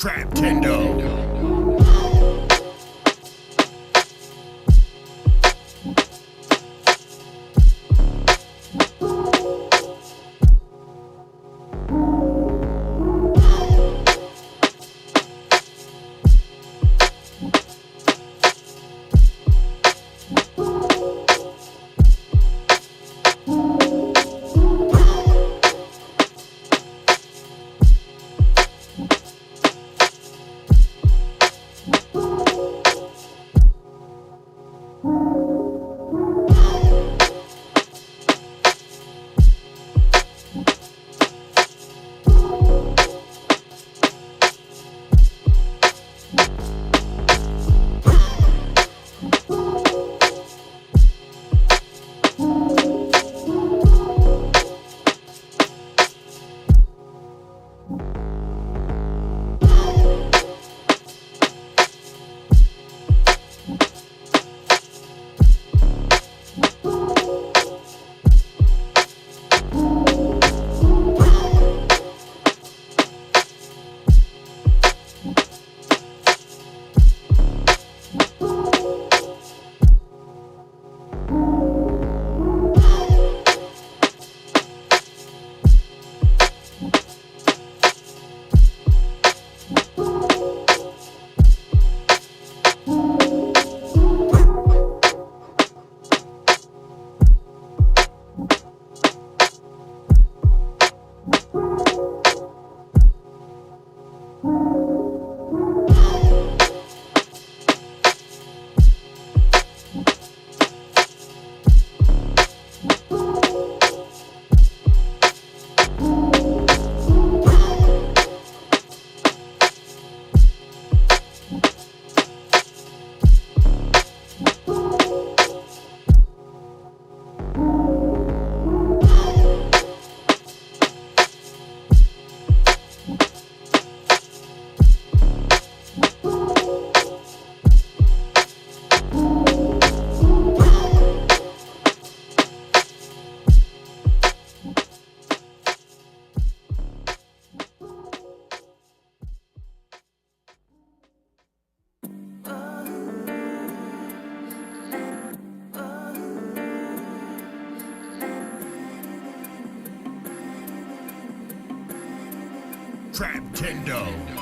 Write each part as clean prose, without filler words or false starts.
Traptendo. Traptendo.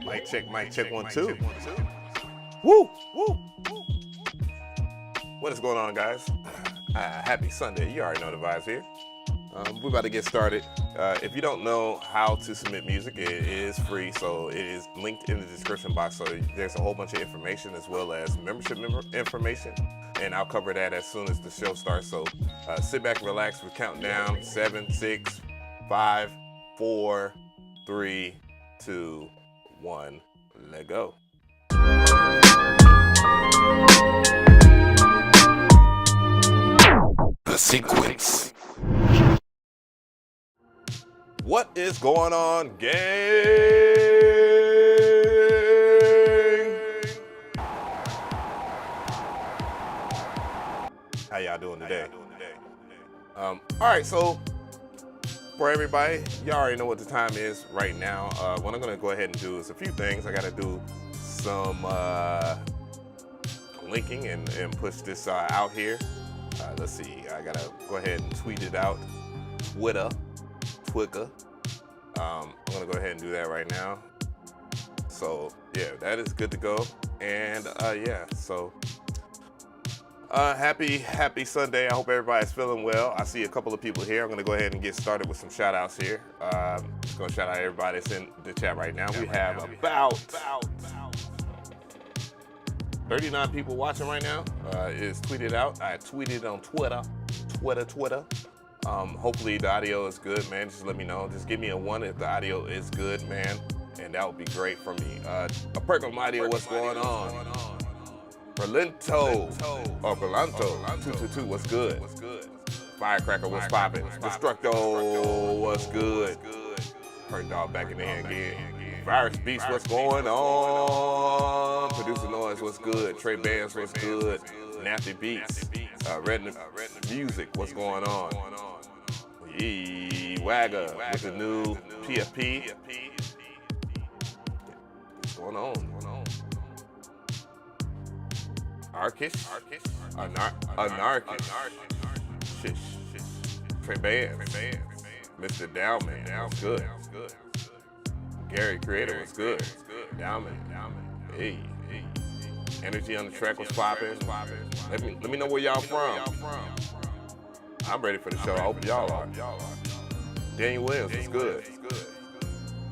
Mic check 1 2. Woo, woo, woo. What is going on, guys? Happy Sunday. You already know the vibes here. We're about to get started. If you don't know how to submit music, it is free, so it is linked in the description box. So there's a whole bunch of information as well as membership information, and I'll cover that as soon as the show starts. So sit back, relax. We're counting down 7, 6, 5, 4, 3, 2, 1. Let go. The sequence. What is going on, gang? How y'all doing today? All right, so for everybody, y'all already know what the time is right now. What I'm gonna go ahead and do is a few things. I gotta do some linking and push this out here. Let's see, I gotta go ahead and tweet it out. Twitter. I'm gonna go ahead and do that right now. So yeah, that is good to go. And yeah, so happy Sunday. I hope everybody's feeling well. I see a couple of people here. I'm gonna go ahead and get started with some shout outs here. Just gonna shout out everybody that's in the chat right now. We have about 39 people watching right now. It's tweeted out. I tweeted on Twitter. Hopefully the audio is good, man. Just let me know. Just give me a 1 if the audio is good, man. And that would be great for me. A Perk Dog, what's going on? Berlanto 222, what's good? Firecracker, what's poppin'? Destructo, what's good? Perk Dog back in there again. Virus Beats, what's going on? Producer Noise, what's good? Trey Benz, what's good? Natalie Beats, Red Music, what's going on? Wagga with the new PFP. What's going on? Arkish? Anarchish. Shish. Trey Benz. Mr. Dowman, what's good? Gary Creator, what's good? Dowman. Hey. Energy on the track was popping. Let me know where y'all from. I'm ready for the show. I hope y'all are. Daniel Williams, what's good?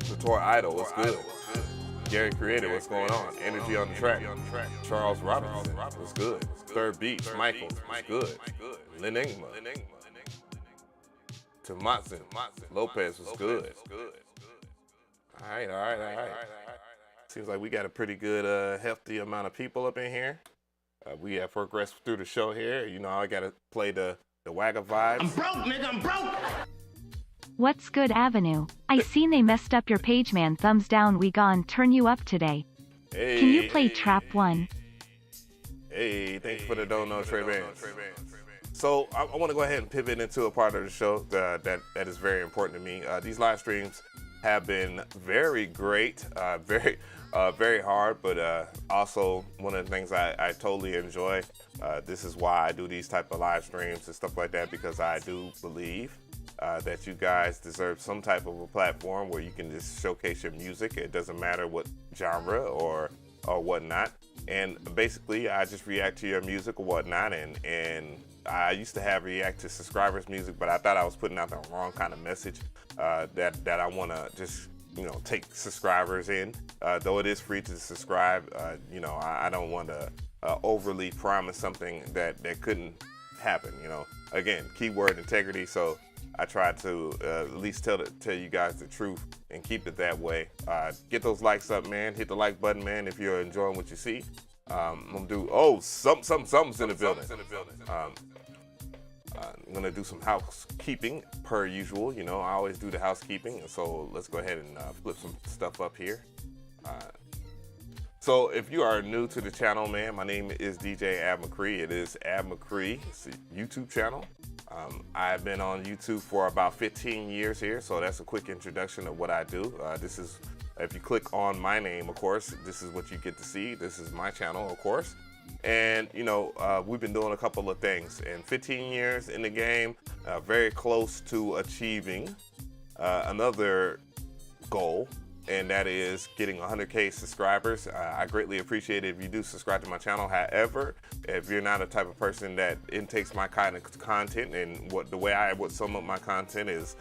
Sator Idol, what's good? Gary Creator, what's going on? Energy on the track. Charles Robinson, what's good? Third Beats, Michael, what's good? Leningma. Tomatson, Lopez, what's good? All right. Seems like we got a pretty good, hefty amount of people up in here. We have progressed through the show here. You know, I gotta play the Wagga vibes. I'm broke, nigga, I'm broke! What's good, Avenue? I seen they messed up your page, man. Thumbs down, we gon' turn you up today. Hey, can you play Trap 1? Hey, thanks for the dono, Trey Benz. So I want to go ahead and pivot into a part of the show that is very important to me. These live streams have been very great, very hard, but also one of the things I totally enjoy. This is why I do these type of live streams and stuff like that, because I do believe that you guys deserve some type of a platform where you can just showcase your music. It doesn't matter what genre or whatnot. And basically, I just react to your music or whatnot. And I used to have react to subscribers' music, but I thought I was putting out the wrong kind of message. That I want to just, you know, take subscribers in. Though it is free to subscribe, you know, I don't want to overly promise something that couldn't happen. You know, again, keyword integrity. So I try to at least tell you guys the truth and keep it that way. Get those likes up, man. Hit the like button, man, if you're enjoying what you see. I'm gonna do something's in the building. I'm gonna do some housekeeping per usual. You know, I always do the housekeeping, so let's go ahead and flip some stuff up here. So if you are new to the channel, man, my name is DJAveMcRee. It is McGee. It's a YouTube channel. I've been on YouTube for about 15 years here, so that's a quick introduction of what I do. This is, if you click on my name, of course, this is what you get to see. This is my channel, of course. And, you know, we've been doing a couple of things. In 15 years in the game, very close to achieving another goal. and that is getting 100K subscribers. I greatly appreciate it if you do subscribe to my channel. However, if you're not a type of person that intakes my kind of content, and the way I would sum up my content is,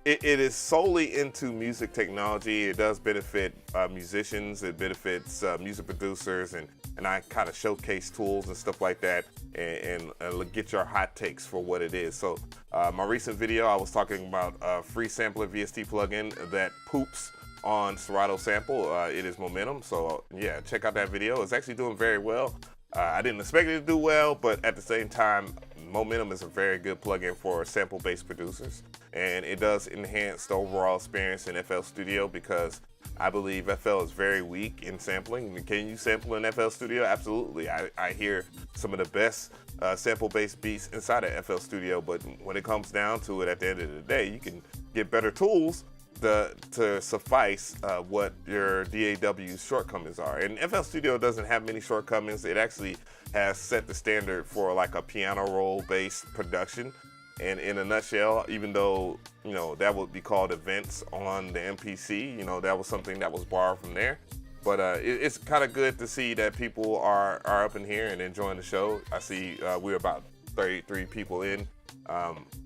it is solely into music technology. It does benefit musicians, it benefits music producers, and I kind of showcase tools and stuff like that, and get your hot takes for what it is. So my recent video, I was talking about a free sampler VST plugin that poops on Serato sample. It is Momentum. So yeah, check out that video. It's actually doing very well. I didn't expect it to do well, but at the same time, Momentum is a very good plugin for sample-based producers, and it does enhance the overall experience in FL Studio, because I believe FL is very weak in sampling. Can you sample in FL Studio? Absolutely. I hear some of the best sample-based beats inside of FL Studio, but when it comes down to it, at the end of the day, you can get better tools to suffice what your DAW shortcomings are. And FL Studio doesn't have many shortcomings. It actually has set the standard for like a piano roll based production. And in a nutshell, even though, you know, that would be called events on the MPC, you know, that was something that was borrowed from there. But it's kind of good to see that people are up in here and enjoying the show. I see we're about 33 people in.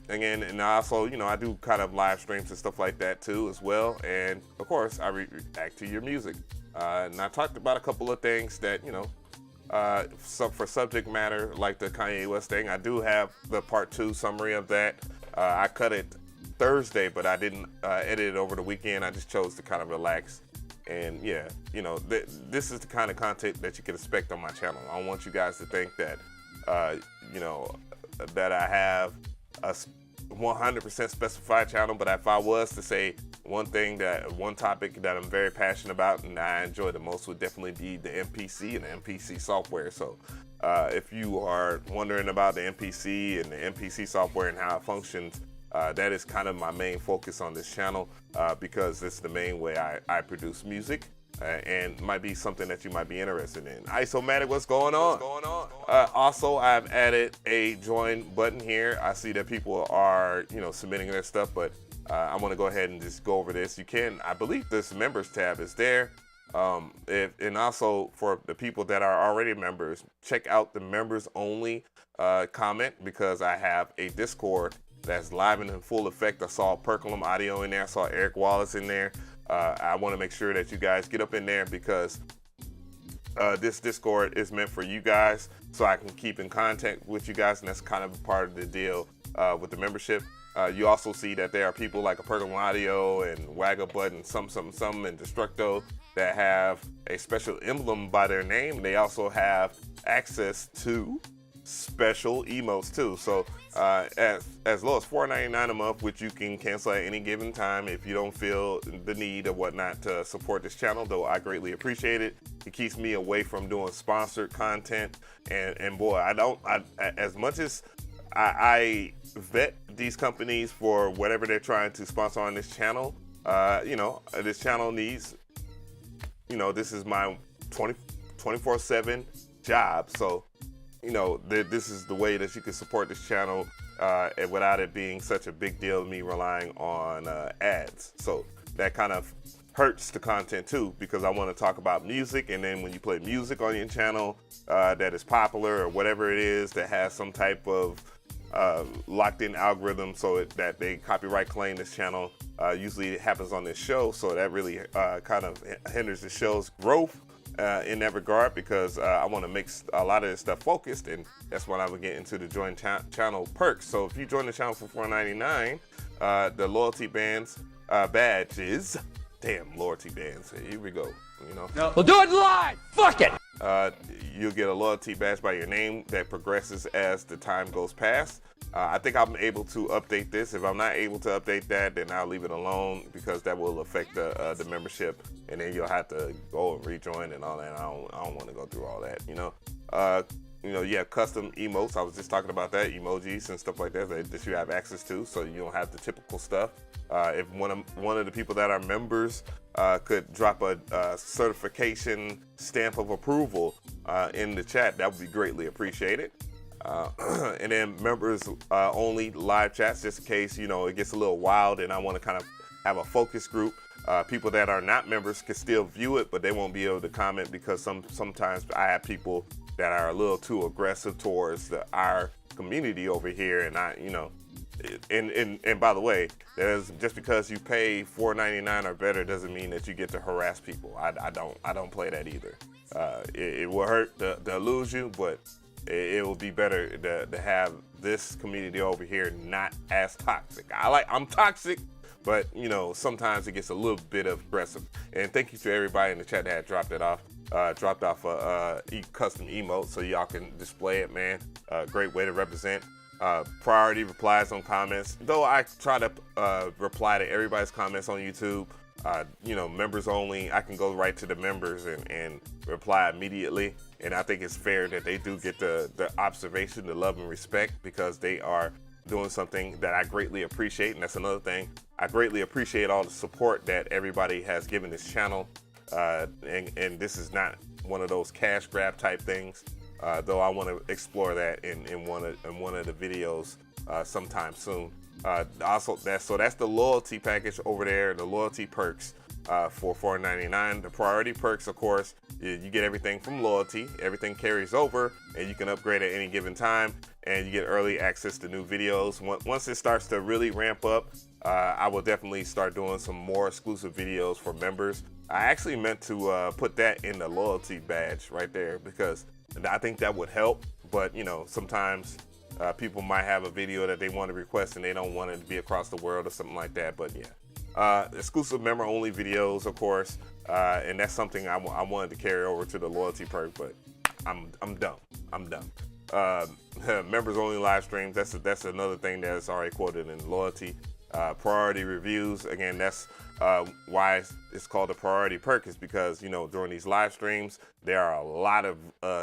Again, and also, you know, I do kind of live streams and stuff like that too as well. And of course, I react to your music. And I talked about a couple of things that, you know, for subject matter, like the Kanye West thing. I do have the part 2 summary of that. I cut it Thursday, but I didn't edit it over the weekend. I just chose to kind of relax. And yeah, you know, this is the kind of content that you can expect on my channel. I don't want you guys to think that, you know, that I have a 100% specified channel, but if I was to say one topic that I'm very passionate about and I enjoy the most would definitely be the MPC and the MPC software. So if you are wondering about the MPC and the MPC software and how it functions, that is kind of my main focus on this channel, because it's the main way I produce music. And might be something that you might be interested in. Isomatic, what's going on? Also, I've added a join button here. I see that people are, you know, submitting their stuff, but I want to go ahead and just go over this. You can, I believe this members tab is there. And also for the people that are already members, check out the members only comment, because I have a Discord that's live and in full effect. I saw Perk Audio in there. I saw Eric Wallace in there. I want to make sure that you guys get up in there, because this Discord is meant for you guys, so I can keep in contact with you guys, and that's kind of part of the deal with the membership. You also see that there are people like a Perk Audio and Wagga and some and Destructo that have a special emblem by their name. They also have access to special emotes too. So as low as $4.99 a month, which you can cancel at any given time if you don't feel the need or whatnot to support this channel, though I greatly appreciate it. It keeps me away from doing sponsored content, and boy, as much as I vet these companies for whatever they're trying to sponsor on this channel, you know, this channel needs, you know, this is my 24/7 job. So, you know, this is the way that you can support this channel and without it being such a big deal, me relying on ads. So that kind of hurts the content too, because I want to talk about music, and then when you play music on your channel that is popular or whatever it is that has some type of locked in algorithm so that they copyright claim this channel, usually it happens on this show, so that really kind of hinders the show's growth in that regard, because I want to make a lot of this stuff focused, and that's when I would get into the join channel perks. So if you join the channel for $4.99, the loyalty badges, damn, loyalty bands, here we go, you know. No. We'll do it live, fuck it! You'll get a loyalty badge by your name that progresses as the time goes past. I think I'm able to update this. If I'm not able to update that, then I'll leave it alone, because that will affect the membership, and then you'll have to go and rejoin and all that. I don't want to go through all that, you know. You know, yeah, custom emotes. I was just talking about that, emojis and stuff like that that you have access to, so you don't have the typical stuff. If one of the people that are members could drop a certification stamp of approval in the chat, that would be greatly appreciated. And then members only live chats, just in case, you know, it gets a little wild and I want to kind of have a focus group. People that are not members can still view it, but they won't be able to comment because sometimes I have people that are a little too aggressive towards our community over here, and and by the way, just because you pay $4.99 or better doesn't mean that you get to harass people. I don't play that either. It will hurt to lose you, but it will be better to have this community over here not as toxic. I'm toxic, but sometimes it gets a little bit aggressive. And thank you to everybody in the chat that had dropped off a custom emote so y'all can display it, man. Great way to represent. Priority replies on comments. Though I try to reply to everybody's comments on YouTube, members only, I can go right to the members and reply immediately. And I think it's fair that they do get the observation, the love and respect, because they are doing something that I greatly appreciate. And that's another thing. I greatly appreciate all the support that everybody has given this channel. And this is not one of those cash grab type things. Though I want to explore that in one of the videos sometime soon. That's the loyalty package over there, the loyalty perks for $4.99. The priority perks, of course, you get everything from loyalty. Everything carries over, and you can upgrade at any given time, and you get early access to new videos. Once it starts to really ramp up, I will definitely start doing some more exclusive videos for members. I actually meant to put that in the loyalty badge right there because I think that would help, but sometimes people might have a video that they want to request and they don't want it to be across the world or something like that. But yeah, exclusive member only videos, of course, and that's something I wanted to carry over to the loyalty perk, but I'm done. Members only live streams. That's another thing that's already quoted in loyalty. Priority reviews, again, that's why it's called a priority perk, is because during these live streams there are a lot of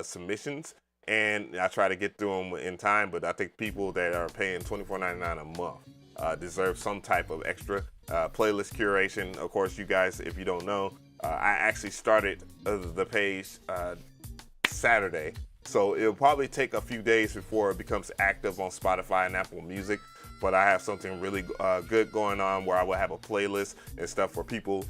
submissions, and I try to get through them in time. But I think people that are paying $24.99 a month deserve some type of extra. Playlist curation, of course, you guys, if you don't know, I actually started the page Saturday, so it'll probably take a few days before it becomes active on Spotify and Apple Music. But I have something really good going on where I will have a playlist and stuff for people,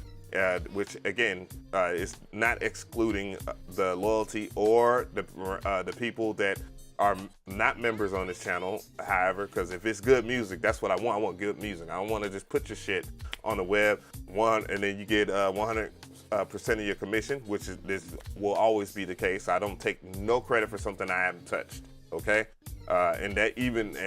which again is not excluding the loyalty or the people that are not members on this channel. However, because if it's good music, that's what I want. I want good music. I don't want to just put your shit on the web and then you get 100% of your commission, which this will always be the case. I don't take no credit for something I haven't touched. Okay. And I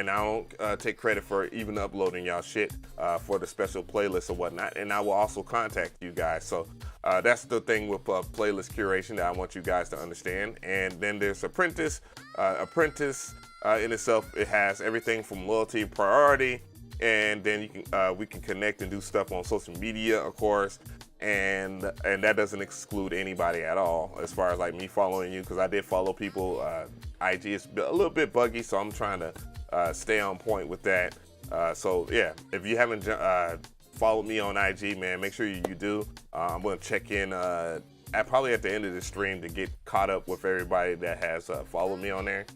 don't take credit for even uploading y'all shit for the special playlists or whatnot. And I will also contact you guys. So that's the thing with playlist curation that I want you guys to understand. And then there's Apprentice. Apprentice in itself, it has everything from loyalty, priority, and then we can connect and do stuff on social media, of course. And that doesn't exclude anybody at all, as far as like me following you, because I did follow people. IG is a little bit buggy, so I'm trying to stay on point with that. So yeah, if you haven't followed me on IG, man, make sure you do. I'm gonna check in probably at the end of the stream to get caught up with everybody that has followed me on there.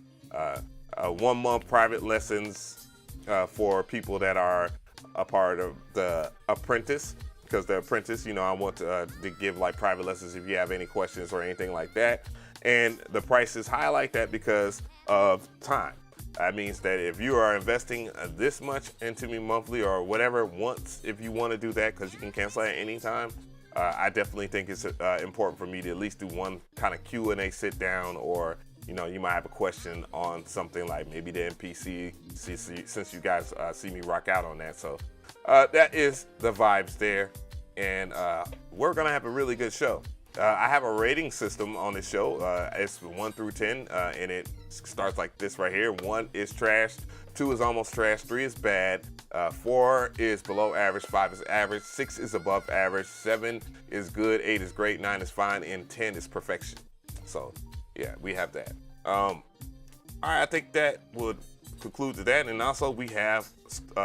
1 month private lessons for people that are a part of the Apprentice. Because the Apprentice, I want to give like private lessons if you have any questions or anything like that. And the price is high like that because of time. That means that if you are investing this much into me monthly or whatever, if you want to do that, because you can cancel at any time, I definitely think it's important for me to at least do one kind of Q&A sit down, or you might have a question on something like maybe the MPC, since you guys see me rock out on that. So that is the vibes there, and we're gonna have a really good show. I have a rating system on this show. It's 1 through 10, and it starts like this right here. 1 is trash, 2 is almost trash, 3 is bad, 4 is below average, 5 is average, 6 is above average, 7 is good, 8 is great, 9 is fine, and 10 is perfection. So yeah, we have that. All right, I think that would conclude to that. And also we have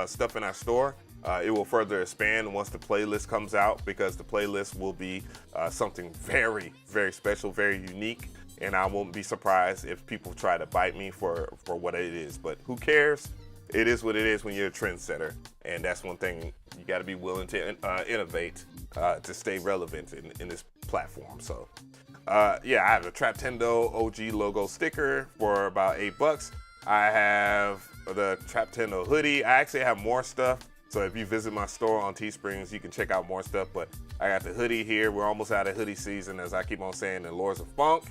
stuff in our store. It will further expand once the playlist comes out, because the playlist will be something very, very special, very unique, and I won't be surprised if people try to bite me for what it is. But who cares? it is what it is when you're a trendsetter, and that's one thing you got to be willing to innovate to stay relevant in this platform. So, yeah, I have a Traptendo OG logo sticker for about $8. I have the Traptendo hoodie. I actually have more stuff. So if you visit my store on Teesprings, you can check out more stuff. But I got the hoodie here. We're almost out of hoodie season, as I keep on saying, the Lords of Funk,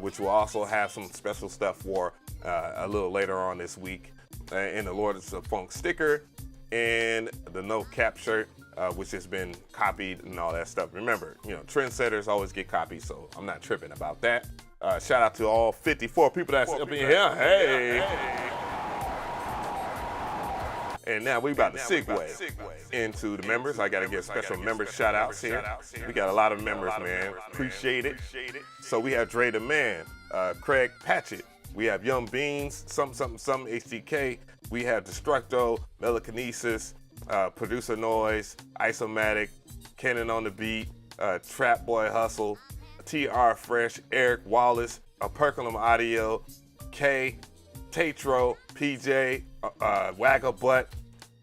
which will also have some special stuff for a little later on this week. And the Lords of Funk sticker and the No Cap shirt, which has been copied and all that stuff. Remember, trendsetters always get copied, so I'm not tripping about that. Shout out to all 54 people that's up in here. Hey. And now we about to segue into the members. I got to give special member shout outs here. We got a lot of members, man. Appreciate it. So we have Dre the Man, Craig Patchett. We have Young Beans, some HTK. We have Destructo, Melakinesis, Producer Noise, Isomatic, Cannon on the Beat, Trap Boy Hustle, TR Fresh, Eric Wallace, Percolum Audio, K, Tatro, PJ, Wagga Butt,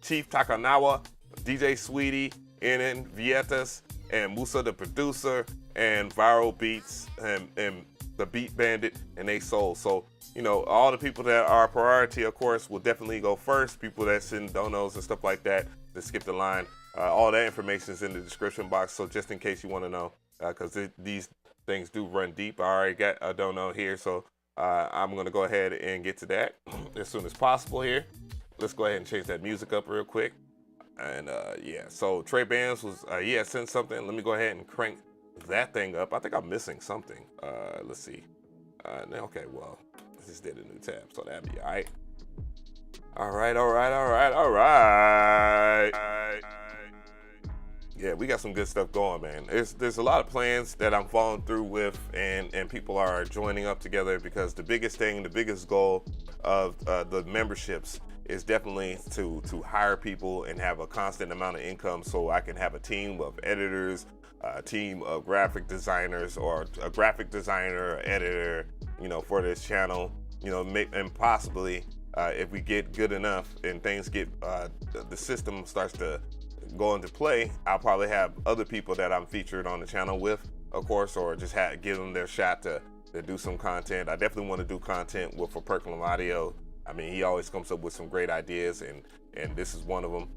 Chief Takanawa, DJ Sweetie, NN Vietas, and Musa the producer, and Viral Beats, and the Beat Bandit, and they sold. So, all the people that are priority, of course, will definitely go first. People that send donos and stuff like that skip the line. All that information is in the description box. So just in case you want to know, because these things do run deep. I already got a dono here, so I'm going to go ahead and get to that as soon as possible here. Let's go ahead and change that music up real quick. And yeah, so Trey Benz was, he had sent something. Let me go ahead and crank that thing up. I think I'm missing something. Let's see. Okay, well, I just did a new tab, so that'd be all right. All right. Yeah, we got some good stuff going, man. There's a lot of plans that I'm following through with, and people are joining up together, because the biggest goal of the memberships is definitely to hire people and have a constant amount of income, so I can have a team of editors, a team of graphic designers, or a graphic designer, or editor, for this channel, and possibly if we get good enough and things get, the system starts to go into play, I'll probably have other people that I'm featured on the channel with, of course, or just give them their shot to do some content. I definitely want to do content with Percolum Audio. I mean, he always comes up with some great ideas, and this is one of them.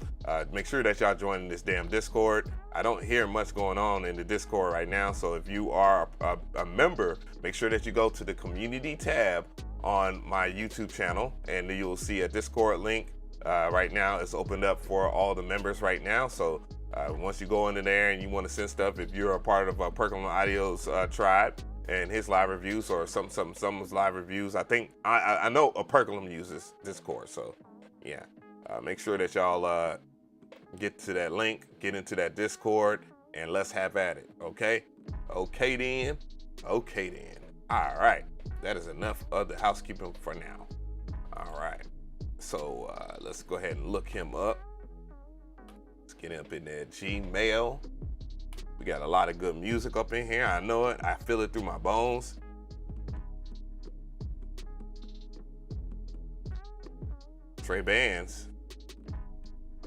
Make sure that y'all join this damn Discord. I don't hear much going on in the Discord right now, so if you are a member, make sure that you go to the community tab on my YouTube channel, and you'll see a Discord link. Right now, it's opened up for all the members right now, so once you go into there and you want to send stuff, if you're a part of Percolum Audio's tribe, and his live reviews, or someone's live reviews. I think I know a Percolum uses Discord, so yeah. Make sure that y'all get to that link, get into that Discord, and let's have at it. Okay then. All right, that is enough of the housekeeping for now. All right, so let's go ahead and look him up. Let's get up in there. Gmail. We got a lot of good music up in here. I know it. I feel it through my bones. Trey Benz.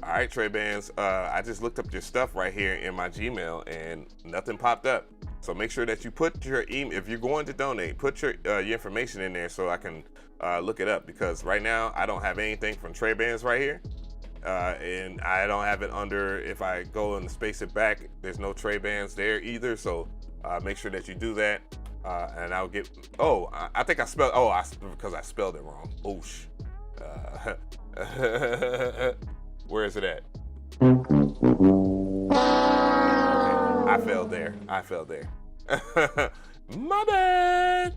All right, Trey Benz. I just looked up your stuff right here in my Gmail, and nothing popped up. So make sure that you put your email, if you're going to donate, put your information in there so I can look it up, because right now I don't have anything from Trey Benz right here. And I don't have it under, if I go and space it back, there's no Trey Benz there either. So make sure that you do that. And I'll get, I think I spelled, because I spelled it wrong. Oosh. Where is it at? I failed there. My bad.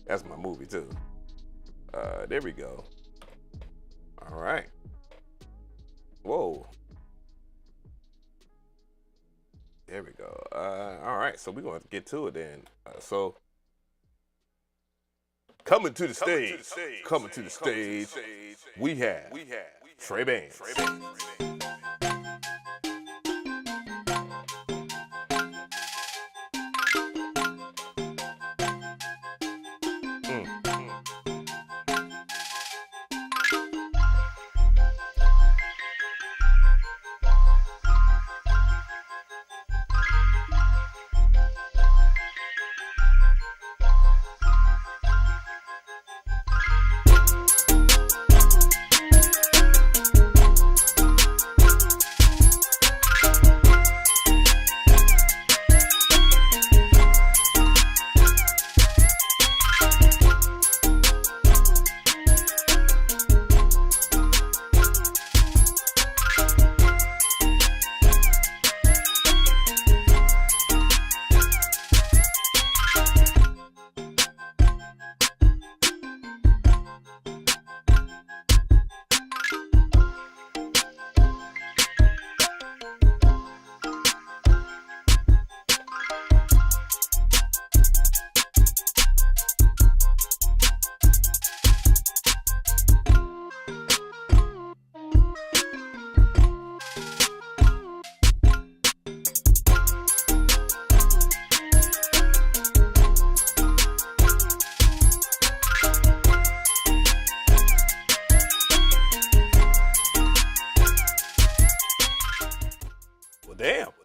That's my movie too. There we go. All right. Whoa. There we go. All right, so we're going to get to it then. So, coming to the stage, we have Trey Benz.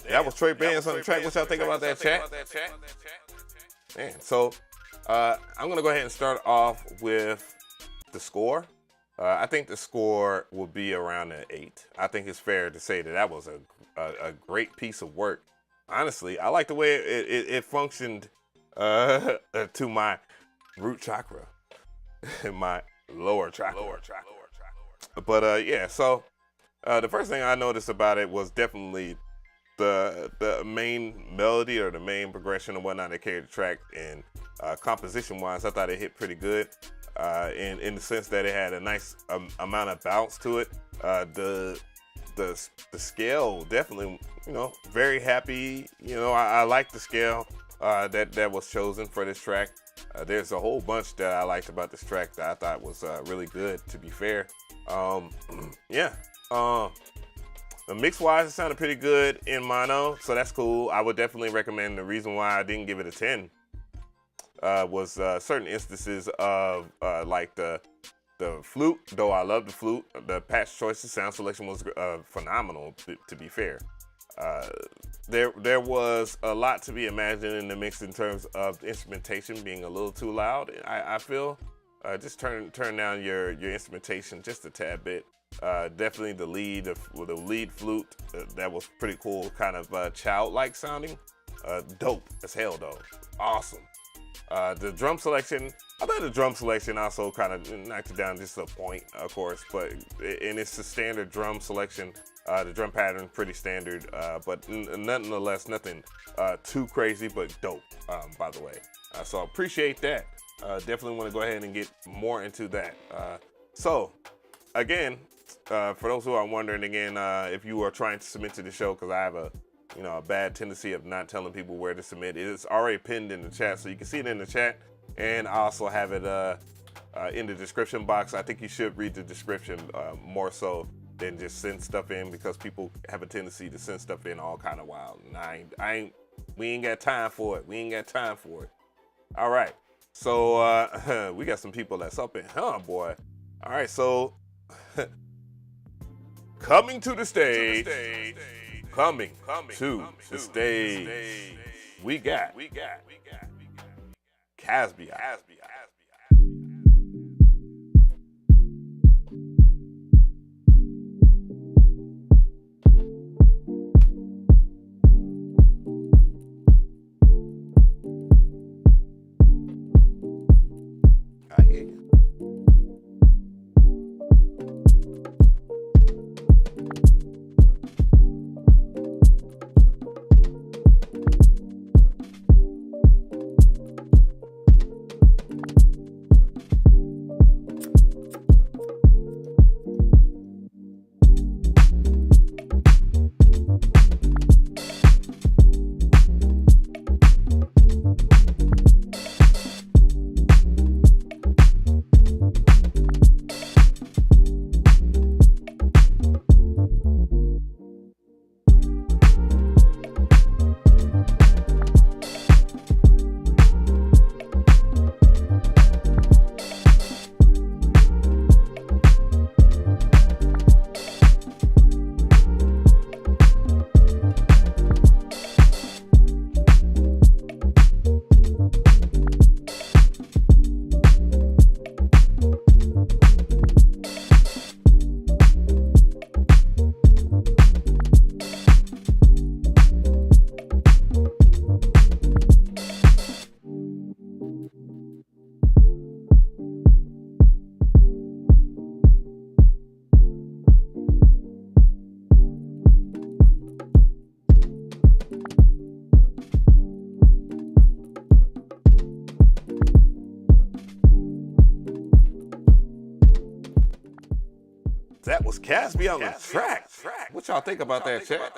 that was Trey Benz on the track. What y'all think about that, chat? Man, so I'm gonna go ahead and start off with the score. I think the score will be around an 8. I think it's fair to say that was a great piece of work. Honestly, I like the way it functioned to my root chakra, my lower chakra. But yeah, so the first thing I noticed about it was definitely the main melody or the main progression and whatnot that carried the track. And composition wise, I thought it hit pretty good in the sense that it had a nice amount of bounce to it. The scale definitely, very happy. I like the scale that was chosen for this track. There's a whole bunch that I liked about this track that I thought was really good, to be fair. Yeah. The mix wise, it sounded pretty good in mono, so that's cool. I would definitely recommend. The reason why I didn't give it a 10 was certain instances of like the flute, though I love the flute. The patch choices, sound selection was phenomenal, to be fair. There was a lot to be imagined in the mix in terms of the instrumentation being a little too loud. I feel just turn down your instrumentation just a tad bit. Definitely the lead flute that was pretty cool, kind of child-like sounding. Dope as hell though, awesome. The drum selection, I thought the drum selection also kind of knocked it down just a point, of course, but and it's the standard drum selection. The drum pattern pretty standard, but nonetheless nothing too crazy, but dope, by the way. So appreciate that. Definitely want to go ahead and get more into that. So again, for those who are wondering again, if you are trying to submit to the show, because I have a bad tendency of not telling people where to submit. It's already pinned in the chat, so you can see it in the chat, and I also have it in the description box. I think you should read the description more so than just send stuff in, because people have a tendency to send stuff in all kind of wild, and we ain't got time for it. All right, so we got some people that's up in, boy. All right, so coming to the stage. Coming to the stage, we got Caspia. I hear you. That was Caspia on the track. What y'all think about that, chat?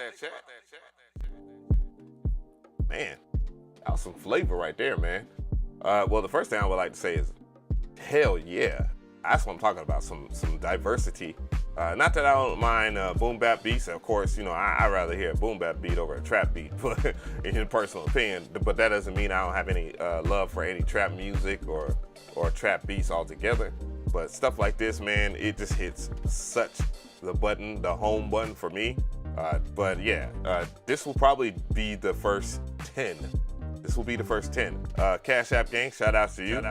Man, that was some flavor right there, man. Well, the first thing I would like to say is, hell yeah. That's what I'm talking about, some diversity. Not that I don't mind boom bap beats. Of course, I'd rather hear a boom bap beat over a trap beat, but in personal opinion. But that doesn't mean I don't have any love for any trap music or trap beats altogether. But stuff like this, man, it just hits such the home button for me. But yeah, this will probably be the first 10. This will be the first 10. CashApp gang, shout outs to you.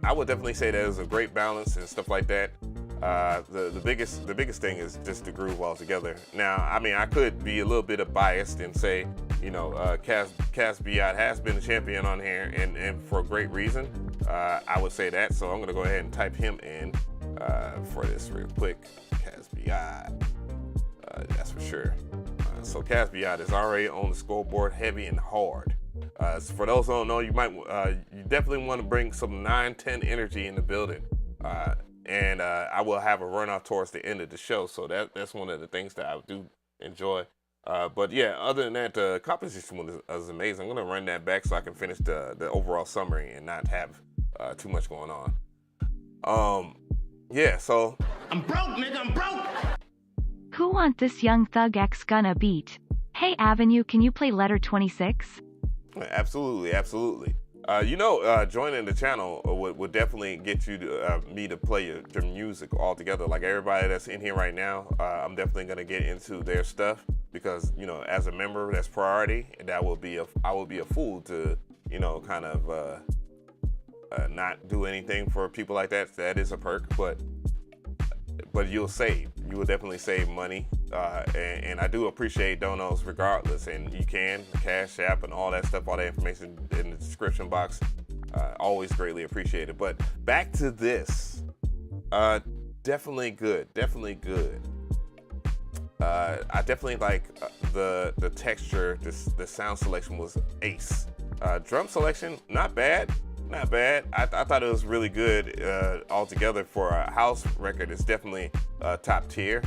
I would definitely say that it was a great balance and stuff like that. The biggest thing is just the groove altogether. Now, I mean, I could be a little bit biased and say, you know, Caspia has been the champion on here, and for a great reason. I would say that, so I'm gonna go ahead and type him in for this real quick. Caspia, that's for sure. So Caspia is already on the scoreboard, heavy and hard. So for those who don't know, you definitely want to bring some 9-10 energy in the building. And I will have a runoff towards the end of the show, so that's one of the things that I do enjoy. But yeah, other than that, the composition was amazing. I'm gonna run that back so I can finish the overall summary and not have too much going on. Yeah, so I'm broke, nigga, I'm broke! Who want this Young Thug X Gunna beat? Hey Avenue, can you play letter 26? Absolutely. You know, joining the channel would definitely get you to me to play your music all together. Like everybody that's in here right now, I'm definitely gonna get into their stuff because, you know, as a member, that's priority, and I will be a fool to, you know, kind of not do anything for people like that. That is a perk, but you will definitely save money, and I do appreciate donos regardless, and you can Cash App and all that stuff, all that information in the description box, always greatly appreciated. But back to this, definitely good. I definitely like the texture. The sound selection was ace. Drum selection, not bad. I thought it was really good altogether for a house record. It's definitely top tier.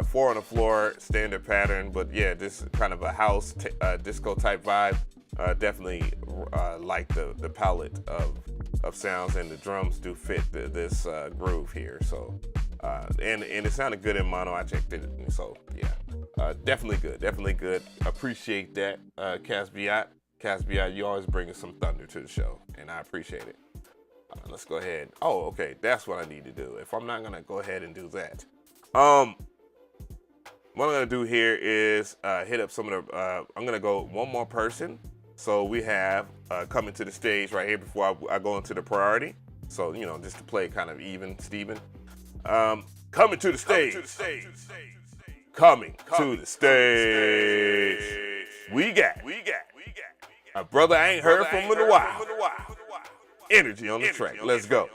4 on the floor, standard pattern, but yeah, this kind of a house disco type vibe. Definitely like the palette of sounds, and the drums do fit this groove here. So and it sounded good in mono. I checked it, so yeah, definitely good. Appreciate that, Caspia. Caspia, you always bringing some thunder to the show, and I appreciate it. Let's go ahead. Oh, okay, that's what I need to do. If I'm not gonna go ahead and do that, what I'm gonna do here is hit up some of the. I'm gonna go one more person. So we have coming to the stage right here before I go into the priority. So, you know, just to play kind of even, Steven. Coming to the stage. Coming to the stage. We got. A brother I ain't heard from in a while. Energy on the track. Let's go.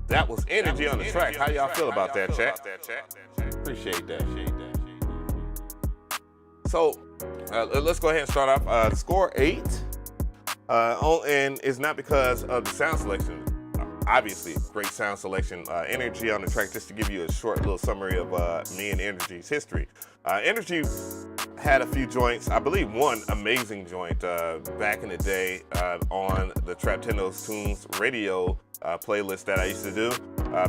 That was energy on the track. How y'all feel about that, chat? Appreciate that. So let's go ahead and start off. The score 8, and it's not because of the sound selection. Obviously, great sound selection. Energy on the track. Just to give you a short little summary of me and Energy's history. Energy had a few joints. I believe one amazing joint back in the day on the Traptendo's Tunes radio playlist that I used to do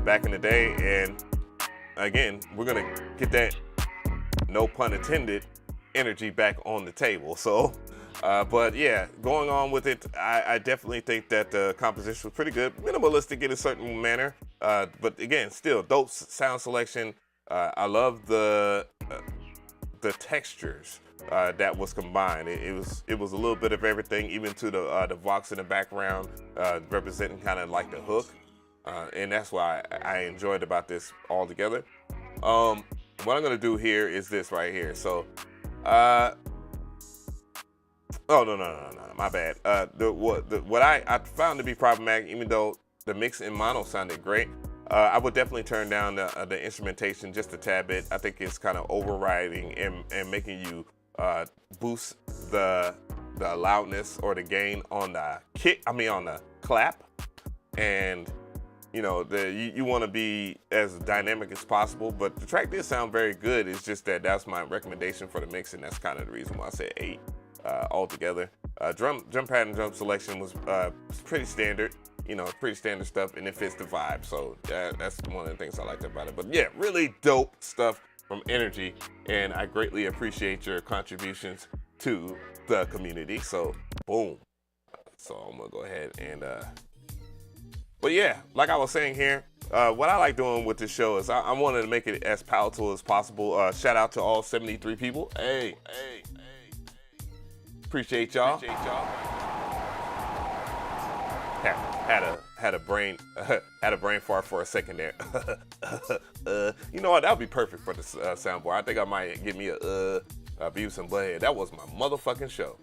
back in the day, and again, we're gonna get that, no pun intended, energy back on the table. So, but yeah, going on with it, I definitely think that the composition was pretty good, minimalistic in a certain manner, but again, still dope sound selection. I love the textures that was combined. It was a little bit of everything, even to the vox in the background, representing kind of like the hook, and that's why I enjoyed about this altogether. What I'm gonna do here is this right here. So, oh no, my bad. What I found to be problematic, even though the mix in mono sounded great, I would definitely turn down the instrumentation just a tad bit. I think it's kind of overriding and making you boost the loudness or the gain on the kick. I mean on the clap, and you know you want to be as dynamic as possible. But the track did sound very good. It's just that's my recommendation for the mix, and that's kind of the reason why I said 8 altogether. Drum pad and drum selection was pretty standard. You know, pretty standard stuff, and it fits the vibe. So that's one of the things I liked about it. But yeah, really dope stuff from Energy, and I greatly appreciate your contributions to the community. So boom. So I'm gonna go ahead and but yeah, like I was saying here, what I like doing with this show is I wanted to make it as palatable as possible. Shout out to all 73 people. Hey. Appreciate y'all. Had a brain fart for a second there. You know what? That would be perfect for the soundboard. I think I might give me a Beavis and Butthead. That was my motherfucking show.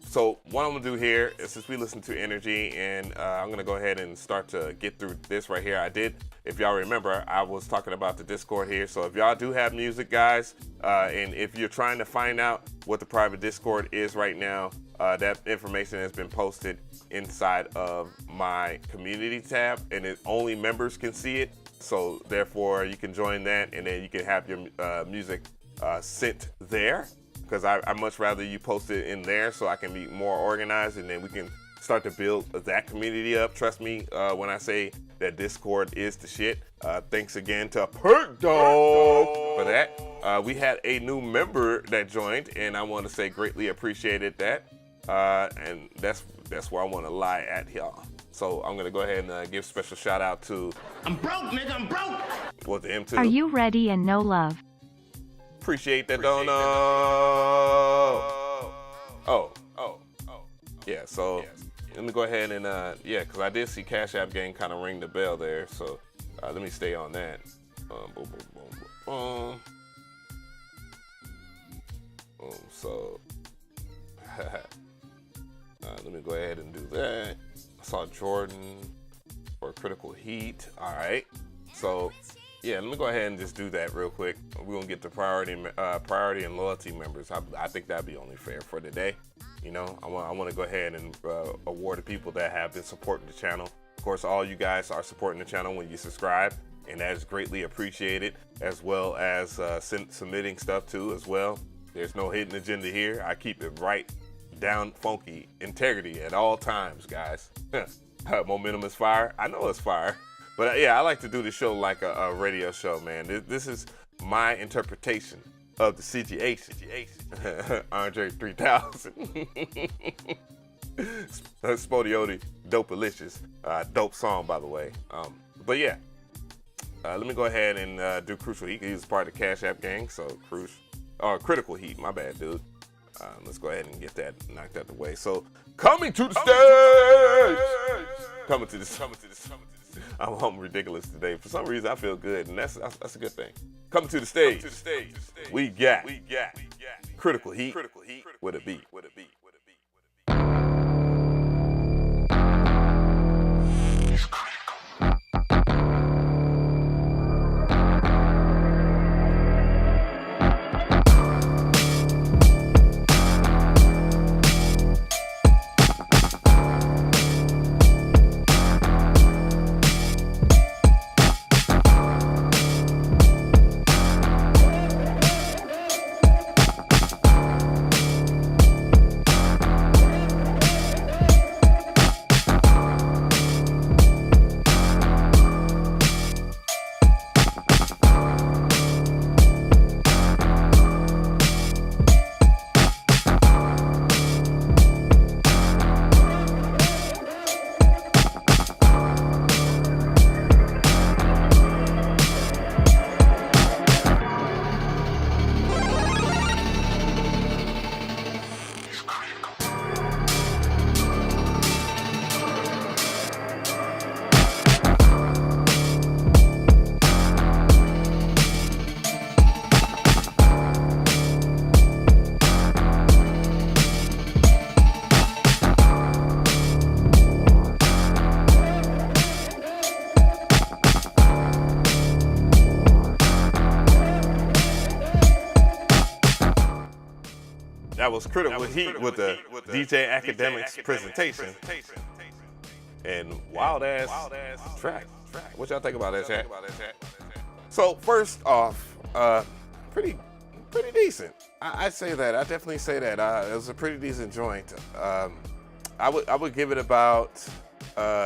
So what I'm gonna do here is, since we listen to Energy, and I'm gonna go ahead and start to get through this right here. If y'all remember, I was talking about the Discord here. So if y'all do have music, guys, and if you're trying to find out what the private Discord is right now, that information has been posted inside of my community tab, and only members can see it. So therefore, you can join that, and then you can have your music sent there. Because I much rather you post it in there so I can be more organized, and then we can start to build that community up. Trust me when I say that Discord is the shit. Thanks again to Perk Dog for that. We had a new member that joined, and I want to say greatly appreciated that. And that's where I want to lie at y'all. So I'm gonna go ahead and give special shout out to. I'm broke, nigga. I'm broke. Well, to M2. Are you ready and no love? Appreciate that donut. Oh. Yeah, so let me go ahead and, because I did see CashApp Gang kind of ring the bell there. So let me stay on that. Boom. So let me go ahead and do that. I saw Jordan for Critical Heat. All right. So yeah, let me go ahead and just do that real quick. We're gonna get the priority and loyalty members. I think that'd be only fair for today. You know, I want to go ahead and award the people that have been supporting the channel. Of course, all you guys are supporting the channel when you subscribe, and that is greatly appreciated, as well as submitting stuff too as well. There's no hidden agenda here. I keep it right down funky integrity at all times, guys. Momentum is fire. I know it's fire. But yeah, I like to do the show like a radio show, man. This is my interpretation of the situation. Andre 3000. Spodiote, Dopalicious. Dope song, by the way. But yeah, let me go ahead and do Crucial Heat. He's part of the CashApp Gang, so Critical Heat, my bad, dude. Let's go ahead and get that knocked out the way. So, coming to the stage! Coming to this. I'm ridiculous today. For some reason, I feel good, and that's a good thing. Coming to the stage. We got Critical Heat with a beat. That was Critical Heat with the DJ Academics presentation. And wild ass track. What y'all think about that, chat? So first off, pretty decent. I'd say that. I definitely say that. It was a pretty decent joint. I would give it about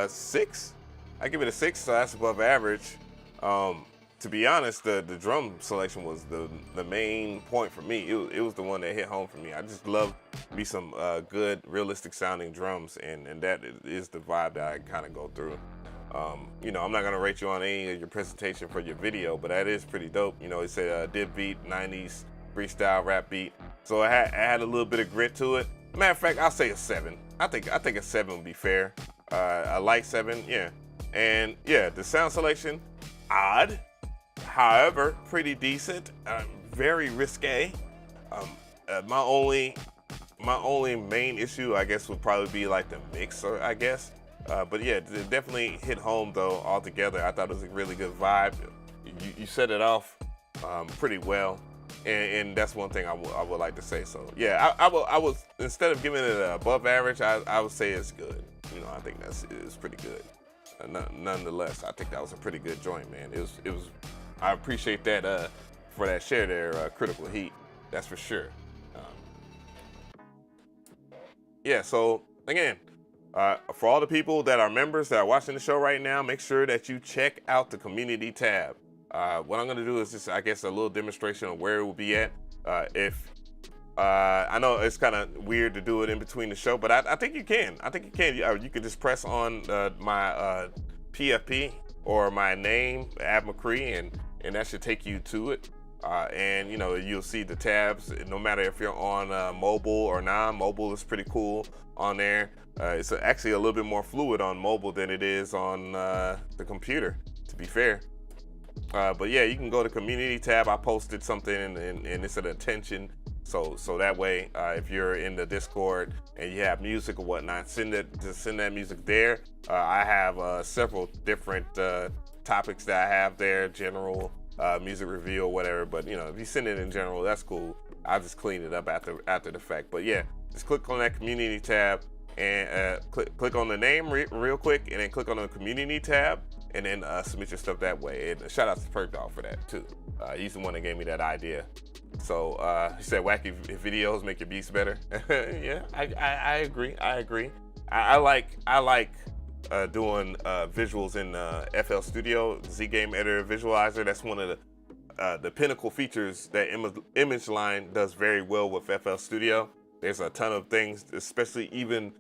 6. I give it a 6, so that's above average. To be honest, the drum selection was the main point for me. It was the one that hit home for me. I just love me some good, realistic sounding drums, and that is the vibe that I kind of go through. You know, I'm not gonna rate you on any of your presentation for your video, but that is pretty dope. You know, it said dip beat, 90s freestyle rap beat, so it had a little bit of grit to it. Matter of fact, I'll say a 7. I think a 7 would be fair. A light 7, yeah. And yeah, the sound selection, odd. However, pretty decent. Very risque. My only main issue, I guess, would probably be like the mixer, I guess. But yeah, it definitely hit home though altogether. I thought it was a really good vibe. You set it off pretty well, and that's one thing I would like to say. So yeah, I was instead of giving it an above average, I would say it's good. You know, I think it's pretty good. Nonetheless, I think that was a pretty good joint, man. It was. I appreciate that for that share there, Critical Heat. That's for sure. Yeah. So again. For all the people that are members that are watching the show right now, make sure that you check out the community tab. What I'm gonna do is just, I guess, a little demonstration of where it will be at. I know it's kind of weird to do it in between the show, but I think you can. I think you can. You can just press on my PFP or my name, McGee, and that should take you to it. And you know, you'll see the tabs. No matter if you're on mobile or non-mobile, it's pretty cool on there. It's actually a little bit more fluid on mobile than it is on the computer, to be fair. But yeah, you can go to community tab. I posted something and it's an attention. So that way, if you're in the Discord and you have music or whatnot, send that music there. I have several different topics that I have there, general music review or whatever. But you know, if you send it in general, that's cool. I'll just clean it up after the fact. But yeah, just click on that community tab and click on the name real quick, and then click on the community tab, and then submit your stuff that way. And shout out to Perk Dog for that too. He's the one that gave me that idea. So he said, "Wacky videos make your beats better." Yeah, I agree. I like doing visuals in FL Studio, Z Game Editor Visualizer. That's one of the pinnacle features that Image Line does very well with FL Studio. There's a ton of things, especially even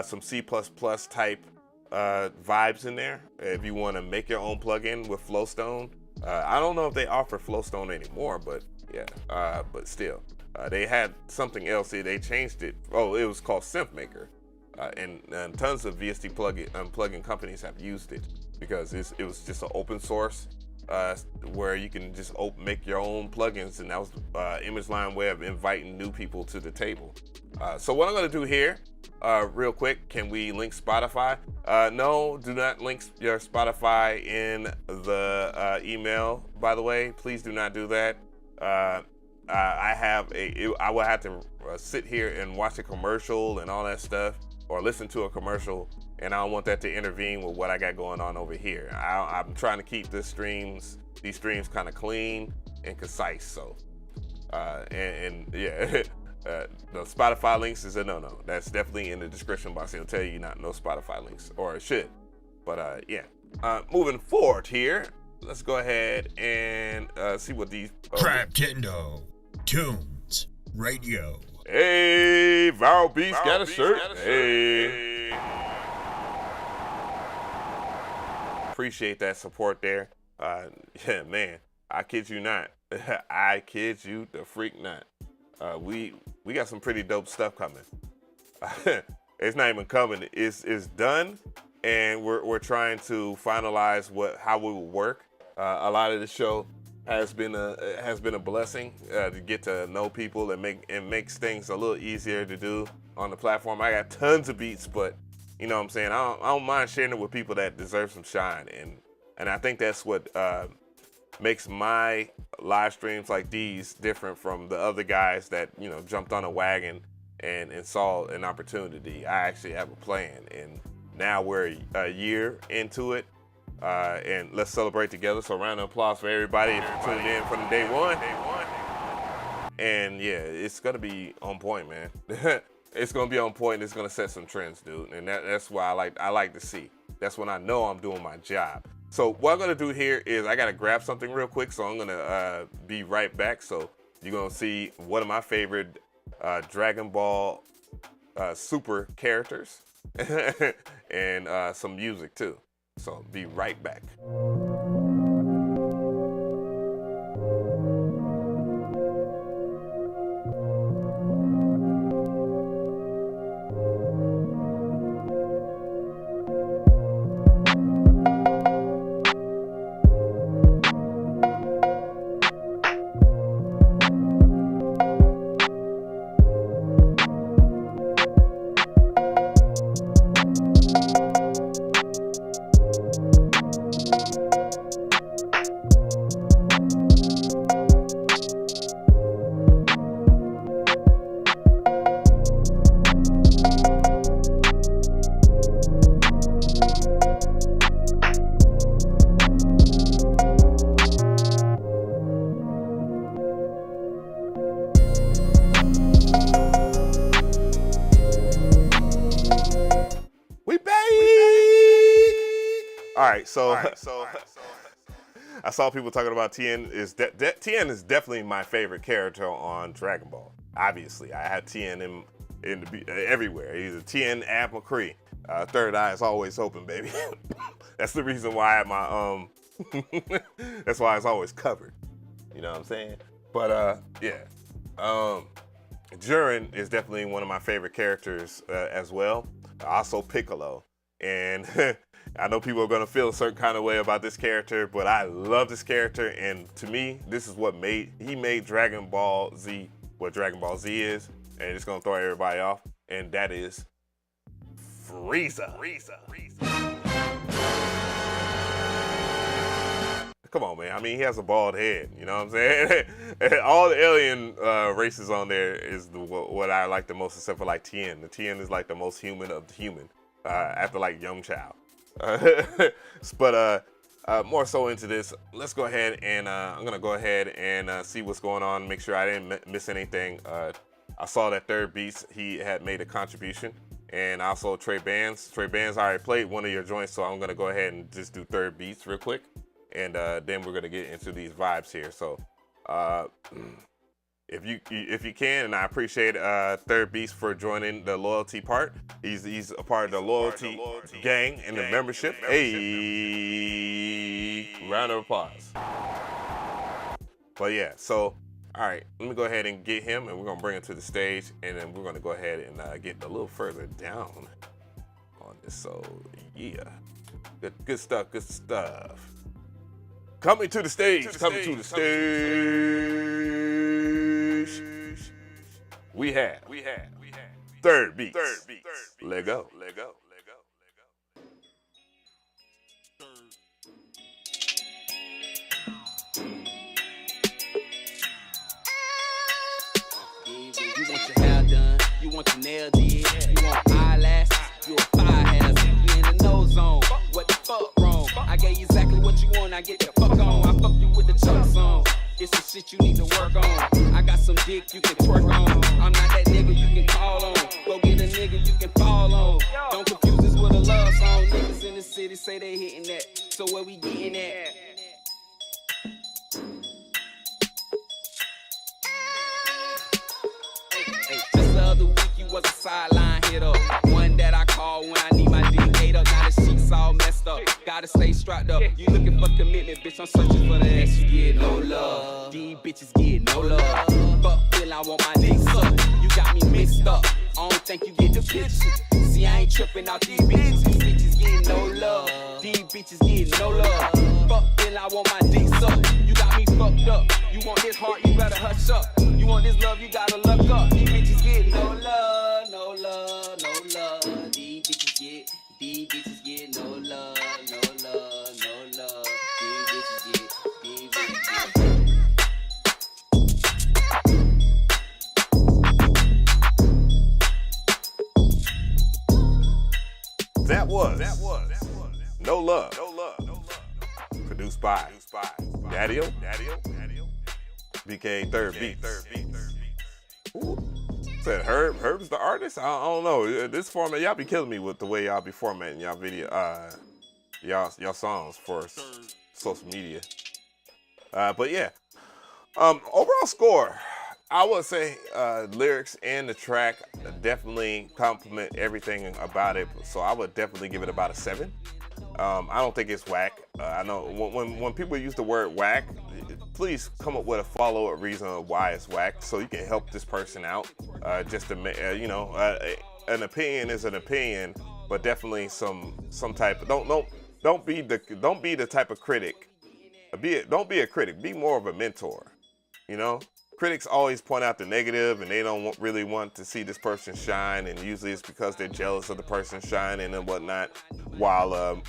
some C++ type vibes in there. If you want to make your own plugin with Flowstone, I don't know if they offer Flowstone anymore, but yeah, but still, they had something else. They changed it. Oh, it was called SynthMaker, and tons of VST plugin companies have used it because it was just an open source where you can just make your own plugins, and that was Image Line way of inviting new people to the table. So what I'm going to do here, real quick, can we link Spotify? No, do not link your Spotify in the email, by the way. Please do not do that. I will have to sit here and watch a commercial and all that stuff, or listen to a commercial, and I don't want that to intervene with what I got going on over here. I'm trying to keep these streams kind of clean and concise. So, and yeah, the Spotify links is a no-no. That's definitely in the description box. It'll tell you no Spotify links, or it should. But yeah, moving forward here, let's go ahead and see what these. Traptendo Tunes Radio. Hey, Viral Beats got a shirt. Hey. Appreciate that support there. Yeah, man, I kid you not. I kid you the freak not. We got some pretty dope stuff coming. It's not even coming. It's done, and we're trying to finalize how we will work. A lot of the show has been a blessing to get to know people and makes things a little easier to do on the platform. I got tons of beats, but you know what I'm saying, I don't mind sharing it with people that deserve some shine, and I think that's what makes my live streams like these different from the other guys that, you know, jumped on a wagon and saw an opportunity. I actually have a plan, and now we're a year into it, and let's celebrate together. So round of applause for everybody if you tuned in from day one. And yeah, it's gonna be on point, man. It's gonna be on point. It's gonna set some trends, dude, and that's why I like to see. That's when I know I'm doing my job. So what I'm gonna do here is I gotta grab something real quick, so I'm gonna be right back. So you're gonna see one of my favorite Dragon Ball Super characters and some music too. So be right back. So I saw people talking about Tien. Tien is definitely my favorite character on Dragon Ball. Obviously, I had Tien everywhere. He's a Tien McGee. Third eye is always open, baby. That's the reason why my that's why it's always covered. You know what I'm saying? But yeah, Jiren is definitely one of my favorite characters as well. Also Piccolo, and I know people are gonna feel a certain kind of way about this character, but I love this character, and to me, this is what made Dragon Ball Z what Dragon Ball Z is, and it's gonna throw everybody off, and that is Frieza. Come on, man. I mean, he has a bald head. You know what I'm saying? All the alien races on there is what I like the most, except for like Tien. The Tien is like the most human of the human, after like Yamcha. But more so into this, let's go ahead and I'm gonna go ahead and see what's going on, make sure I didn't miss anything. I saw that Third Beats, he had made a contribution, and also Trey Benz. Trey Benz already played one of your joints, so I'm gonna go ahead and just do Third Beats real quick, and then we're gonna get into these vibes here. So if you can, and I appreciate Third Beats for joining the loyalty part. He's a part of the loyalty gang and the membership. Hey, round of applause. But yeah, so all right, let me go ahead and get him, and we're gonna bring him to the stage, and then we're gonna go ahead and get a little further down on this. So yeah, good stuff. Coming to the stage. We have Third Beats. Let go. You want your hair done, you want your nails did, you want eyelashes, you a fire hazard, you in the no zone. What the fuck wrong? I gave you exactly what you want, I get the fuck on. I fuck you with the chunk song. It's the shit you need to work on. I got some dick you can twerk on. I'm not that nigga you can call on. Go get a nigga you can fall on. Don't confuse this with a love song. Niggas in the city say they hitting that. So where we getting at? Hey, just the other week you was a sideline hitter. One that I call when I need my D8 up. Now the sheets all messed up. Gotta stay strapped up. You looking for commitment, bitch. I'm searching for the ex. You get no love. These bitches get no love. Fuck Bill, I want my dick sucked. You got me mixed up. I don't think you get the picture. See, I ain't tripping out these bitches. These bitches get no love. These bitches get no love. Fuck Bill, I want my dick sucked. You got me fucked up. You want this heart, you better hush up. You want this love, you gotta luck up. These bitches get no love, no love, no love. These bitches get no love, no love, no love. These bitches get That was No Love. Produced by Natto, BK Third Beats. Said Herb's the artist? I don't know. This format, y'all be killing me with the way y'all be formatting y'all video, y'all songs for social media. But yeah, overall score, I would say lyrics and the track definitely compliment everything about it. So I would definitely give it about a 7. I don't think it's whack. I know when people use the word whack, please come up with a follow-up reason of why it's whack, so you can help this person out. Just to an opinion is an opinion, but definitely some type of don't be the type of critic. Don't be a critic. Be more of a mentor. You know, critics always point out the negative, and they don't really want to see this person shine, and usually it's because they're jealous of the person shining and whatnot. While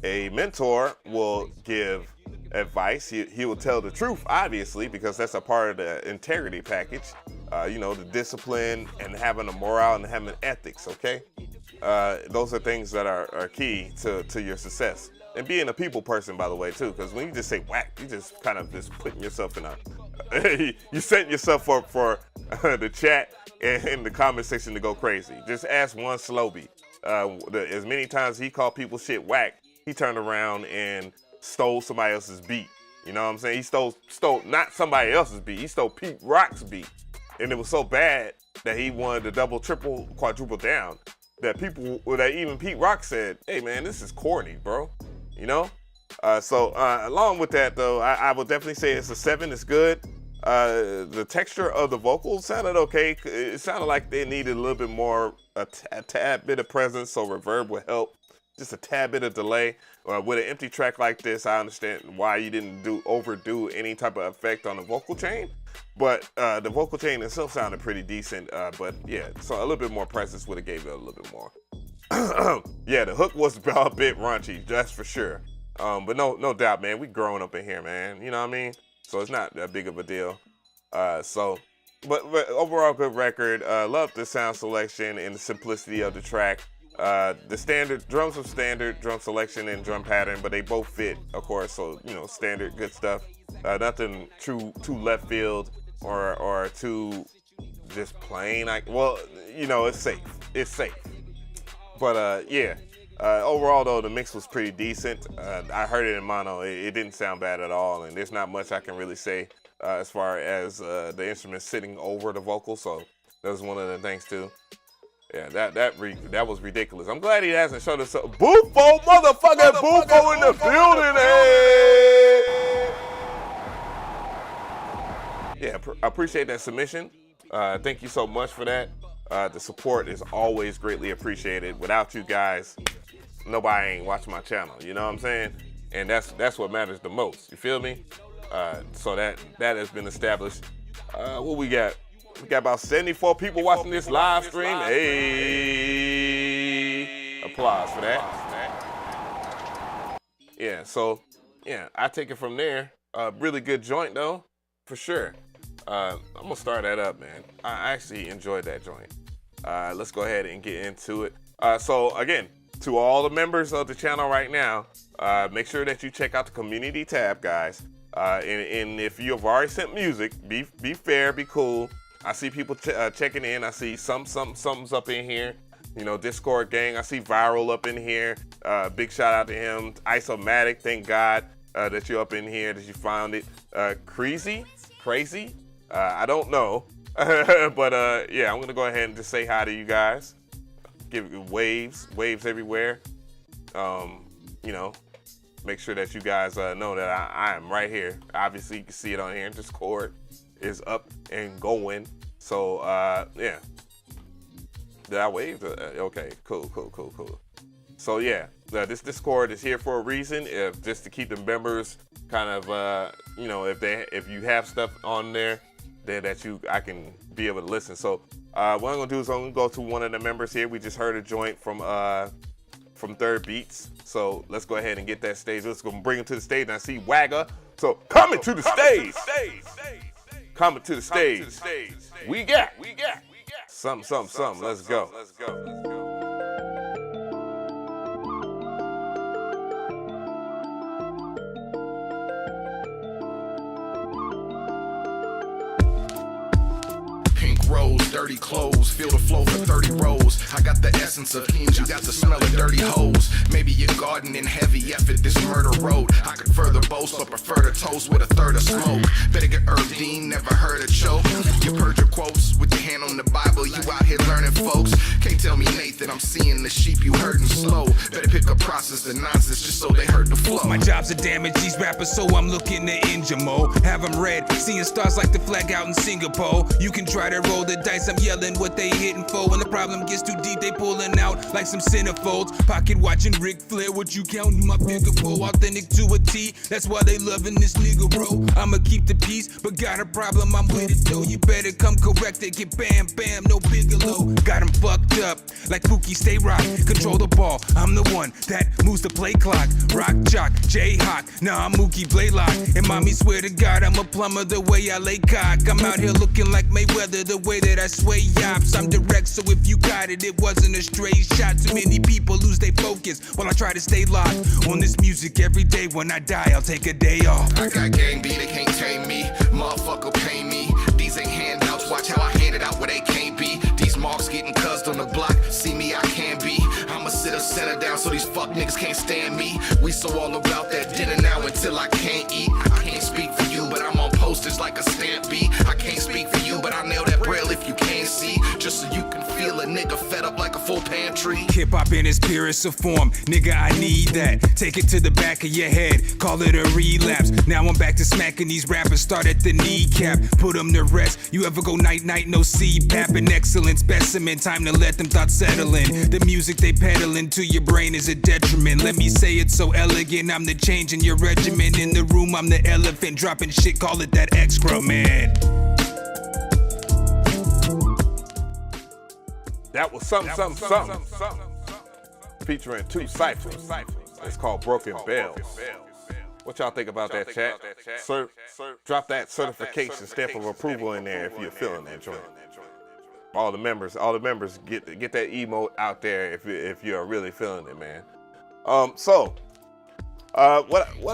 a mentor will give advice, he will tell the truth, obviously, because that's a part of the integrity package. The discipline and having a morale and having ethics. Okay, those are things that are key to your success. And being a people person, by the way, too, because when you just say whack, you just kind of just putting yourself in you setting yourself up for the chat and the comment section to go crazy. Just ask one Slowby. As many times he called people shit whack, he turned around and stole somebody else's beat. You know what I'm saying? He stole not somebody else's beat. He stole Pete Rock's beat. And it was so bad that he wanted to double, triple, quadruple down that even Pete Rock said, hey man, this is corny, bro. You know? So along with that though, I would definitely say it's a 7. It's good. The texture of the vocals sounded okay. It sounded like they needed a little bit more, a tad bit of presence, so reverb would help. Just a tad bit of delay. With an empty track like this, I understand why you didn't overdo any type of effect on the vocal chain. But the vocal chain itself sounded pretty decent. But yeah, so a little bit more presence would have gave it a little bit more. Yeah, the hook was a bit raunchy, that's for sure. But no doubt, man, we growing up in here, man. You know what I mean? So it's not that big of a deal. But overall, good record. Love the sound selection and the simplicity of the track. The standard drums of standard drum selection and drum pattern, but they both fit, of course. So standard good stuff. Nothing too left field or too just plain. It's safe. It's safe. But yeah. Overall, though, the mix was pretty decent. I heard it in mono. It didn't sound bad at all, and there's not much I can really say as far as the instrument sitting over the vocal. So that was one of the things too. Yeah, that was ridiculous. I'm glad he hasn't showed us up. Bufo, motherfucking Bufo in the building, hey! Yeah, I appreciate that submission. Thank you so much for that. The support is always greatly appreciated. Without you guys, nobody ain't watching my channel. You know what I'm saying? And that's what matters the most. You feel me? So that has been established. What we got? We got about 74 people watching this live stream. Hey, applause for that. Yeah. So yeah, I take it from there. Really good joint though, for sure. I'm gonna start that up, man. I actually enjoyed that joint. Let's go ahead and get into it. So again, to all the members of the channel right now, make sure that you check out the community tab, guys. And if you have already sent music, be fair, be cool. I see people checking in. I see something's up in here. Discord gang. I see Viral up in here. Big shout out to him. Isomatic, thank God that you're up in here, that you found it. Crazy. I don't know. But yeah, I'm gonna go ahead and just say hi to you guys. Give waves everywhere. Make sure that you guys know that I am right here. Obviously, you can see it on here. Discord is up and going. So yeah. Did I wave? Okay, cool. So yeah, this Discord is here for a reason, just to keep the members kind of, if you have stuff on there, that I can be able to listen. So what I'm gonna do is I'm gonna go to one of the members here. We just heard a joint from Third Beats. So let's go ahead and get that stage. Let's go bring him to the stage. And I see Wagga. So coming to the stage. Coming to the stage. We got something. Let's go. rows, dirty clothes, feel the flow for 30 rows. I got the essence of Heems, you got the smell of dirty hoes. Maybe you're gardening heavy effort, this murder road. I could further boast, but prefer to toast with a third of smoke. Better get Dean, never heard a choke. You purge your quotes with your hand on the Bible, you out here learning, folks. Can't tell me, Nathan, I'm seeing the sheep you hurting slow. Better pick up process and nonsense just so they hurt the flow. My job's to damage these rappers, so I'm looking to injure mo. Have them red, seeing stars like the flag out in Singapore. You can try to roll the dice, I'm yelling what they hitting for. When the problem gets too deep, they pulling out like some centerfolds. Pocket watching Ric Flair, what you counting my figure for? Authentic to a T, that's why they loving this nigga, bro. I'ma keep the peace, but got a problem, I'm with it though. You better come correct it, get bam, bam, no Bigelow. Got him fucked up, like Pookie, stay rock. Control the ball, I'm the one that moves the play clock. Rock jock, Jayhawk, nah, I'm Mookie Blaylock. And mommy swear to God, I'm a plumber the way I lay cock. I'm out here looking like Mayweather the way that I sway yops. I'm direct, so if you got it, it wasn't a straight shot. Too many people lose their focus while I try to stay locked on this music every day. When I die, I'll take a day off. I got gang B, they can't tame me. Motherfucker pay me. These ain't handouts, watch how I hand it out where they can't be. These marks getting cussed on the block, see me, I can be. I'ma sit a center down so these fuck niggas can't stand me. We so all about that dinner now until I can't eat. I can't speak for you, but I'm on posters like a stamp B. I can't speak for you, but I nail that braille if you can't see. Just so you can feel a nigga fed up like a full pantry. Hip-hop in its purest of form, nigga, I need that. Take it to the back of your head, call it a relapse. Now I'm back to smacking these rappers, start at the kneecap, put them to rest. You ever go night-night, no CPAP, an excellent specimen, time to let them thoughts settle in. The music they peddling to your brain is a detriment. Let me say it so elegant, I'm the change in your regimen. In the room, I'm the elephant, dropping shit, call it that excrement. That was something. Featuring two ciphers. It's called Broken Bells. What y'all think about that, chat? Drop that certification stamp of approval in there if you're feeling that joint. All the members get that emote out there if you're really feeling it, man. What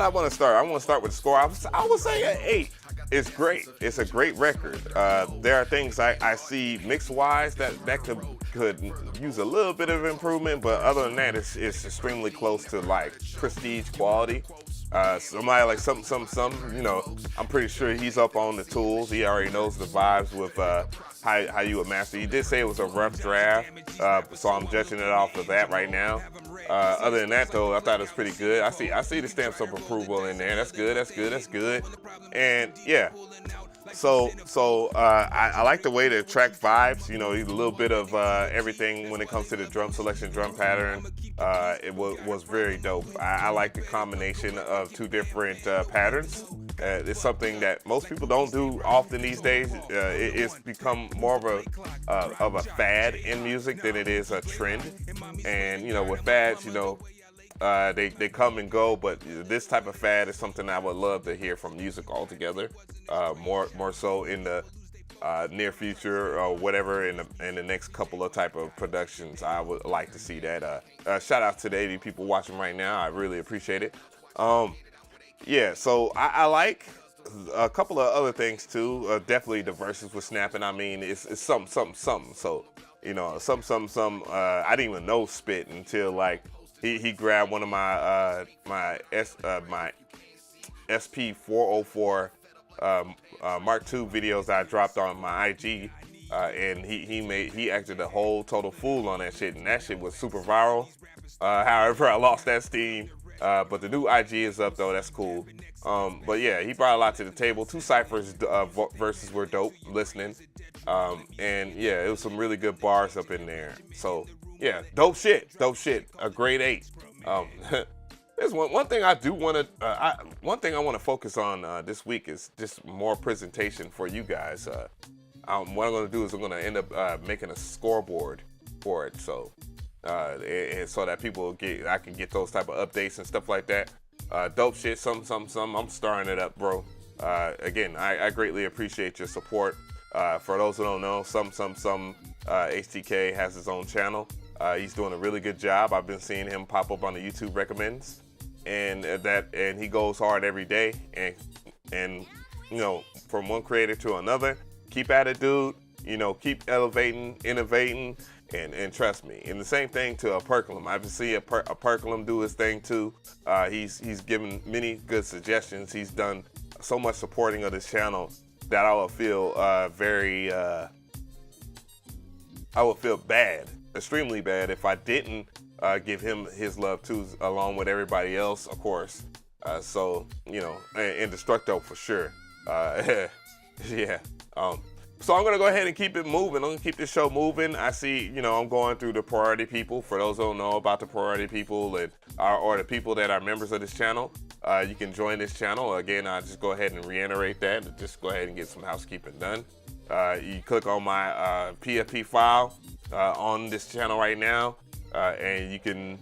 I want to start? I want to start with the score. I would say an 8. It's great. It's a great record. There are things I see mix-wise that could use a little bit of improvement, but other than that, it's extremely close to like prestige quality. Somebody like some, you know, I'm pretty sure he's up on the tools. He already knows the vibes with how you would master. He did say it was a rough draft, so I'm judging it off of that right now. Other than that, though, I thought it was pretty good. I see the stamps of approval in there. That's good. And yeah, so I like the way the track vibes. You know, a little bit of everything when it comes to the drum selection, drum pattern. It was very dope. I like the combination of two different patterns. It's something that most people don't do often these days. It's become more of a fad in music than it is a trend. And you know, with fads, you know, they come and go, but this type of fad is something I would love to hear from music altogether. More so in the near future or whatever in the next couple of type of productions. I would like to see that. Shout out to the 80 people watching right now. I really appreciate it. Yeah, so I like a couple of other things too. Definitely the verses with snapping. I mean, it's something. So you know, some. I didn't even know Spit until like he grabbed one of my my SP 404 Mark II videos that I dropped on my IG, and he acted a whole total fool on that shit, and that shit was super viral. However, I lost that steam. But the new IG is up though, that's cool. But yeah, he brought a lot to the table. Two ciphers verses were dope listening. And yeah, it was some really good bars up in there. So yeah, dope shit. A grade 8. There's one thing I do want to, one thing I want to focus on this week is just more presentation for you guys. What I'm going to do is I'm going to end up making a scoreboard for it. So and so that I can get those type of updates and stuff like that. Dope shit, some. I'm starring it up, bro. Again, I greatly appreciate your support. For those who don't know, some HTK has his own channel. He's doing a really good job. I've been seeing him pop up on the YouTube recommends, and he goes hard every day. And you know, from one creator to another, keep at it, dude. keep elevating, innovating, and trust me. And the same thing to a Perklam. I've seen a Perklam do his thing too. He's given many good suggestions. He's done so much supporting of this channel that I would feel bad, extremely bad, if I didn't give him his love too, along with everybody else, of course. So, and Destructo for sure. Yeah. So I'm gonna go ahead and keep it moving. I'm gonna keep this show moving. I see, I'm going through the priority people. For those who don't know about the priority people or the people that are members of this channel, you can join this channel. Again, I'll just go ahead and reiterate that. Just go ahead and get some housekeeping done. You click on my PFP file on this channel right now, and you can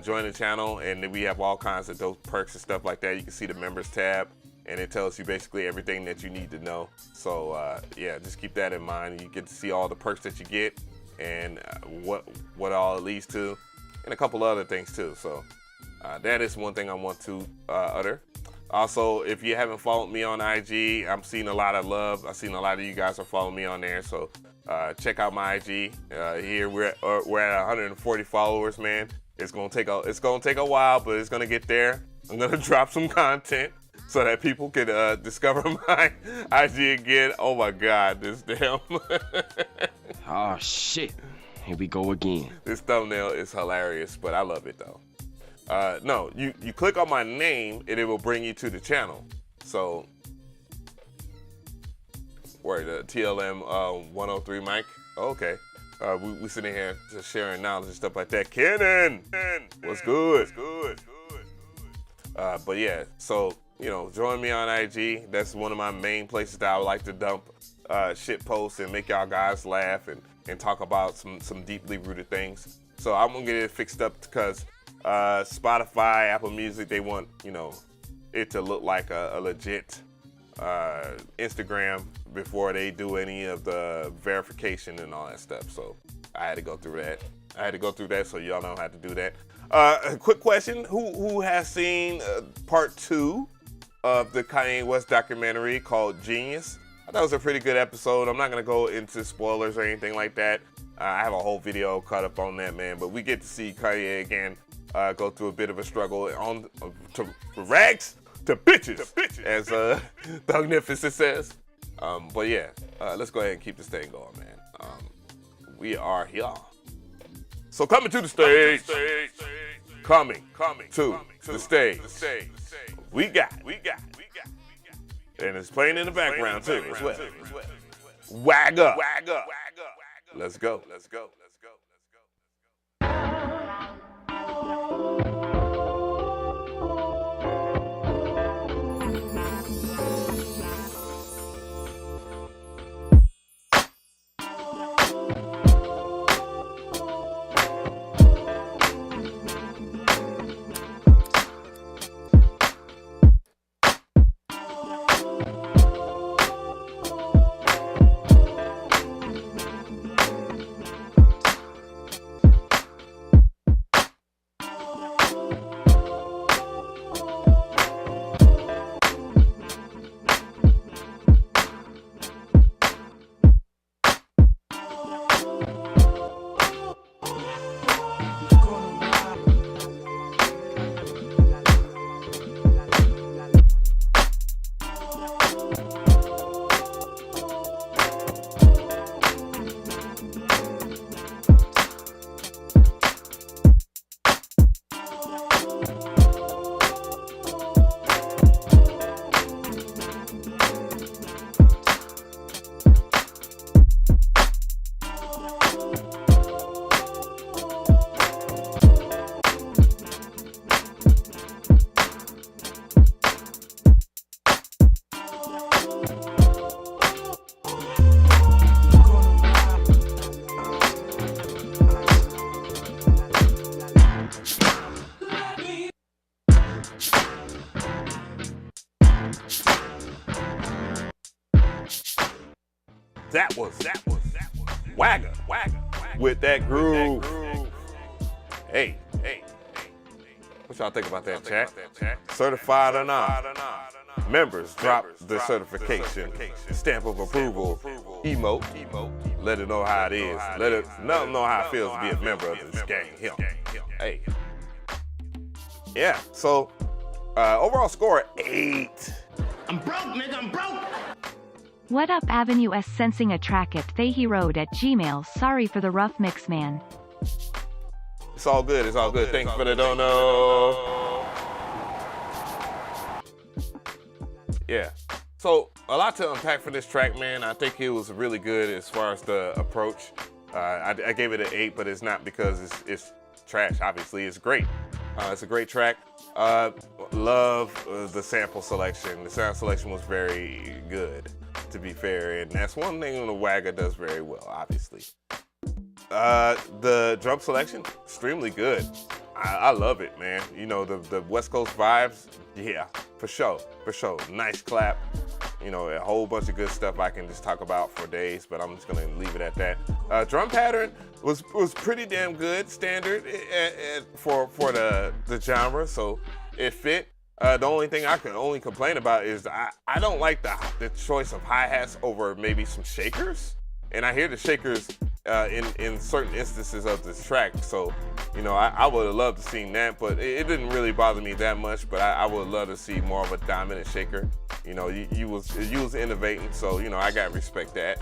join the channel, and then we have all kinds of those perks and stuff like that. You can see the members tab, and it tells you basically everything that you need to know. So yeah, just keep that in mind. You get to see all the perks that you get and what all it leads to, and a couple other things too. So that is one thing I want to utter. Also, if you haven't followed me on IG, I'm seeing a lot of love. I've seen a lot of you guys are following me on there. So check out my IG. Here we're at 140 followers, man. It's gonna take a while, but it's gonna get there. I'm gonna drop some content so that people can discover my IG again. Oh my God, this damn. Oh shit, here we go again. This thumbnail is hilarious, but I love it though. No, you click on my name and it will bring you to the channel. So, where the TLM 103 mic. Okay. We sitting here just sharing knowledge and stuff like that. Kenan, what's good? But yeah, so join me on IG. That's one of my main places that I would like to dump shit posts and make y'all guys laugh and talk about some deeply rooted things. So I'm gonna get it fixed up because Spotify, Apple Music, they want it to look like a legit Instagram before they do any of the verification and all that stuff. So I had to go through that. So y'all don't have to do that. A quick question: Who has seen part 2 of the Kanye West documentary called Genius? I thought it was a pretty good episode. I'm not gonna go into spoilers or anything like that. I have a whole video cut up on that, man. But we get to see Kanye again go through a bit of a struggle to rags to bitches, as Thugnificent says. But yeah, let's go ahead and keep this thing going, man. We are here. So coming to the stage, coming to the stage. We got, and it's playing in the background too as well. Wagga. Let's go. That was Wagga with that groove. Hey. What y'all think about that, chat? Certified or not? members drop the certification, stamp of approval, emote, let it know how it is. Let them know how it feels to be a member of this gang. Hey. Yeah, so overall score 8. I'm broke, nigga, I'm broke. What up Avenue S sensing a track at theyheroed@gmail. Sorry for the rough mix, man. It's all good, it's all good. Thanks for the dono. Yeah, so a lot to unpack for this track, man. I think it was really good as far as the approach. I gave it an 8, but it's not because it's trash. Obviously, it's great. It's a great track. Love the sample selection. The sound selection was very good, to be fair, and that's one thing the Wagga does very well, obviously. The drum selection, extremely good. I love it, man. You know, the West Coast vibes, yeah, for sure. Nice clap. You know, a whole bunch of good stuff I can just talk about for days, but I'm just gonna leave it at that. Drum pattern was pretty damn good, standard for the genre, so it fit. The only thing I can only complain about is I don't like the choice of hi-hats over maybe some shakers, and I hear the shakers in certain instances of this track, so you know I would have loved to see that, but it didn't really bother me that much. But I would love to see more of a dominant shaker. You know, you was innovating, so you know I gotta respect that.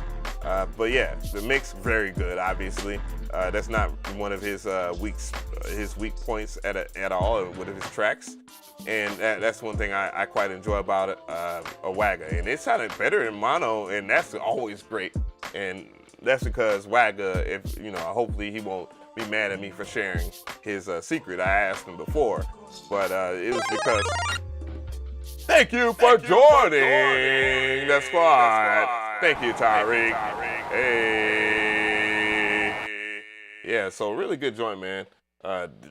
But yeah, the mix very good. Obviously, that's not one of his weak points at all with his tracks, and that's one thing I quite enjoy about it. A Wagga, and it sounded better in mono, and that's always great. And that's because Wagga, if you know, hopefully he won't be mad at me for sharing his secret. I asked him before, but it was because. Thank you for joining the squad. Thank you, Tyreek. Hey. Yeah, so really good joint, man.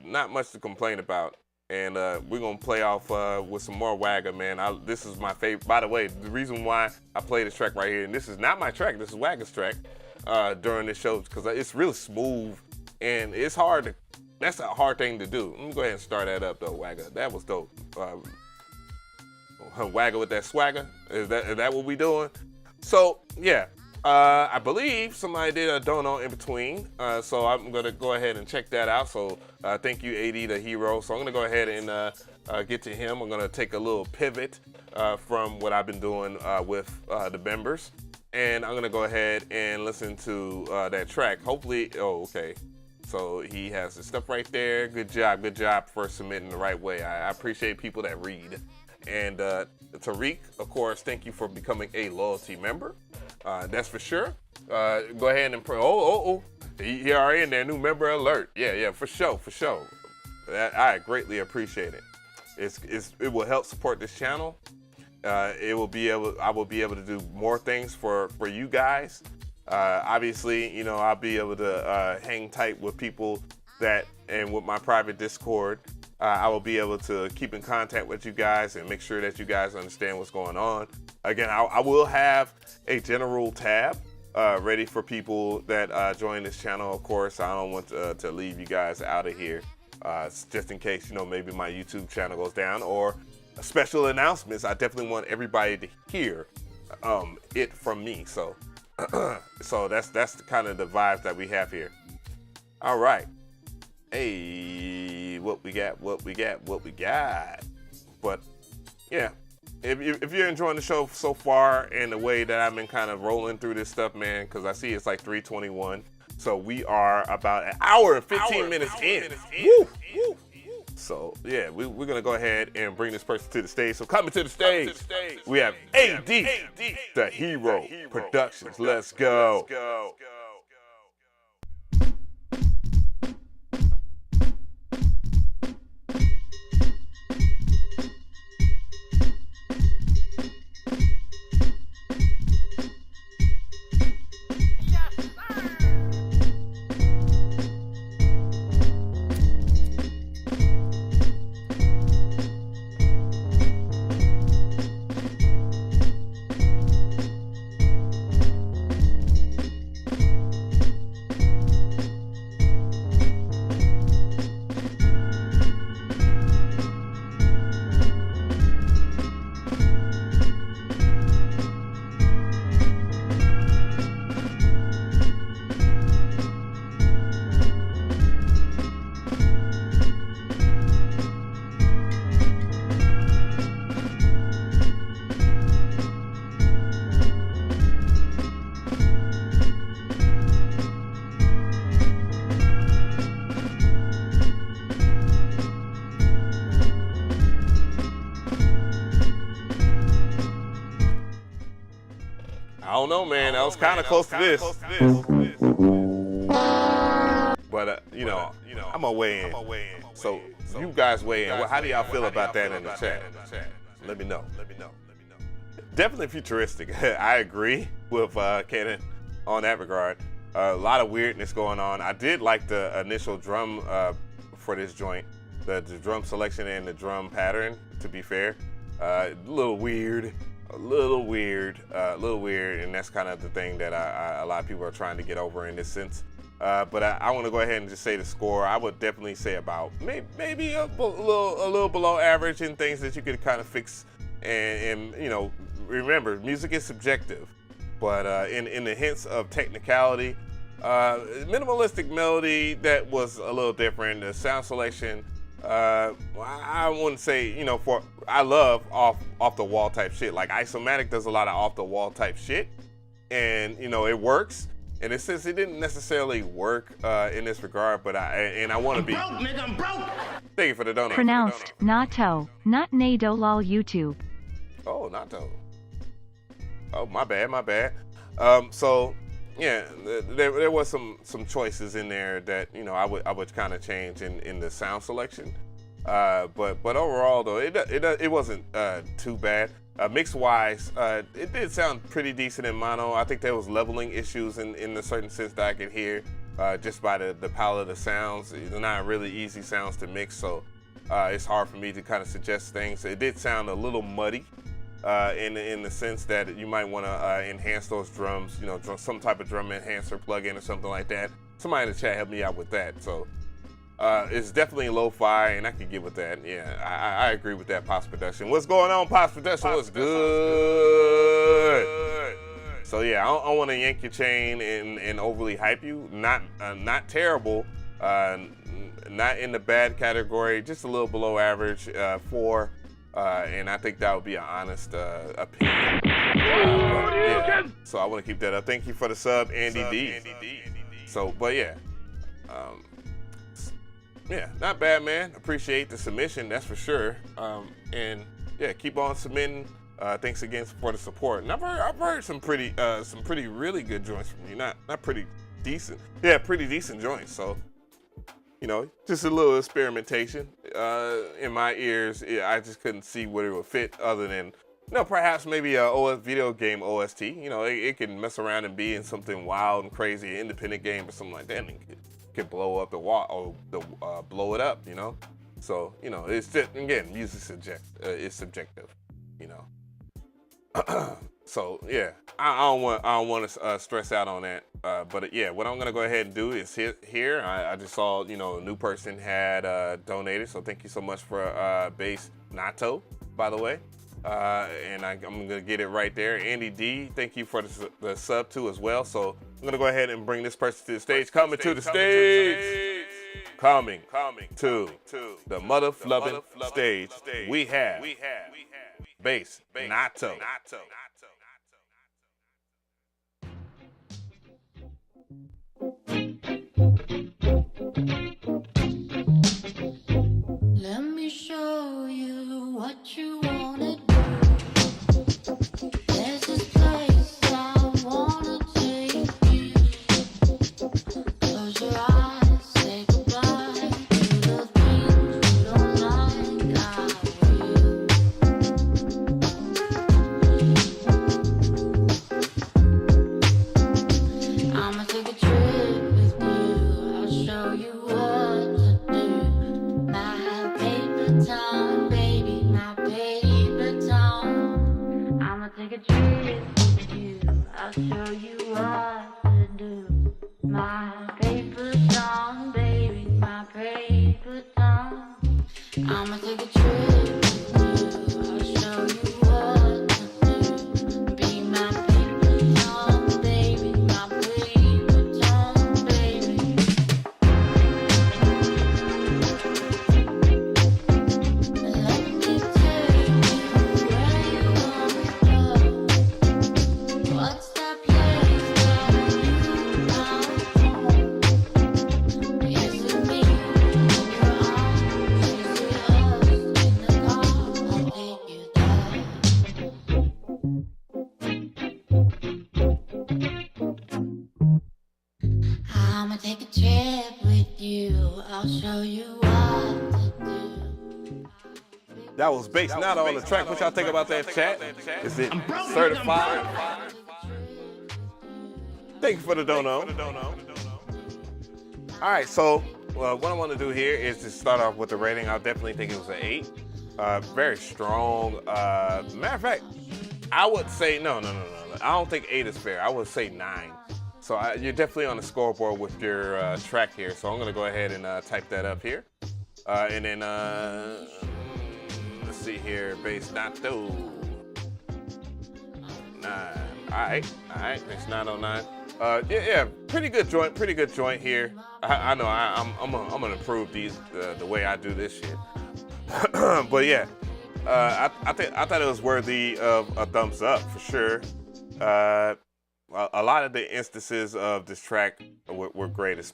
Not much to complain about. And we're going to play off with some more Wagga, man. This is my favorite. By the way, the reason why I play this track right here, and this is not my track, this is Wagga's track during this show, because it's really smooth, and it's hard to, that's a hard thing to do. Let me go ahead and start that up, though, Wagga. That was dope. Wagga with that swagger. Is that what we doing? So yeah, I believe somebody did a dono in between, so I'm gonna go ahead and check that out. So thank you, AD the hero. So I'm gonna go ahead and get to him. I'm gonna take a little pivot from what I've been doing with the members, and I'm gonna go ahead and listen to that track. Hopefully, oh okay. So he has the stuff right there. Good job for submitting the right way. I appreciate people that read. And Tariq, of course, thank you for becoming a loyalty member. That's for sure. Go ahead and he already in there, new member alert. Yeah, for sure. I greatly appreciate it. It will help support this channel. I will be able to do more things for you guys. Obviously, you know, I'll be able to hang tight with people and with my private Discord. I will be able to keep in contact with you guys and make sure that you guys understand what's going on. Again, I will have a general tab ready for people that join this channel. Of course, I don't want to leave you guys out of here, just in case, you know, maybe my YouTube channel goes down or special announcements. I definitely want everybody to hear it from me. So, so that's the kind of the vibes that we have here. All right. Hey, what we got. But yeah, if you're enjoying the show so far and the way that I've been kind of rolling through this stuff, man, because I see it's like 3:21, so we are about an hour and 15 minutes in. Woo. So yeah, we're gonna go ahead and bring this person to the stage. So coming to the stage, we have AD the Hero Productions. Let's go. don't know, man. That was kind of close to this. But you know, I'm gonna weigh in. So you guys weigh in. Well, how do y'all feel about that in the chat? Let me know. Definitely futuristic. I agree with Kenan on that regard. A lot of weirdness going on. I did like the initial drum for this joint, the drum selection and the drum pattern. To be fair, a little weird, and that's kind of the thing that a lot of people are trying to get over in this sense. But I want to go ahead and just say the score. I would definitely say about maybe a little below average in things that you could kind of fix. And you know, remember, music is subjective. But in the hints of technicality, minimalistic melody that was a little different. The sound selection, I wouldn't say, you know, I love off the wall type shit. Like Isomatic does a lot of off the wall type shit, and you know it works. And it says it didn't necessarily work in this regard, but I want to be. Broke, nigga, I'm broke. Thank you for the donut. Pronounced Natto, not Nado lol YouTube. Oh, Natto. Oh, my bad. So yeah, there was some choices in there that, you know, I would kind of change in the sound selection. But overall though, it wasn't too bad. Mix wise, it did sound pretty decent in mono. I think there was leveling issues in a certain sense that I could hear just by the palette of sounds. They're not really easy sounds to mix, so it's hard for me to kind of suggest things. It did sound a little muddy in the sense that you might want to enhance those drums, you know, some type of drum enhancer plugin or something like that. Somebody in the chat help me out with that. So it's definitely lo-fi, and I can get with that. Yeah, I agree with that. Post production. What's going on, post production? What's good? So yeah, I don't want to yank your chain and overly hype you. Not terrible. Not in the bad category. Just a little below average. 4. And I think that would be an honest opinion. Yeah. So I want to keep that up. Thank you for the sub, Andy D. So, but yeah. Yeah, not bad, man. Appreciate the submission, that's for sure. And yeah, keep on submitting. Thanks again for the support. And I've heard some pretty really good joints from you. Not pretty decent. Yeah, pretty decent joints. So, you know, just a little experimentation. In my ears, I just couldn't see where it would fit other than, you know, perhaps maybe a video game OST. You know, it can mess around and be in something wild and crazy, an independent game or something like that. And could blow up the wall or blow it up, you know. So, you know, it's just, again, music is subjective, you know. So yeah, I don't want to stress out on that. But yeah, what I'm gonna go ahead and do is here. I just saw, you know, a new person had donated, so thank you so much for bass Natto, by the way. And I'm gonna get it right there. Andy D, thank you for the sub too as well. So I'm gonna go ahead and bring this person to the stage. Coming to the stage. Coming to the mother-flubbing stage. We have bass Natto. Let me show you what you wanna do. There's this place I wanna take you. Close your eyes, say goodbye to the things you don't like. I will. I'ma take a trip with you. I'll show you what to do. My paper town, baby, my paper town. I'ma take a trip with you. I'll show you what to do. My paper town, baby, my paper town. I'ma take a trip with you. I'll show you what to do. Be my paper town, baby, my paper town. I'ma take a trip with you. I'll show you what to do. That was Bass Natto on the track. What y'all think about that, chat? Is it certified? Thank you for the dono. All right, so what I want to do here is to start off with the rating. I definitely think it was an 8. Very strong. Matter of fact, I would say no. I don't think 8 is fair. I would say 9. So you're definitely on the scoreboard with your track here. So I'm gonna go ahead and type that up here, and then let's see here, Bass Natto 9. All right, it's 909. Yeah, pretty good joint here. I know I'm gonna improve these the way I do this shit. But yeah, I thought it was worthy of a thumbs up for sure. A lot of the instances of this track were great. As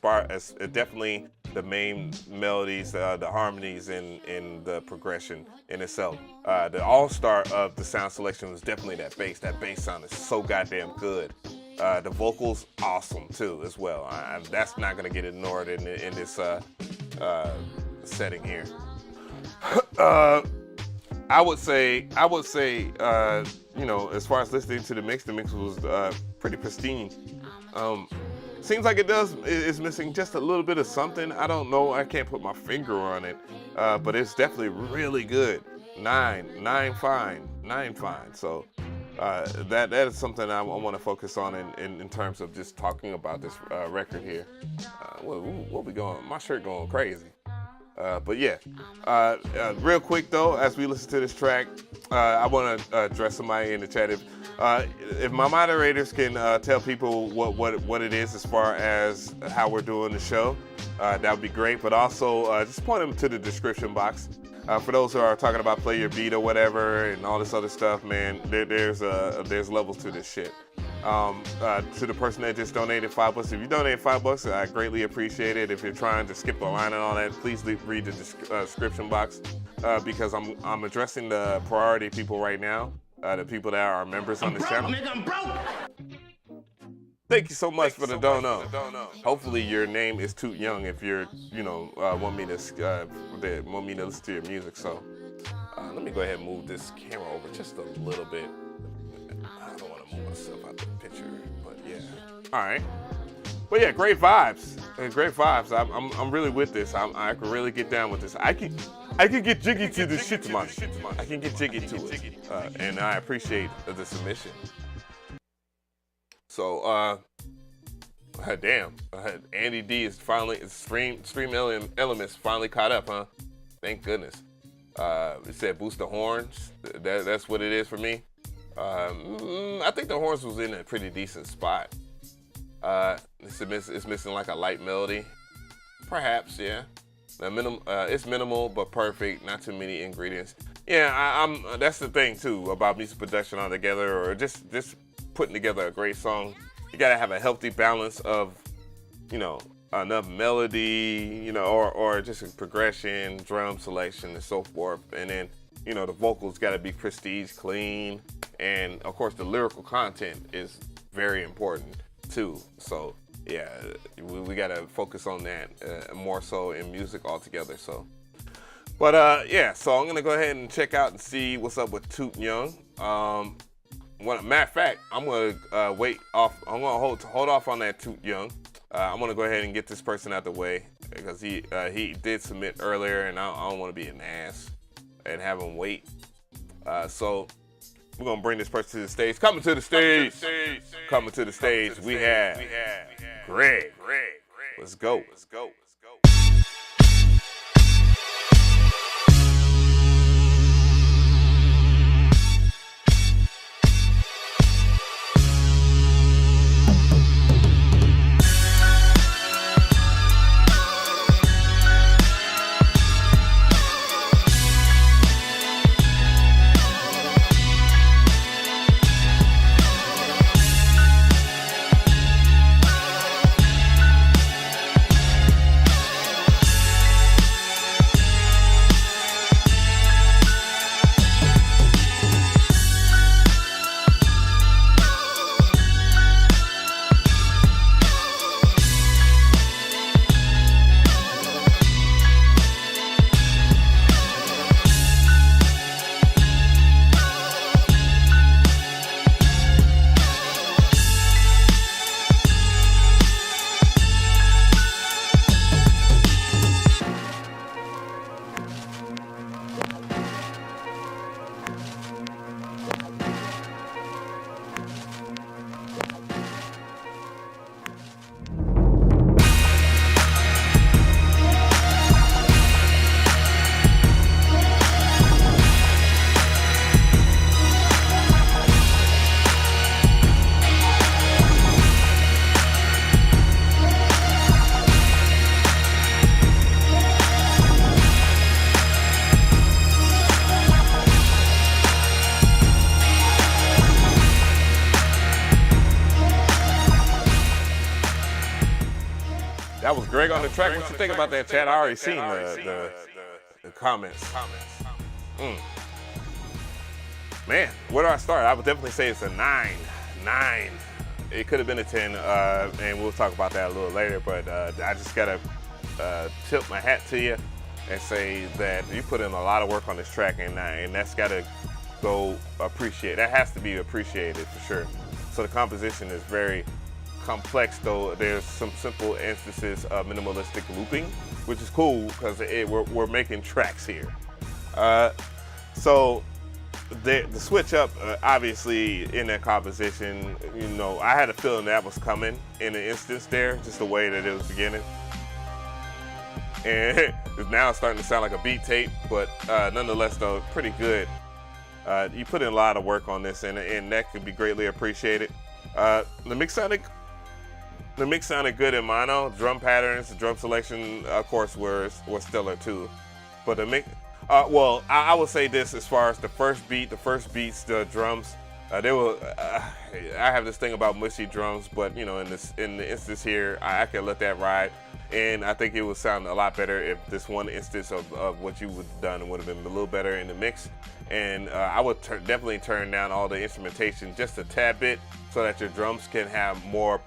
definitely the main melodies, the harmonies, and the progression in itself. The all-star of the sound selection was definitely that bass. That bass sound is so goddamn good. The vocals, awesome too, as well. That's not gonna get ignored in this setting here. I would say, you know, as far as listening to the mix was pretty pristine. Seems like it's missing just a little bit of something. I don't know. I can't put my finger on it, but it's definitely really good. 9 fine. So that is something I want to focus on in terms of just talking about this record here. What we going? My shirt going crazy. But yeah, real quick though, as we listen to this track, I want to address somebody in the chat. If my moderators can tell people what it is as far as how we're doing the show, that would be great. But also just point them to the description box. For those who are talking about play your beat or whatever and all this other stuff, man, there's levels to this shit. To the person that just donated $5, if you donated $5, I greatly appreciate it. If you're trying to skip the line and all that, please read the description box because I'm addressing the priority people right now, the people that are members on this channel. Nigga, I'm broke. Thank you so much for the dono. Hopefully your name is Toot Young if you're, want me to listen to your music. So let me go ahead and move this camera over just a little bit. I don't want to move myself out the picture, but yeah. All right. But yeah, great vibes. I'm really with this. I can really get down with this. I can get jiggy to the shit, man. I can get jiggy to it, and I appreciate the submission. So, damn, Andy D is finally, Stream Elements finally caught up, huh? Thank goodness. It said boost the horns. That's what it is for me. I think the horns was in a pretty decent spot. It's missing like a light melody. Perhaps, yeah. It's minimal but perfect, not too many ingredients. Yeah, that's the thing too about music production altogether, or just putting together a great song. You gotta have a healthy balance of, enough melody, or just a progression, drum selection, and so forth. And then, the vocals gotta be prestige, clean, and of course the lyrical content is very important too. So yeah, we gotta focus on that more so in music altogether. So, but yeah, so I'm gonna go ahead and check out and see what's up with Toot Young. Matter of fact, I'm gonna I'm gonna hold off on that Toot Young. I'm gonna go ahead and get this person out the way because he did submit earlier, and I don't want to be an ass and have him wait. So we're gonna bring this person to the stage. Coming to the stage. We have Greg. Let's go. That was Greg on the track. What you think about that, Chad? I already seen the comments. Man, where do I start? I would definitely say it's a 9. It could have been a 10, and we'll talk about that a little later, but I just gotta tip my hat to you and say that you put in a lot of work on this track, and that's gotta go appreciate. That has to be appreciated for sure. So the composition is very complex, though. There's some simple instances of minimalistic looping, which is cool because we're making tracks here. So the switch up, obviously, in that composition, you know, I had a feeling that was coming in an instance there, just the way that it was beginning. And now it's starting to sound like a beat tape, but nonetheless, though, pretty good. You put in a lot of work on this, and that could be greatly appreciated. The mix sounded good in mono. Drum patterns, drum selection, of course, were stellar too. But the mix, well, I would say this as far as the first beats, the drums, they were. I have this thing about mushy drums, but you know, in the instance here, I can let that ride. And I think it would sound a lot better if this one instance of what you would have done would have been a little better in the mix. And I would definitely turn down all the instrumentation just a tad bit so that your drums can have more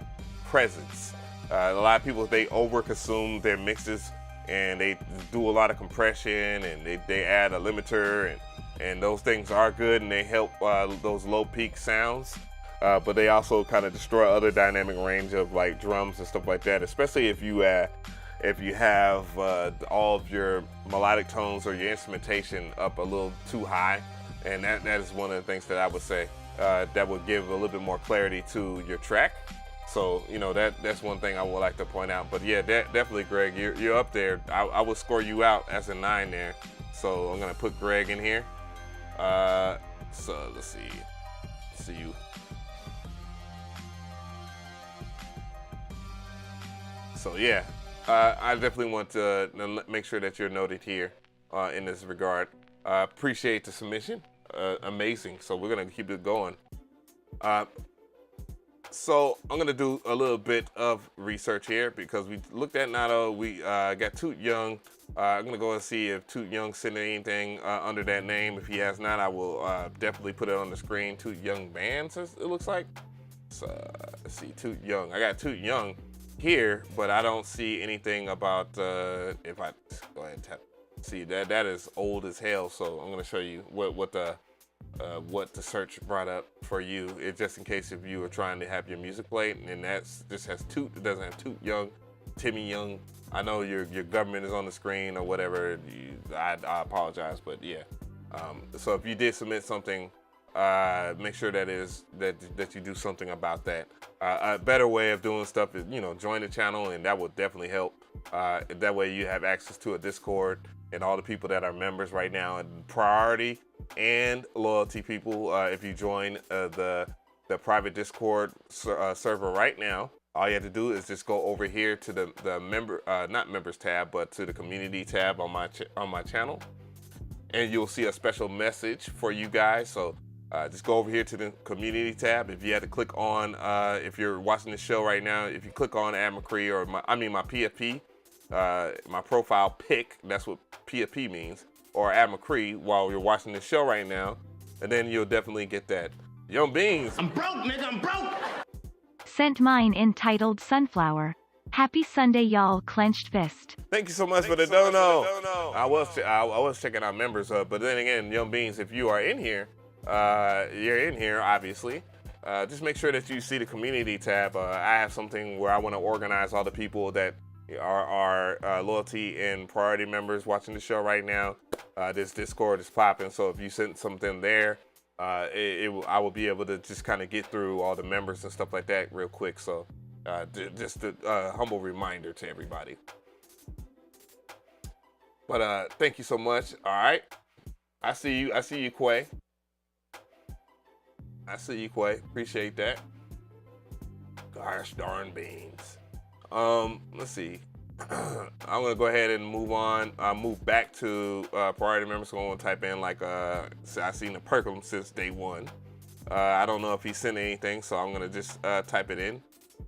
presence. A lot of people, they over-consume their mixes and they do a lot of compression and they add a limiter and those things are good and they help those low peak sounds. But they also kind of destroy other dynamic range of like drums and stuff like that, especially if you have all of your melodic tones or your instrumentation up a little too high. And that is one of the things that I would say that would give a little bit more clarity to your track. So, you know, that's one thing I would like to point out. But yeah, definitely, Greg, you're up there. I would score you out as a 9 there. So I'm gonna put Greg in here. So let's see you. So yeah, I definitely want to make sure that you're noted here in this regard. Appreciate the submission, amazing. So we're gonna keep it going. So I'm gonna do a little bit of research here because we looked at Natto. We got Toot Young. I'm gonna go and see if Toot Young sent anything under that name. If he has not, I will definitely put it on the screen. Toot Young Bands, it looks like. So let's see, Toot Young. I got Toot Young here, but I don't see anything about if I go ahead and tap. See, that is old as hell. So I'm gonna show you what the search brought up for you. It's just in case if you were trying to have your music played, and that's just has Toot. It doesn't have Toot Young, Timmy Young. I know your government is on the screen or whatever. I apologize, but yeah. So if you did submit something, make sure that you do something about that. A better way of doing stuff is, you know, join the channel, and that will definitely help. That way you have access to a Discord and all the people that are members right now, and priority and loyalty people. If you join the private Discord server right now, all you have to do is just go over here to the member, not members tab, but to the community tab on my channel, and you'll see a special message for you guys. So just go over here to the community tab. If you had to click on, if you're watching the show right now, if you click on McRee or my PFP, my profile pic, that's what PFP means, or McRee while you're watching the show right now, and then you'll definitely get that. Young Beans. I'm broke, nigga, I'm broke. Sent mine entitled Sunflower. Happy Sunday, y'all. Clenched fist. Thank you so much for the dono. I was checking out members, but then again, Young Beans, if you are in here, you're in here, obviously. Just make sure that you see the community tab. I have something where I want to organize all the people that are loyalty and priority members watching the show right now. This Discord is popping, so if you send something there, I will be able to just kind of get through all the members and stuff like that real quick. So just a humble reminder to everybody. But thank you so much. All right, I see you, Quay. I see you, Quay. Appreciate that. Gosh darn beans. Let's see. I'm gonna go ahead and move on. Move back to priority members. So I'm gonna type in like I've seen the Perk'em since day one. I don't know if he sent anything, so I'm gonna just type it in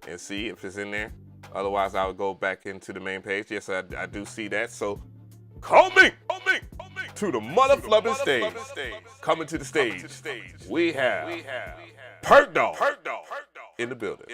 and see if it's in there. Otherwise, I would go back into the main page. Yes, I do see that. So call me to the motherfucking stage. Coming to the stage, we have Perk Dog in the building.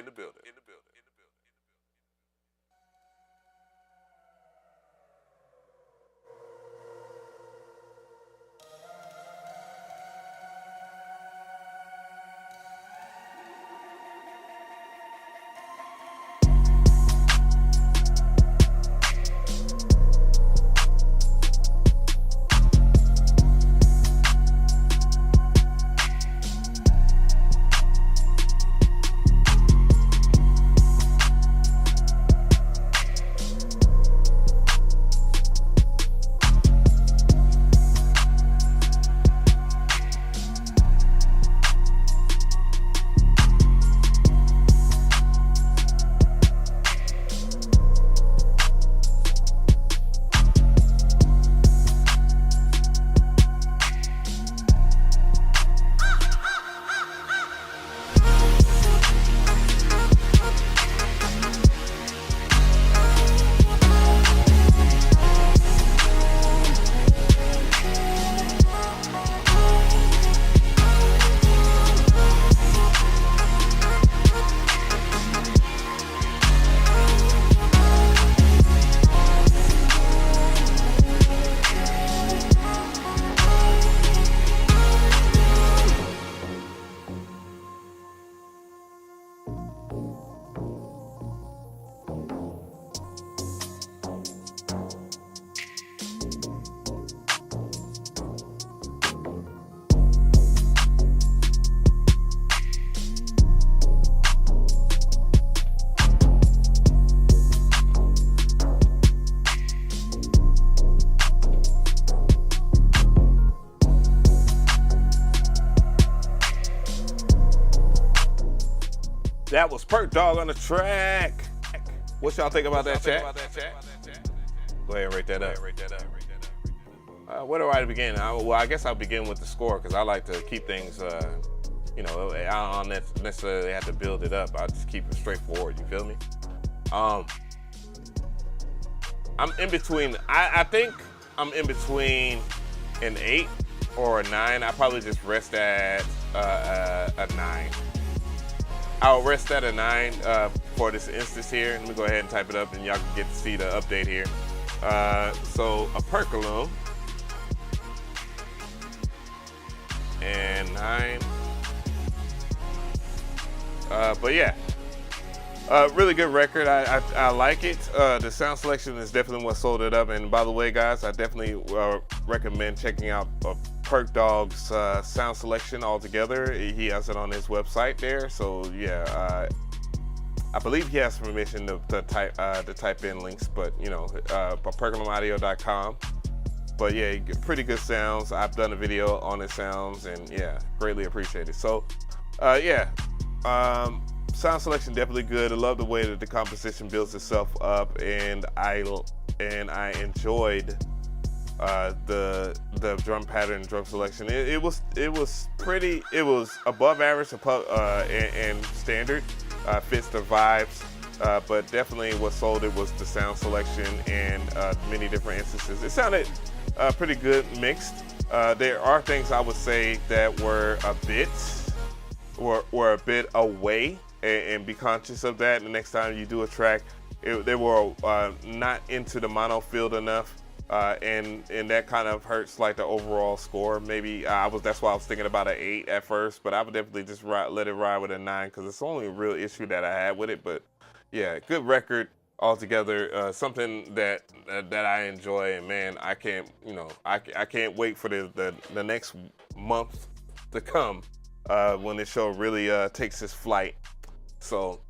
That was Perk Dog on the track. What y'all think about that, chat? Go ahead and rate that up. Where do I begin? Well, I guess I'll begin with the score because I like to keep things, I don't necessarily have to build it up. I just keep it straightforward. You feel me? I'm in between. I think I'm in between an 8 or a 9. I probably just rest at a 9. I'll rest at a 9 for this instance here. Let me go ahead and type it up and y'all can get to see the update here. So a Perkaloom and 9. But yeah, really good record. I like it. The sound selection is definitely what sold it up. And by the way, guys, I definitely recommend checking out Perk Dog's sound selection altogether. He has it on his website there. So yeah, I believe he has permission to type in links, but perkaloomaudio.com. But yeah, pretty good sounds. I've done a video on his sounds, and yeah, greatly appreciated. So sound selection definitely good. I love the way that the composition builds itself up, and I enjoyed the drum pattern, drum selection. It was above average and standard. Fits the vibes, but definitely what sold it was the sound selection and many different instances. It sounded pretty good mixed. There are things I would say that were a bit away, and be conscious of that the next time you do a track. They were not into the mono field enough. And that kind of hurts like the overall score. Maybe that's why I was thinking about an 8 at first, but I would definitely just let it ride with a 9 because it's the only real issue that I had with it. But yeah, good record altogether. Something that I enjoy, and man, I can't wait for the next month to come when this show really takes its flight. So,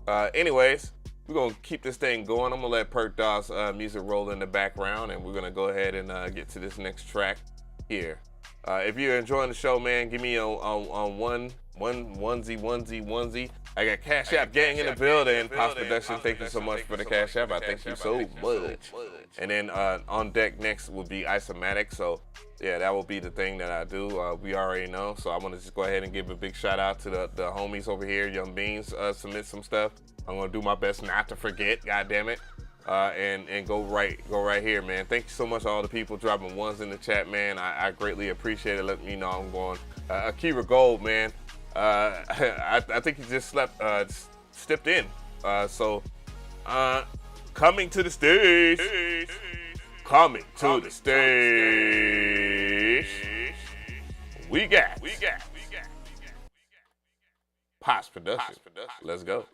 anyways. We're going to keep this thing going. I'm going to let Perk Dog's music roll in the background, and we're going to go ahead and get to this next track here. If you're enjoying the show, man, give me on 1 onesie. I got CashApp gang in the building. Pops Production, thank you so much for the CashApp. I thank you so much. And then on deck next will be Isomatic. So yeah, that will be the thing that I do. We already know. So I want to just go ahead and give a big shout out to the homies over here. Young Beans submit some stuff. I'm gonna do my best not to forget. God damn it. And go right here, man. Thank you so much to all the people dropping ones in the chat, man. I greatly appreciate it. Let me know I'm going. Akira Gold, man. I think he just stepped in. So coming to the stage. Coming to the stage. We got Pops Production. Let's go.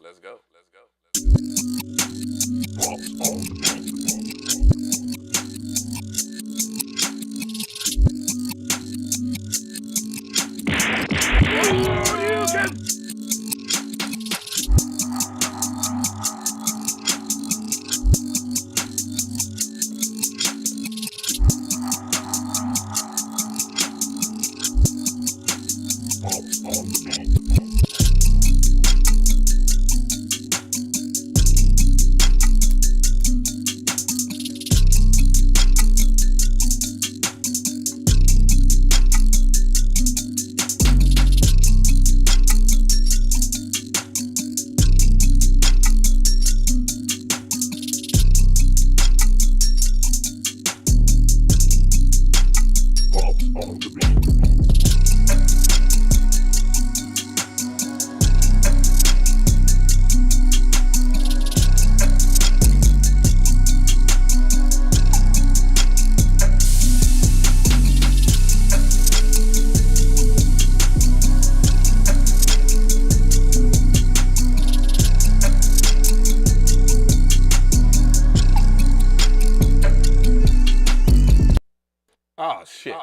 Oh shit.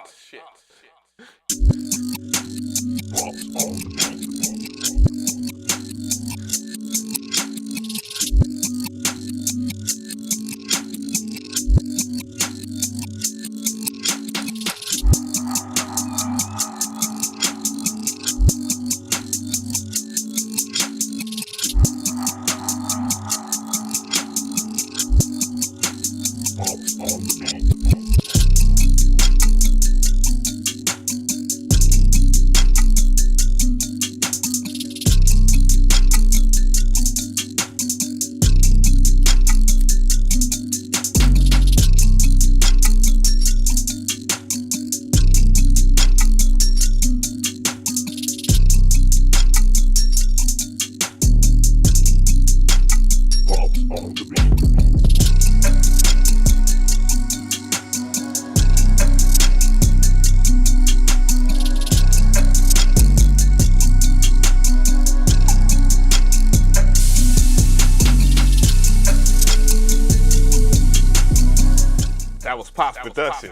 Production.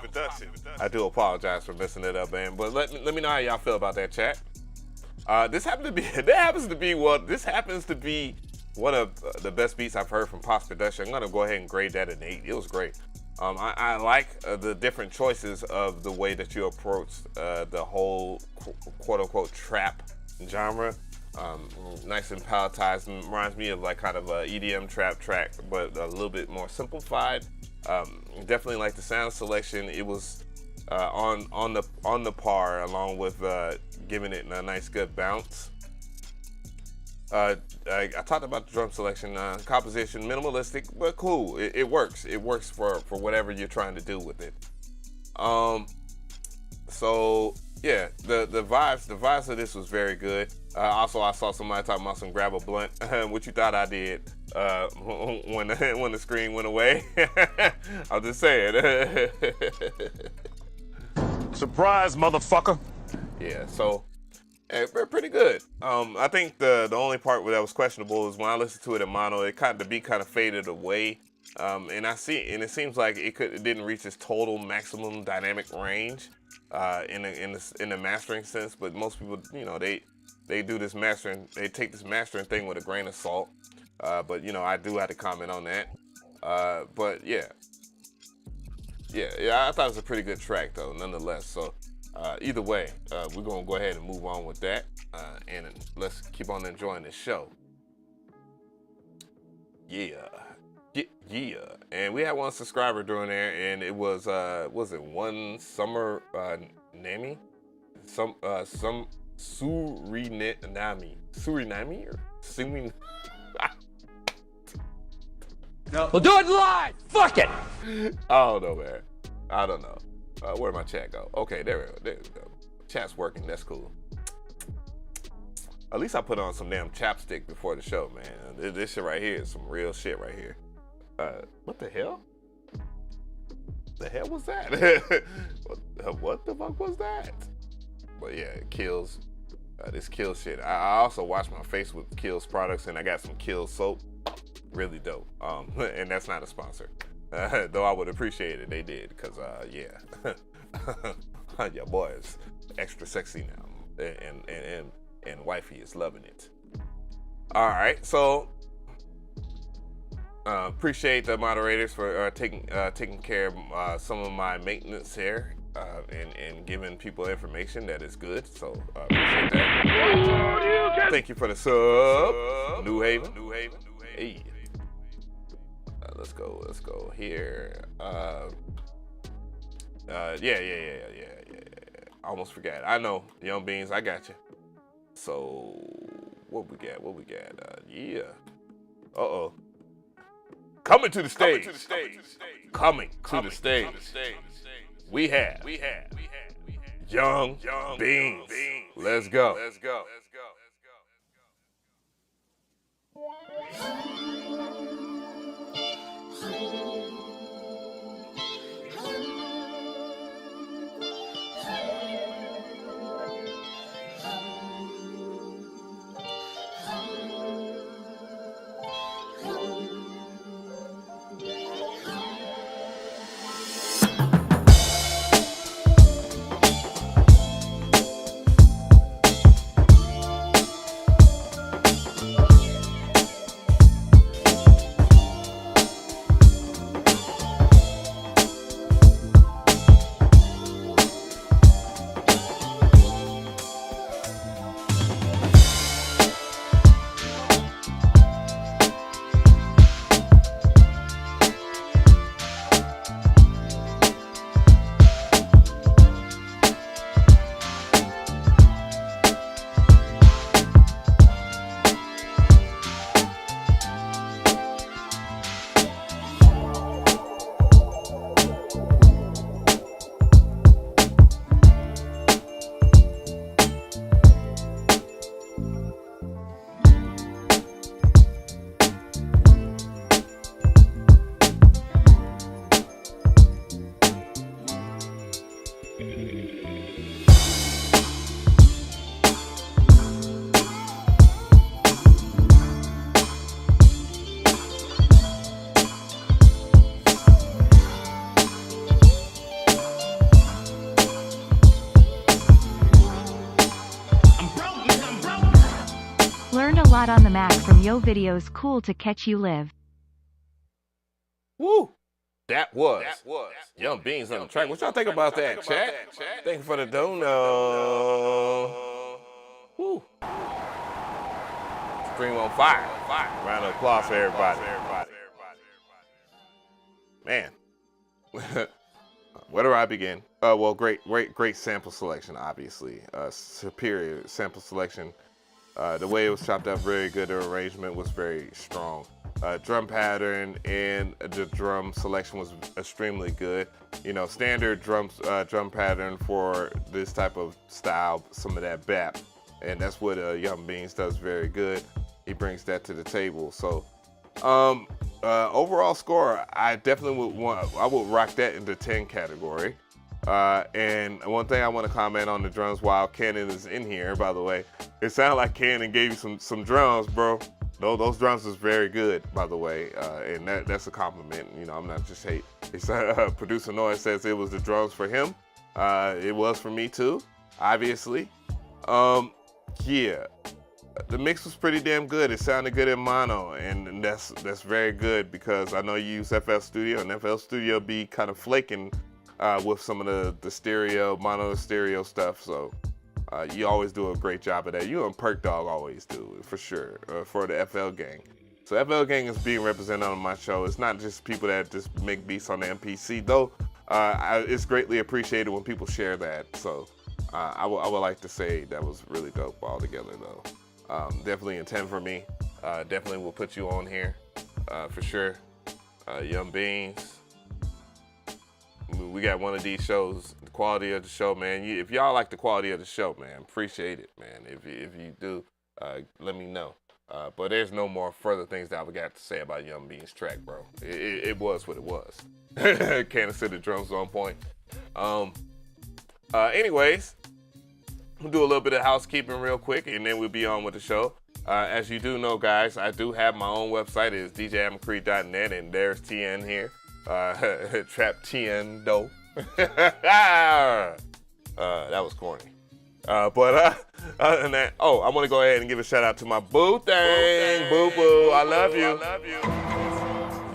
I do apologize for messing it up, man. But let me know how y'all feel about that, chat. This happens to be one of the best beats I've heard from Pops Production. I'm gonna go ahead and grade that an 8. It was great. I like the different choices of the way that you approach the whole quote unquote trap genre. Nice and palletized. Reminds me of like kind of a EDM trap track, but a little bit more simplified. Definitely like the sound selection. It was on the par, along with giving it a nice good bounce. I talked about the drum selection, composition, minimalistic, but cool. It works. It works for whatever you're trying to do with it. So yeah, the vibes of this was very good. Also, I saw somebody talking about some grab a blunt, what you thought I did when the screen went away. I'm just saying. Surprise, motherfucker. Yeah, so pretty good. I think the only part that was questionable is when I listened to it in mono, the beat kind of faded away. And it seems like it didn't reach its total maximum dynamic range in the mastering sense. But most people, they do this mastering, they take this mastering thing with a grain of salt. But I do have to comment on that. But yeah, I thought it was a pretty good track though, nonetheless. So either way, we're gonna go ahead and move on with that. and let's keep on enjoying this show. Yeah. And we had one subscriber during there, and it was it one summer Nami? Some Suriname or Surin. No. We'll do it live! Fuck it! I don't know, man. I don't know. Where'd my chat go? Okay, there we go. There we go. Chat's working. That's cool. At least I put on some damn chapstick before the show, man. This shit right here is some real shit right here. What the hell? The hell was that? What the fuck was that? But yeah, it Kills. This Kills shit. I also wash my face with Kills products, and I got some Kills soap. Really dope. And that's not a sponsor. Though I would appreciate it. They did, because yeah. Your boy is extra sexy now. And wifey is loving it. All right, so appreciate the moderators for taking care of some of my maintenance here and giving people information that is good. So appreciate that. Thank you for the sub, New Haven. Hey, let's go here. Yeah. I almost forgot. I know, Young Beans, I got you. So, what we got? Yeah. Uh-oh. Coming to the stage. Coming to the stage. We have Young Beans. Let's go. On the Mac from Yo Videos. Cool to catch you live. Woo! That was Young Beans on the track. What y'all think about that, chat? Thank you for the dono. Woo! Stream on fire. Round of applause for everybody. Man. Where do I begin? Well, great sample selection, obviously. Superior sample selection. The way it was chopped up, very good. The arrangement was very strong. Drum pattern and the drum selection was extremely good. You know, standard drum pattern for this type of style, some of that bap, and that's what Young Beans does very good. He brings that to the table. So, overall score, I definitely would rock that into 10 category. And one thing I want to comment on the drums while Cannon is in here, by the way, it sounded like Cannon gave you some drums, bro. Those drums is very good, by the way, and that's a compliment. You know, I'm not just hate. It's Producer Noise says it was the drums for him. It was for me too, obviously. Yeah, the mix was pretty damn good. It sounded good in mono, and that's very good because I know you use FL Studio, and FL Studio be kind of flaking with some of the stereo, mono stereo stuff. So You always do a great job of that. You and Perk Dog always do, for sure, for the FL Gang. So FL Gang is being represented on my show. It's not just people that just make beats on the MPC, though. It's greatly appreciated when people share that. So I would like to say that was really dope altogether, though. Definitely a 10 for me. Definitely will put you on here for sure. Young Beans. We got one of these shows. The quality of the show, man. If y'all like the quality of the show, man, appreciate it, man. If you do, let me know. But there's no more further things that I got to say about Young Beans' track, bro. It was what it was. Can't sit the drums on point. Anyways, we'll do a little bit of housekeeping real quick, and then we'll be on with the show. As you do know, guys, I do have my own website. It's DJAveMcRee.net, and there's TN here. Traptendo. That was corny. But other than that, I want to go ahead and give a shout out to my boo thing. Boo boo, I love you.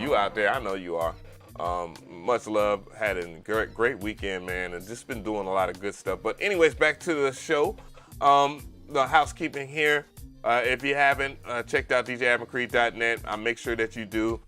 You out there, I know you are. Much love. Had a great weekend, man, and just been doing a lot of good stuff. But anyways, back to the show. The housekeeping here. If you haven't checked out DJAveMcRee.net, I make sure that you do.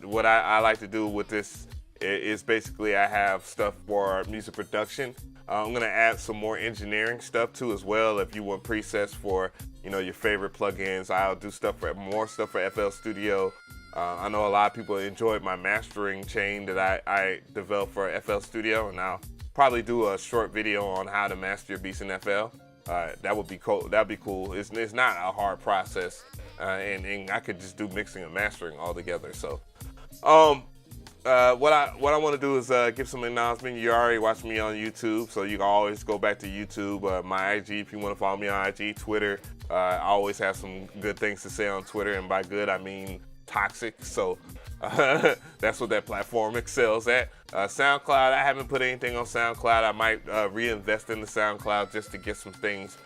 What I like to do with this is basically I have stuff for music production. I'm gonna add some more engineering stuff too as well. If you want presets for your favorite plugins, I'll do more stuff for FL Studio. I know a lot of people enjoyed my mastering chain that I developed for FL Studio, and I'll probably do a short video on how to master your beats in FL. That would be cool. That'd be cool. It's not a hard process, and I could just do mixing and mastering all together. So, what I want to do is give some announcement. You already watch me on YouTube, so you can always go back to YouTube. My IG, if you want to follow me on IG, Twitter. I always have some good things to say on Twitter, and by good I mean toxic. So that's what that platform excels at. SoundCloud, I haven't put anything on SoundCloud. I might reinvest in the SoundCloud just to get some things,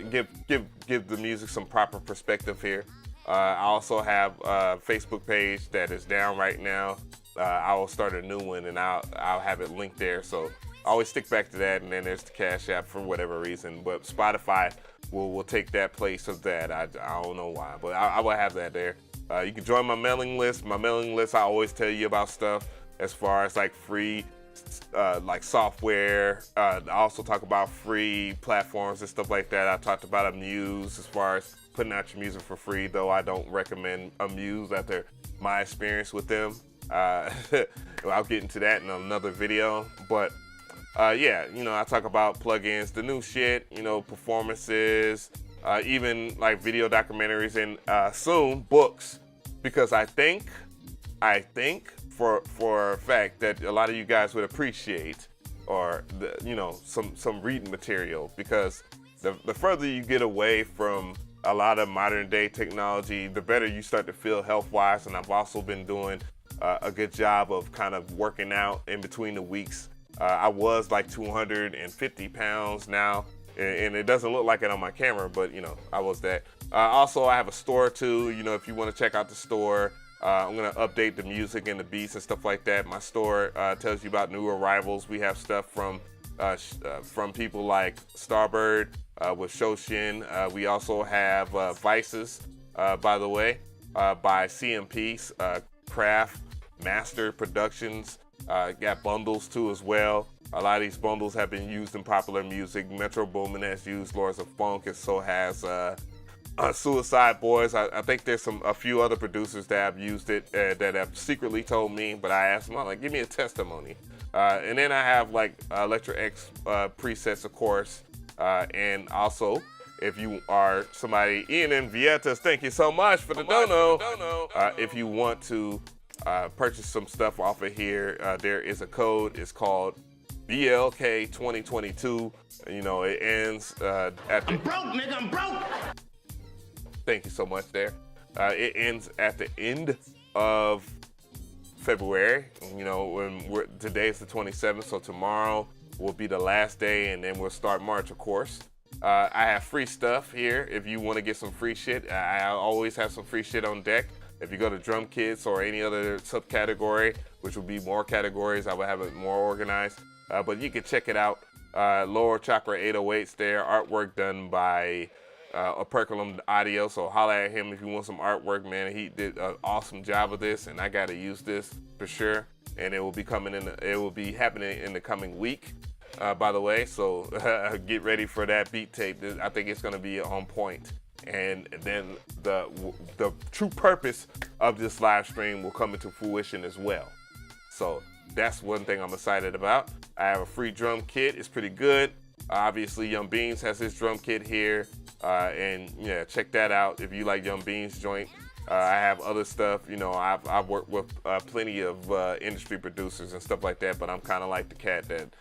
give the music some proper perspective here. I also have a Facebook page that is down right now. I will start a new one, and I'll have it linked there. So I always stick back to that, and then there's the CashApp for whatever reason. But Spotify will take that place of that. I don't know why, but I will have that there. You can join my mailing list. My mailing list, I always tell you about stuff as far as like free like software. I also talk about free platforms and stuff like that. I talked about Amuse as far as putting out your music for free, though I don't recommend Amuse after my experience with them. I'll get into that in another video. But yeah, I talk about plugins, the new shit, performances, even like video documentaries, and soon books, because I think for a fact that a lot of you guys would appreciate some reading material, because the further you get away from a lot of modern day technology, the better you start to feel health wise. And I've also been doing a good job of kind of working out in between the weeks. I was like 250 pounds now, and it doesn't look like it on my camera, but I was that. Also, I have a store too. If you want to check out the store, I'm gonna update the music and the beats and stuff like that. My store tells you about new arrivals. We have stuff from people like Starbird with Shoshin. We also have Vices, by the way, by CMP, Craft Master Productions. Got bundles too as well. A lot of these bundles have been used in popular music. Metro Boomin has used Lords of Funk, and so has Suicide Boys. I think there's a few other producers that have used it that have secretly told me, but I asked them, I'm like, give me a testimony. And then I have like Electro X presets, of course. And also, if you are somebody, Ian and Vietas, thank you so much for the dono. If you want to purchase some stuff off of here, there is a code. It's called BLK 2022. It ends at the... I'm broke, nigga, I'm broke! Thank you so much there. It ends at the end of February. Today is the 27th, so tomorrow will be the last day, and then we'll start March, of course. I have free stuff here if you want to get some free shit. I always have some free shit on deck. If you go to drum kits or any other subcategory, which will be more categories, I will have it more organized. But you can check it out. Lower Chakra 808s there. Artwork done by Operculum Audio. So holla at him if you want some artwork, man. He did an awesome job of this, and I got to use this for sure. And it will be coming in. It will be happening in the coming week, by the way. So get ready for that beat tape. I think it's going to be on point. And then the true purpose of this live stream will come into fruition as well. So that's one thing I'm excited about. I have a free drum kit. It's pretty good. Obviously, Young Beans has his drum kit here. And yeah, check that out if you like Young Beans joint. I have other stuff. You know, I've worked with plenty of industry producers and stuff like that, but I'm kind of like the cat that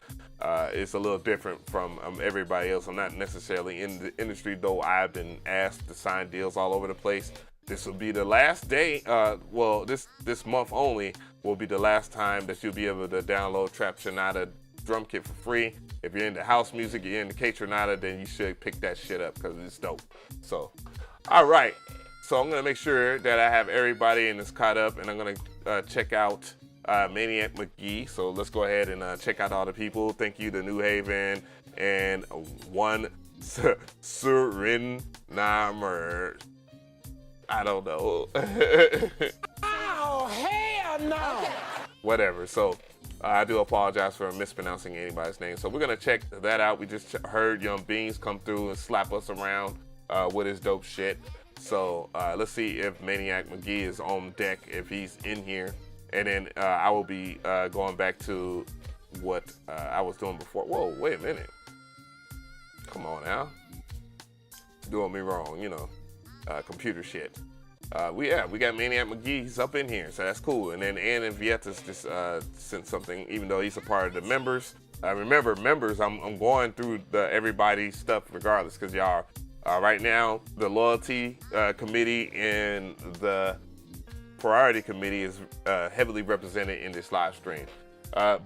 it's a little different from everybody else. I'm not necessarily in the industry, though I've been asked to sign deals all over the place. This will be the last day, well, this month only will be the last time that you'll be able to download Traptendo drum kit for free. If you're into house music, you're into Traptendo, then you should pick that shit up because it's dope. So, all right. So I'm gonna make sure that I have everybody and it's caught up, and I'm gonna check out Maniac McGee. So let's go ahead and check out all the people. Thank you to New Haven and one Surinamer. I don't know. Oh, hell no! Whatever. So I do apologize for mispronouncing anybody's name. So we're gonna check that out. We just heard Young Beans come through and slap us around with his dope shit. So let's see if Maniac McGee is on deck, if he's in here. And then I will be going back to what I was doing before. Whoa, wait a minute. Come on now. Doing me wrong, you know, computer shit. We got Maniac McGee, he's up in here, so that's cool. And then Ann and Vietas just sent something, even though he's a part of the members. Remember, members, I'm going through everybody's stuff regardless, because y'all right now, the loyalty committee and the priority committee is heavily represented in this live stream.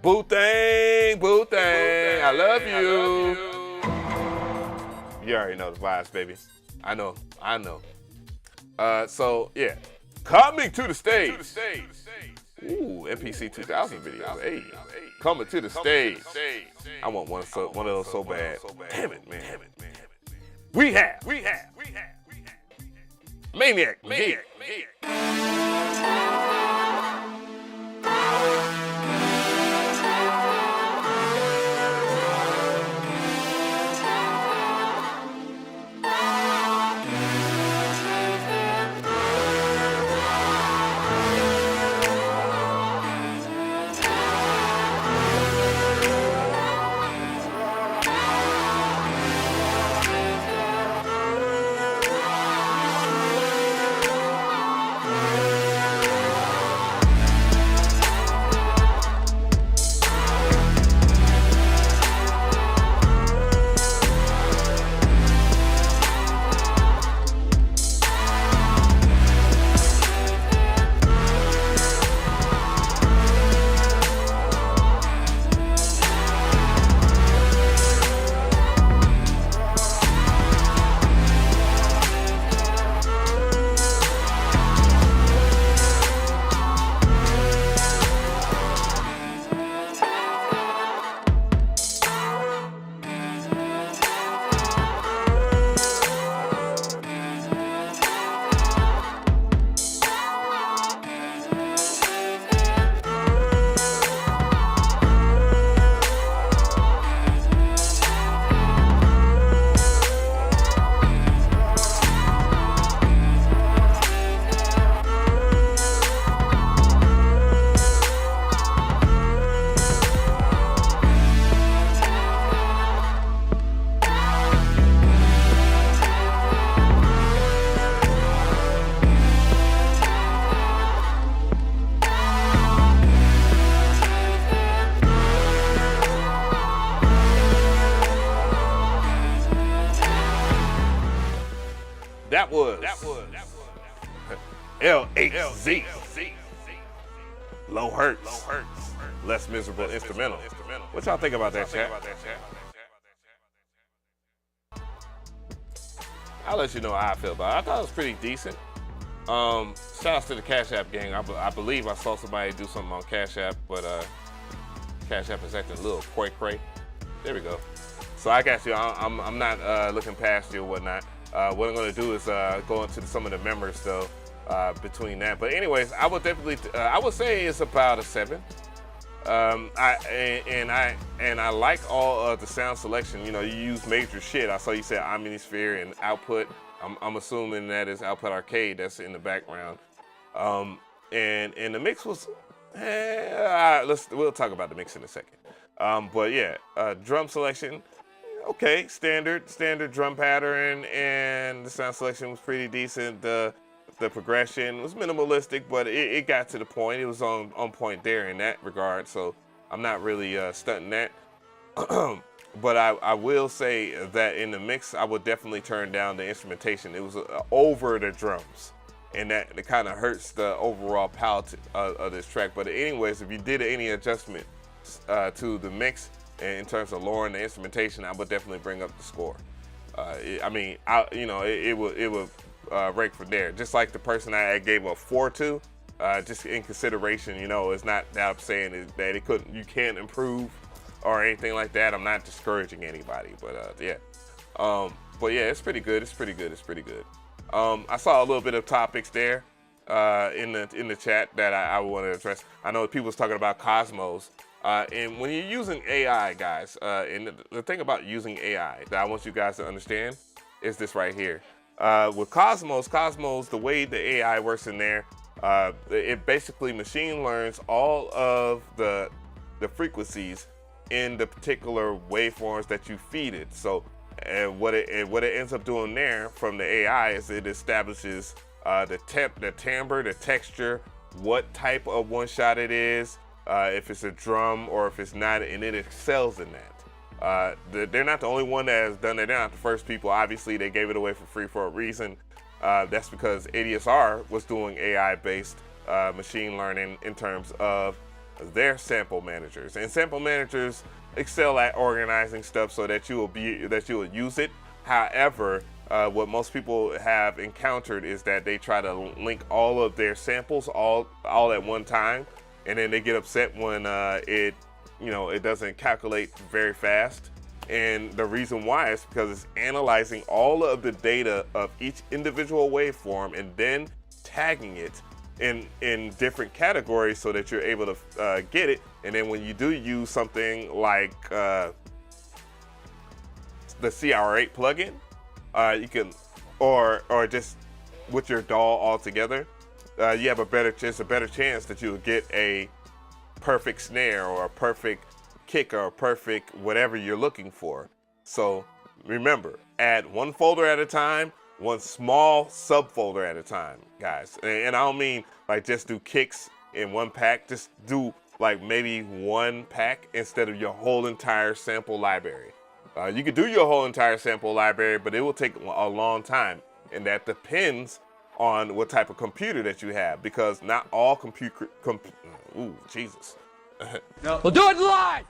Boo Thang, I love you. You already know the vibes, baby. I know. So yeah, coming to the stage. Ooh, MPC 2000 videos. Hey, coming to the stage. I want one of those so bad. Damn it, man. We have Maniac McGee. That was LHZ. Low Hertz. Less Miserable Instrumental. What y'all think about that, chat? I'll let you know how I feel about it. I thought it was pretty decent. Shout out to the CashApp gang. I believe I saw somebody do something on CashApp, but CashApp is acting a little cray-cray. There we go. So I got you. I'm not looking past you or whatnot. What I'm gonna do is go into some of the members though between that. But anyways, I would definitely I would say it's about a 7. I like all of the sound selection. You know, you use major shit. I saw you said Omnisphere and Output. I'm assuming that is Output Arcade that's in the background. And the mix was. We'll talk about the mix in a second. But yeah, drum selection. Okay, standard drum pattern, and the sound selection was pretty decent. The progression was minimalistic, but it got to the point. It was on point there in that regard, so I'm not really stunting that. But I will say that in the mix, I would definitely turn down the instrumentation. It was over the drums, and that it kind of hurts the overall palette of this track. But anyways, if you did any adjustment to the mix, in terms of lowering the instrumentation, I would definitely bring up the score. It would rank from there. Just like the person I gave a 4 to, just in consideration, you know, it's not that I'm saying that you can't improve or anything like that. I'm not discouraging anybody, but yeah. But yeah, it's pretty good. It's pretty good. I saw a little bit of topics there in the chat that I want to address. I know people was talking about Cosmos. And when you're using AI, guys, and the thing about using AI that I want you guys to understand is this right here. With Cosmos, the way the AI works in there, it basically machine learns all of the frequencies in the particular waveforms that you feed it. So, and what it ends up doing there from the AI is it establishes the timbre, the texture, what type of one shot it is. If it's a drum or if it's not, and it excels in that. They're not the only one that has done it. They're not the first people. Obviously, they gave it away for free for a reason. That's because ADSR was doing AI-based machine learning in terms of their sample managers. And sample managers excel at organizing stuff so that you will use it. However, what most people have encountered is that they try to link all of their samples all at one time. And then they get upset when it doesn't calculate very fast. And the reason why is because it's analyzing all of the data of each individual waveform and then tagging it in different categories so that you're able to get it. And then when you do use something like the CR8 plugin, you can, or just with your DAW altogether, you have a better chance that you'll get a perfect snare or a perfect kick or a perfect whatever you're looking for. So remember, add one folder at a time, one small subfolder at a time, guys. And I don't mean like just do kicks in one pack, just do like maybe one pack instead of your whole entire sample library. You could do your whole entire sample library, but it will take a long time, and that depends on what type of computer that you have, because not all Jesus. No. We'll do it live!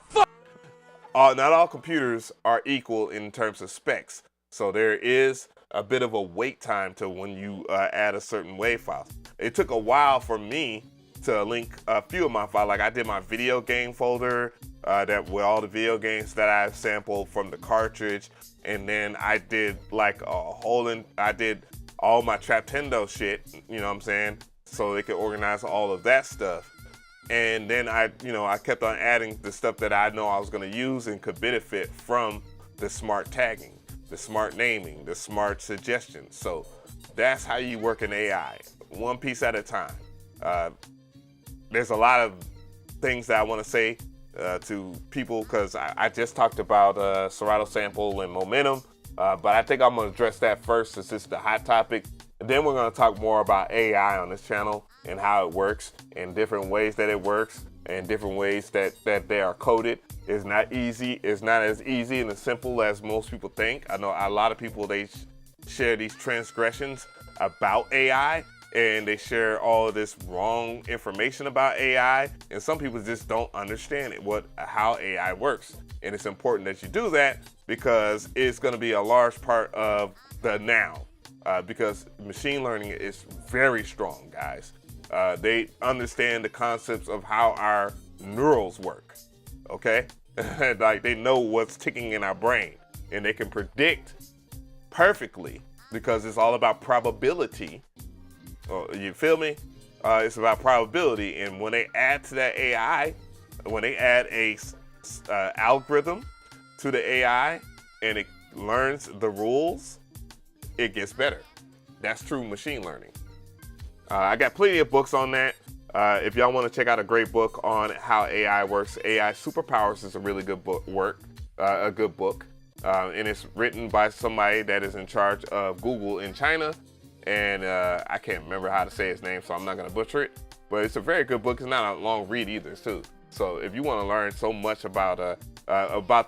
Not all computers are equal in terms of specs. So there is a bit of a wait time to when you add a certain WAV file. It took a while for me to link a few of my files. Like I did my video game folder that with all the video games that I've sampled from the cartridge. And then I did like I did all my Traptendo shit, you know what I'm saying? So they could organize all of that stuff. And then I kept on adding the stuff that I know I was gonna use and could benefit from the smart tagging, the smart naming, the smart suggestions. So that's how you work in AI, one piece at a time. There's a lot of things that I wanna say to people, because I just talked about Serato sample and momentum. But I think I'm gonna address that first since it's the hot topic. And then we're gonna talk more about AI on this channel and how it works and different ways that it works and different ways that they are coded. It's not easy. It's not as easy and as simple as most people think. I know a lot of people, they share these transgressions about AI and they share all of this wrong information about AI. And some people just don't understand how AI works. And it's important that you do that because it's going to be a large part of the now. Because machine learning is very strong, guys. They understand the concepts of how our neurals work, okay? Like they know what's ticking in our brain, and they can predict perfectly because it's all about probability. Oh, you feel me? It's about probability, and when they add to that AI, when they add a algorithm to the AI and it learns the rules, it gets better. That's true machine learning. I got plenty of books on that. If y'all want to check out a great book on how AI works, AI Superpowers is a really good book. And it's written by somebody that is in charge of Google in China. And I can't remember how to say his name, so I'm not going to butcher it. But it's a very good book. It's not a long read either, too. So if you want to learn so much about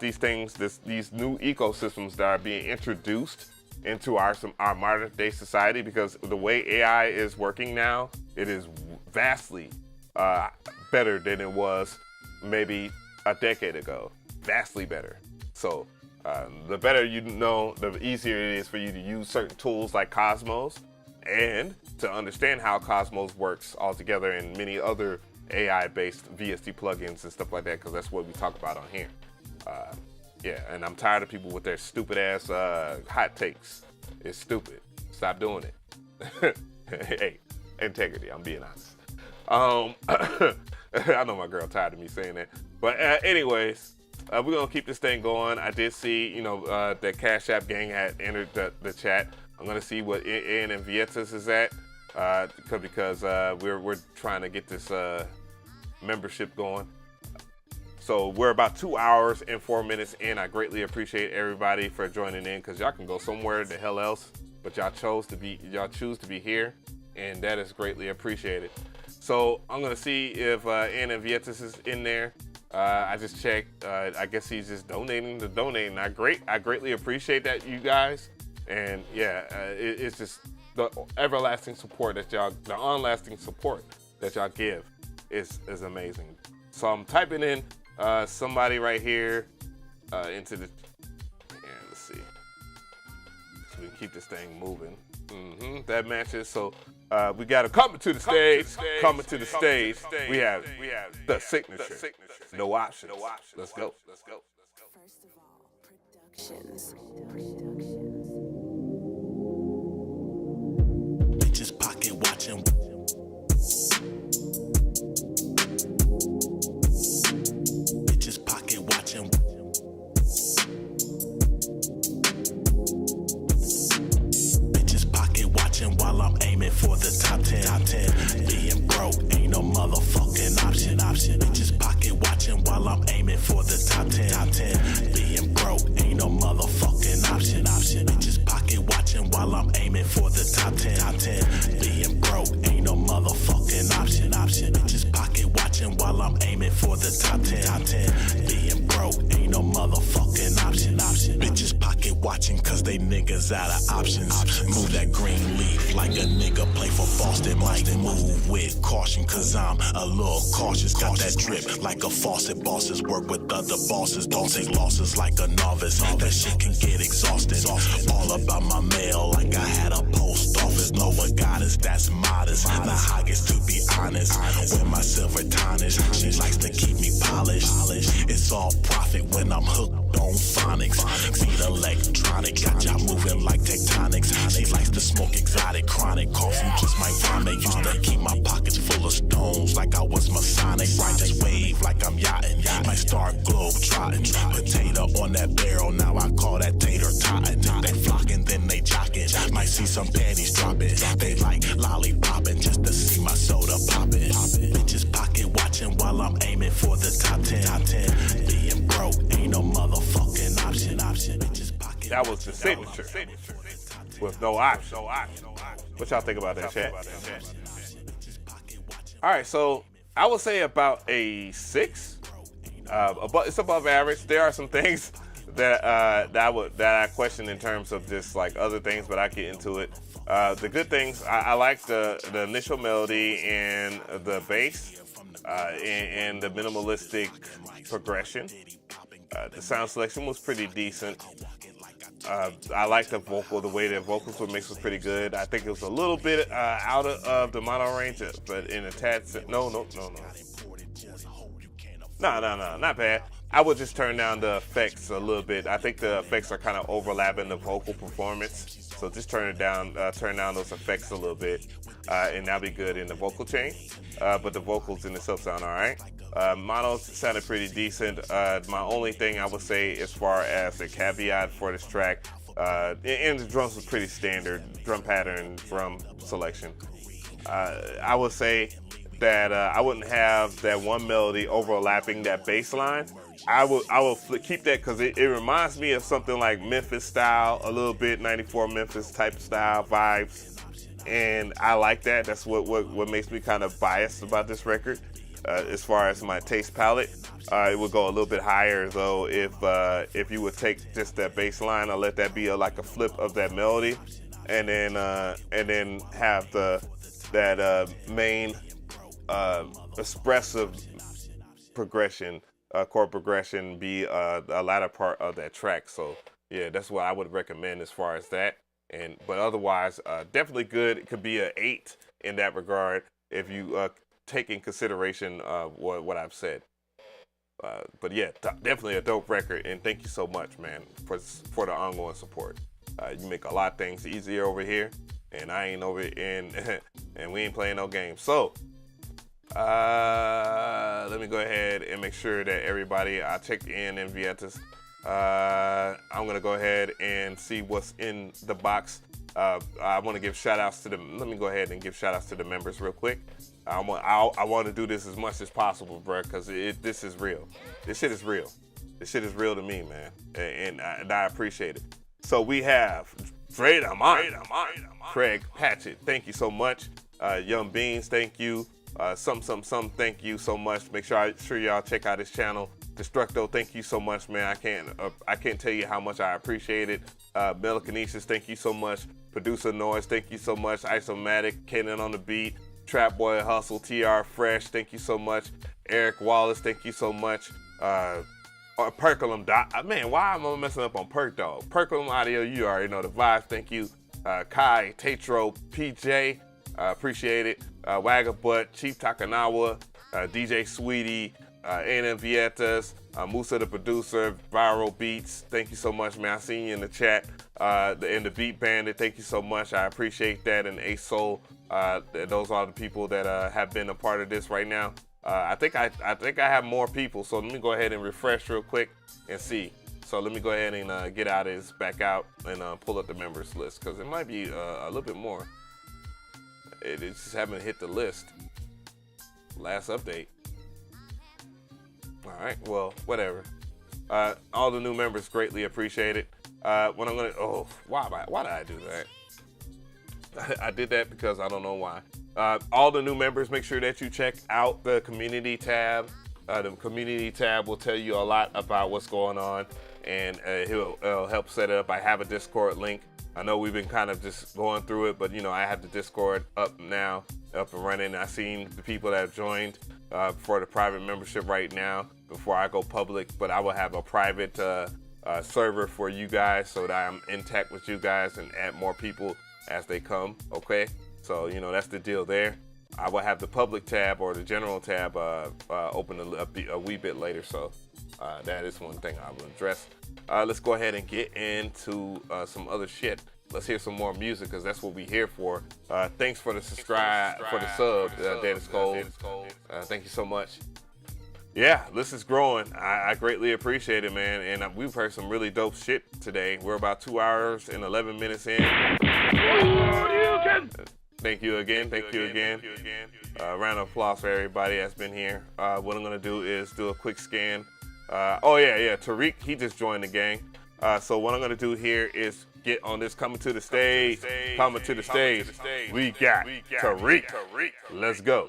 these things, these new ecosystems that are being introduced into our modern day society, because the way AI is working now, it is vastly better than it was maybe a decade ago. Vastly better. So the better you know, the easier it is for you to use certain tools like Cosmos and to understand how Cosmos works altogether and many other AI-based VST plugins and stuff like that, because that's what we talk about on here. Yeah, and I'm tired of people with their stupid ass hot takes. It's stupid. Stop doing it. Hey, integrity, I'm being honest. I know my girl tired of me saying that. But anyways, we're going to keep this thing going. I did see, the CashApp gang had entered the chat. I'm going to see what Ian and Vietas is at because we're trying to get this membership going. So we're about 2 hours and 4 minutes in. I greatly appreciate everybody for joining in, because y'all can go somewhere the hell else, but y'all choose to be here, and that is greatly appreciated. So I'm gonna see if Ian and Vietas is in there. I just checked. I guess he's just donating to donate, and I greatly appreciate that, you guys. And yeah, it's just the everlasting support that y'all, the unlasting support that y'all give is amazing. So I'm typing in somebody right here into the, and let's see, so we can keep this thing moving. That matches. So we got to come to the stage. Coming to the stage. We have the signature. No options. Let's go. First of all, productions. Bitches pocket watching. Bitches pocket watching. Bitches pocket watching while I'm aiming for the top 10. Being broke ain't no motherfucking option. Bitches pocket watching while I'm aiming for the top 10. Being broke ain't no motherfucking option. Bitches pocket watching while I'm aiming for the top 10. Being broke ain't no motherfucking option. Bitches pocket watching while I'm aiming for the top 10. Being broke ain't no motherfucking option. Bitches pocket watching cause they niggas out of options. Move that green leaf like a nigga play for Boston. Might move with caution cause I'm a little cautious. Got that drip like a faucet. Bosses work with other bosses. Don't take losses like a novice. That shit can get exhausted. All about my mail like I had a post office. No a goddess that's modest. The highest to be honest. With my silver tarnish, she likes to keep me polished. It's all profit when I'm hooked on phonics. Feed electronic, got y'all moving like tectonics. She likes to smoke exotic, chronic. Coffee just might vomit. Used to keep my pockets full of stones like I was Masonic. Ride this wave like I'm yachting. Might start globe trotting. Potato on that barrel, now I call that tater totting. They flocking, then they jocking. Might see some panties dropping. They like lollipopping just to see my soda popping. Bitches pocket watching while I'm aiming for the top 10. Being broke ain't no motherfucking option. Bitches pocket. That was the signature with no option. What y'all think about that, chat? All right, so I would say about a 6. It's above average. There are some things that I question in terms of just like other things, but I get into it. The good things, I like the initial melody and the bass and the minimalistic progression. The sound selection was pretty decent. I like the way the vocals were mixed was pretty good. I think it was a little bit out of the mono range, but in a tad, no, not bad. I would just turn down the effects a little bit. I think the effects are kind of overlapping the vocal performance. So just turn down those effects a little bit, and that'll be good in the vocal chain. But the vocals in itself sound all right. Mono sounded pretty decent. My only thing I would say as far as a caveat for this track, and the drums was pretty standard, drum pattern, drum selection. I would say that I wouldn't have that one melody overlapping that bass line. I will keep that because it reminds me of something like Memphis style, a little bit 94 Memphis type style vibes, and I like that. That's what makes me kind of biased about this record. As far as my taste palette, it would go a little bit higher though if you would take just that bass line and let that be like a flip of that melody, and then have that main expressive progression, chord progression be a latter part of that track. So yeah, that's what I would recommend as far as that. But otherwise, definitely good. It could be an 8 in that regard if you take in consideration what I've said. But yeah, definitely a dope record, and thank you so much, man, for the ongoing support. You make a lot of things easier over here, and I ain't over and we ain't playing no games. So let me go ahead and make sure that everybody I checked in Vietas. I'm gonna go ahead and see what's in the box. I want to give shout outs to them. Let me go ahead and give shout outs to the members real quick. I want to do this as much as possible, bro, because this is real. This shit is real. This shit is real to me, man, and I appreciate it. So we have Trey Benz, Craig Patchett, thank you so much. Young Beans, thank you. Some, thank you so much. Make sure y'all check out his channel. Destructo, thank you so much, man. I can't tell you how much I appreciate it. Melakinesis, thank you so much. Producer Noise, thank you so much. Isomatic, Kenan on the beat. Trap Boy Hustle, TR Fresh, thank you so much. Eric Wallace, thank you so much. Perkulum, man, why am I messing up on Perk Dog? Perkulum Audio, you already know the vibes, thank you. Kai, Tatro, PJ, appreciate it. Wagga Butt, Chief Takanawa, DJ Sweetie, A&M Vietas, Musa the producer, Viral Beats, thank you so much, man. I seen you in the chat. And the Beat Bandit, thank you so much. I appreciate that. And Ace Soul, those are the people that have been a part of this right now. I think I have more people, so let me go ahead and refresh real quick and see. So let me go ahead and get out of this, back out, and pull up the members list, because it might be a little bit more. It just haven't hit the list. Last update. All right, well, whatever. All the new members greatly appreciate it. When I'm gonna, why did I do that? I did that because I don't know why. All the new members, make sure that you check out the community tab. The community tab will tell you a lot about what's going on, and it'll help set it up. I have a Discord link. I know we've been kind of just going through it, but I have the Discord up now, up and running. I've seen the people that have joined for the private membership right now before I go public, but I will have a private server for you guys so that I'm intact with you guys and add more people as they come, okay? So, that's the deal there. I will have the public tab or the general tab open a wee bit later, so that is one thing I will address. Let's go ahead and get into some other shit. Let's hear some more music, because that's what we're here for. Thanks for the subscribe, for the sub, Dennis Gold. Thank you so much. Yeah, this is growing. I greatly appreciate it, man. And we've heard some really dope shit today. We're about 2 hours and 11 minutes in. Thank you again. Thank you again. Round of applause for everybody that's been here. What I'm going to do is do a quick scan. Tariq, he just joined the gang. So what I'm going to do here is get on this coming to the stage. Coming to the stage. We got Tariq. Let's go.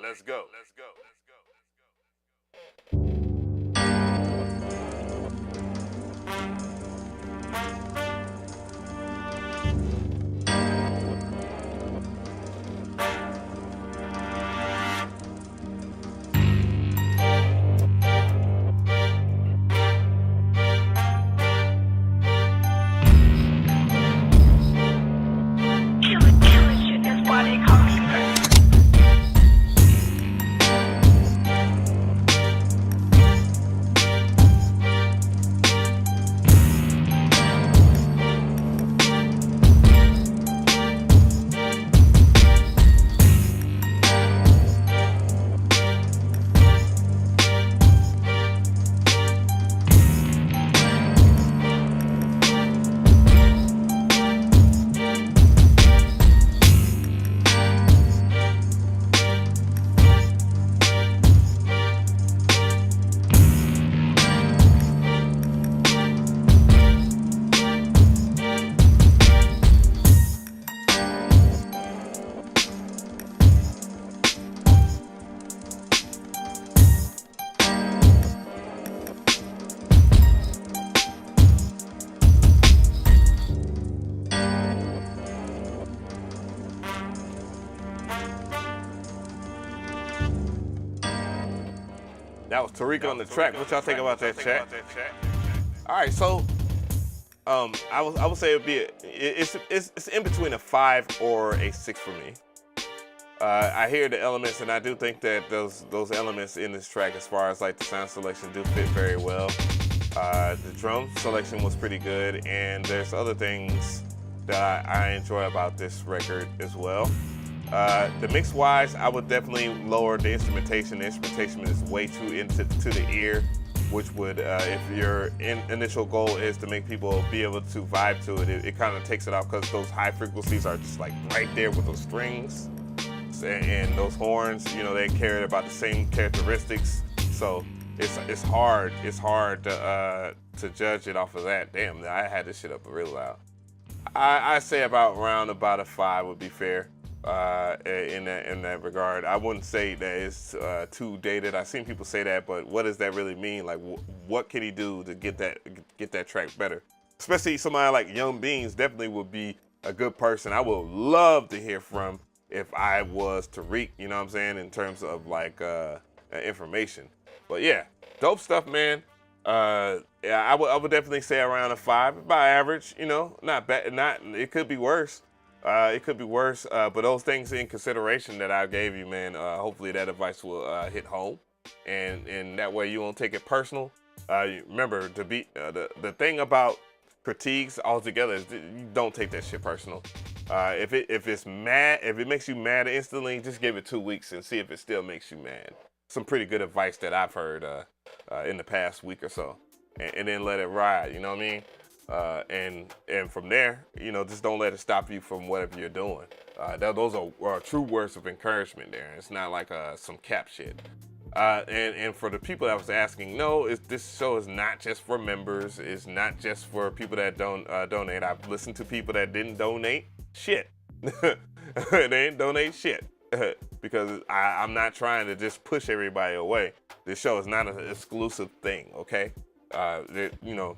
That was Tariq on the track. What y'all think about that, chat? All right, so I would say it's in between a 5 or a 6 for me. I hear the elements, and I do think that those elements in this track, as far as like the sound selection, do fit very well. The drum selection was pretty good, and there's other things that I enjoy about this record as well. The mix-wise, I would definitely lower the instrumentation. The instrumentation is way too into the ear, which would, if your initial goal is to make people be able to vibe to it, it kind of takes it off, because those high frequencies are just like right there with those strings. And those horns, you know, they carry about the same characteristics. So it's hard to judge it off of that. Damn, I had this shit up real loud. I say around about a 5 would be fair in that regard. I wouldn't say that it's too dated. I've seen people say that, but what does that really mean? Like, what can he do to get that track better? Especially somebody like Young Beans definitely would be a good person I would love to hear from if I was Tariq, you know what I'm saying, in terms of like information. But yeah, dope stuff, man. Yeah, I would definitely say around a 5, by average, you know, not bad. It could be worse. It could be worse, but those things in consideration that I gave you, man, hopefully that advice will hit home, and that way you won't take it personal. Remember, the thing about critiques altogether is you don't take that shit personal. If it makes you mad instantly, just give it 2 weeks and see if it still makes you mad. Some pretty good advice that I've heard in the past week or so, and then let it ride. You know what I mean? And from there, you know, just don't let it stop you from whatever you're doing. Those are true words of encouragement there. It's not like some cap shit. And for the people that was asking, no, this show is not just for members. It's not just for people that don't donate. I've listened to people that didn't donate shit. They didn't donate shit because I'm not trying to just push everybody away. This show is not an exclusive thing, okay? You know,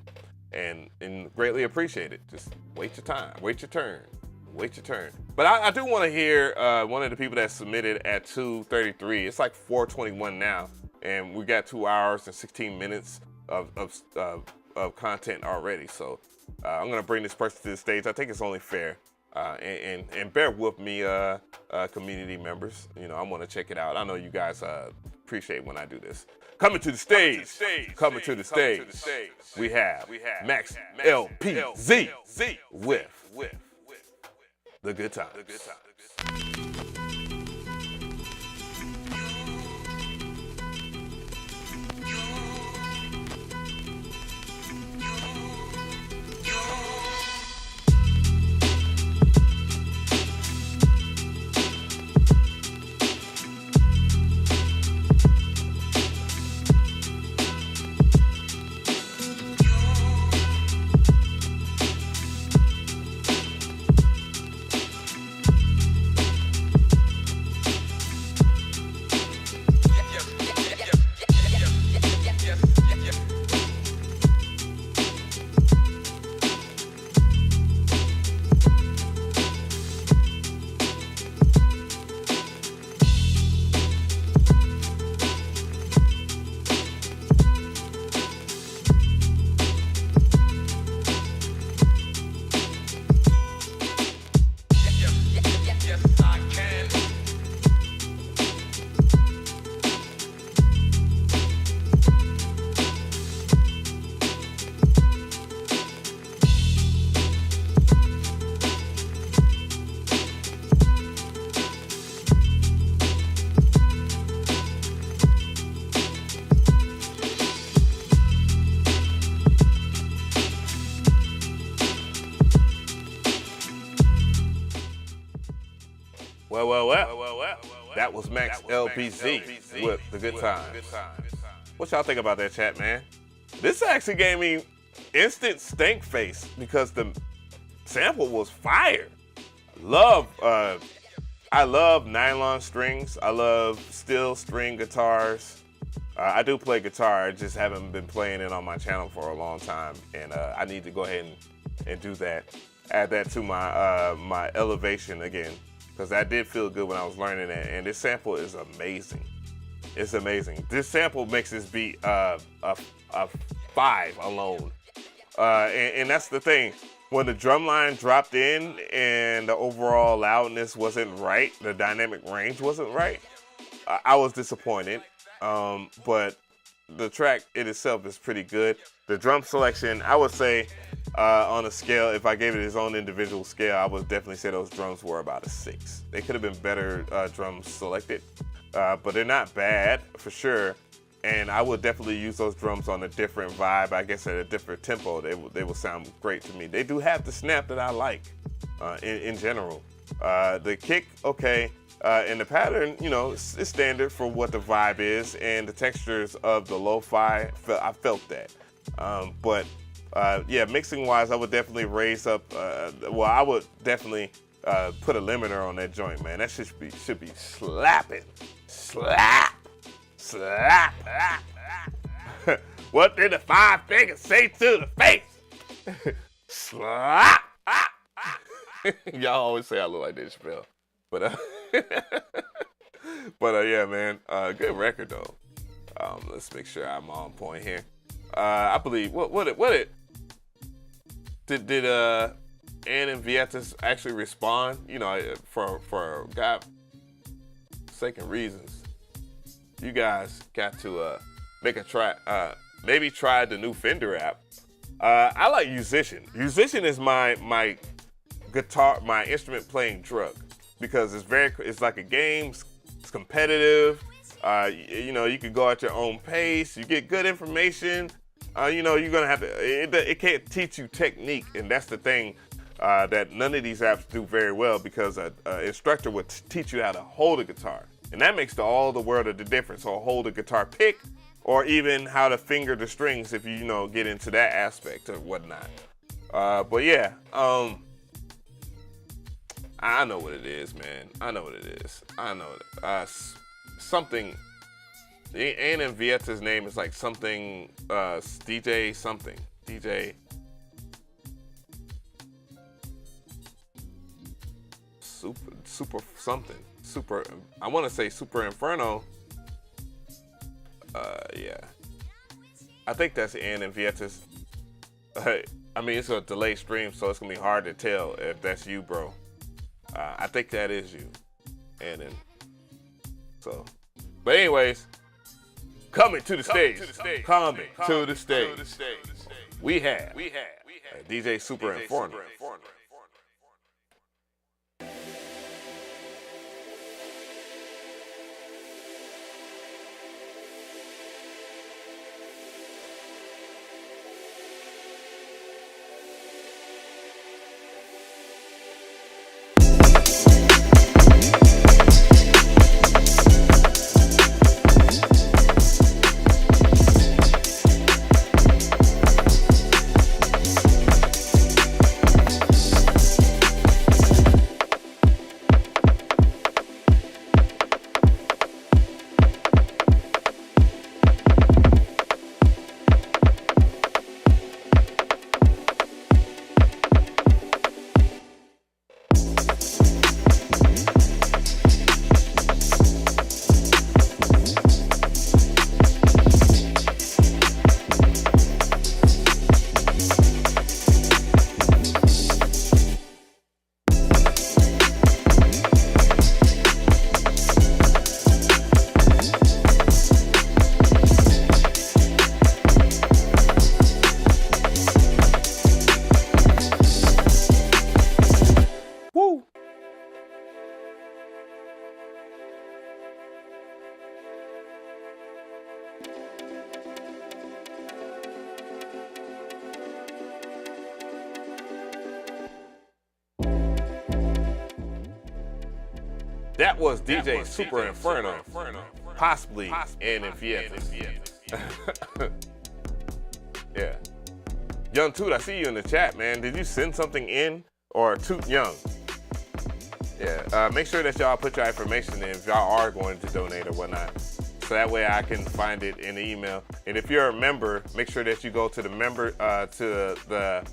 and greatly appreciate it. Just wait your time, wait your turn. But I do want to hear one of the people that submitted at 2:33. It's like 4:21 now, and we got 2 hours and 16 minutes of content already. So I'm gonna bring this person to the stage. I think it's only fair, and bear with me, community members. You know, I want to check it out. I know you guys appreciate when I do this. Coming to the stage. We have Max LPZ with The Good Times. Well. That was Max LPZ with The Good Times. What y'all think about that, chat, man? This actually gave me instant stank face because the sample was fire. I love nylon strings. I love steel string guitars. I do play guitar. I just haven't been playing it on my channel for a long time, and I need to go ahead and do that. Add that to my my elevation again, because that did feel good when I was learning it. And this sample is amazing. It's amazing. This sample makes this beat a 5 alone. And that's the thing. When the drum line dropped in and the overall loudness wasn't right, the dynamic range wasn't right, I was disappointed. But the track in itself is pretty good. The drum selection, I would say, on a scale, if I gave it its own individual scale, I would definitely say those drums were about a 6. They could have been better drums selected, but they're not bad for sure. And I would definitely use those drums on a different vibe, I guess at a different tempo. They will sound great to me. They do have the snap that I like in general. The kick, okay. And the pattern, you know, it's standard for what the vibe is, and the textures of the lo-fi, I felt that. But yeah, mixing wise, I would definitely raise up, well, I would definitely put a limiter on that joint, man. That should be slapping. Slap. Slap. What did the 5 fingers say to the face? Slap. Y'all always say I look like this, Chappelle. But yeah, man, good record though. Let's make sure I'm on point here. I believe did Ann and Vietas actually respond? You know, for God-forsaken reasons, you guys got to make a try. Maybe try the new Fender app. I like Musician. Musician is my guitar, my instrument playing drug. Because it's like a game, it's competitive. You know, you can go at your own pace. You get good information. You know, you're gonna have to. It can't teach you technique, and that's the thing that none of these apps do very well. Because an instructor would teach you how to hold a guitar, and that makes all the world of the difference. Or hold a guitar pick, or even how to finger the strings if you know get into that aspect or whatnot. But yeah. I know what it is, man. I know what it is. I know it. Something. Ann and Vieta's name is like something. DJ something. DJ. Super something. Super. I want to say Super Inferno. Yeah. I think that's Ann and Vieta's. I mean, it's a delayed stream, so it's gonna be hard to tell if that's you, bro. I think that is you, and then so. But anyways, coming to the stage. We have DJ Super Inferno. That was DJ Super Inferno, possibly Ann and Vietas. Yeah. Young Toot, I see you in the chat, man. Did you send something in? Or Toot Young? Yeah, make sure that y'all put your information in if y'all are going to donate or whatnot. So that way I can find it in the email. And if you're a member, make sure that you go to the member, to the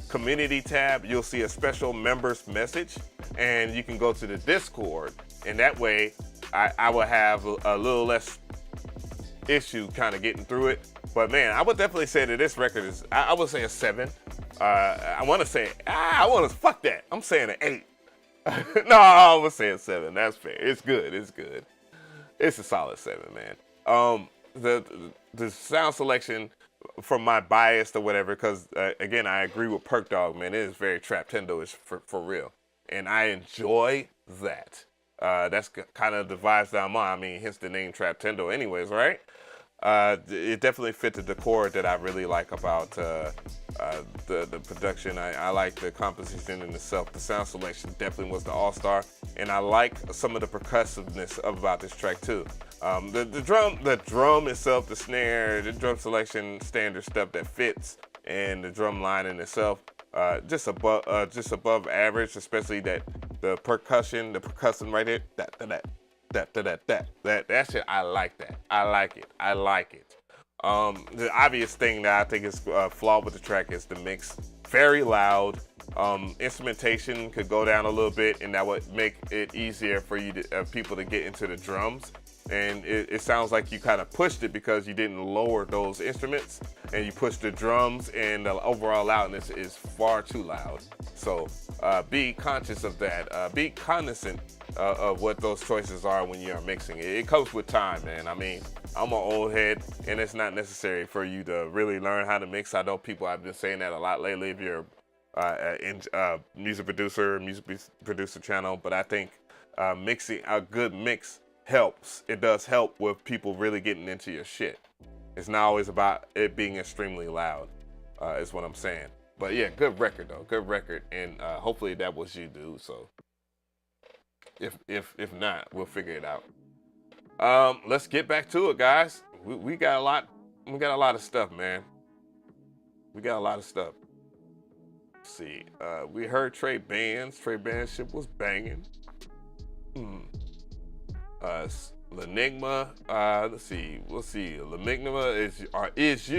community tab. You'll see a special members message, and you can go to the Discord. And that way I will have a little less issue kind of getting through it. But man, I would definitely say that this record is, I would say a 7. I want to say, fuck that. I'm saying an 8. No, I would say a 7. That's fair. It's good. It's good. It's a solid 7, man. The sound selection, from my bias or whatever, because again, I agree with Perk Dog, man. It is very Traptendo-ish for real, and I enjoy that. That's kind of the vibes that I'm on. I mean, hence the name Traptendo, anyways, right? It definitely fit the decor that I really like about the production. I like the composition in itself. The sound selection definitely was the all-star, and I like some of the percussiveness about this track too. The drum itself, the snare, the drum selection, standard stuff that fits, and the drum line in itself, just above average, especially that the percussion right there, that shit, I like that. I like it. The obvious thing that I think is flawed with the track is the mix. Very loud. Instrumentation could go down a little bit, and that would make it easier for you to, people to get into the drums. And it sounds like you kind of pushed it because you didn't lower those instruments, and you pushed the drums, and the overall loudness is far too loud. So be conscious of that. Be cognizant of what those choices are when you are mixing. It comes with time, man. I mean, I'm an old head, and it's not necessary for you to really learn how to mix. I know people have been saying that a lot lately if you're music producer channel, but I think mixing a good mix helps. It does help with people really getting into your shit. It's not always about it being extremely loud, is what I'm saying. But yeah, good record though, good record, and hopefully that was you, dude. So if not, we'll figure it out. Let's get back to it, guys. We got a lot. We got a lot of stuff, man. We got a lot of stuff. Let's see, we heard Trey Benz. Trey Benz shit was banging. Lenigma, let's see. Lenigma is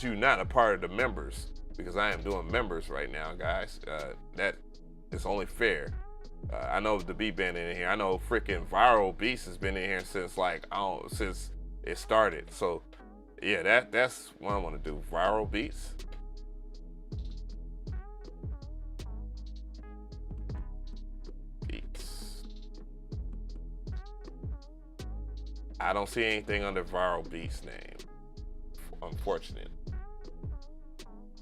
you not a part of the members? Because I am doing members right now, guys. That is only fair. I know the beat band in here. I know freaking Viral Beats has been in here since since it started. So yeah, that's what I want to do. Viral Beats. I don't see anything under Viral Beats name. Unfortunate.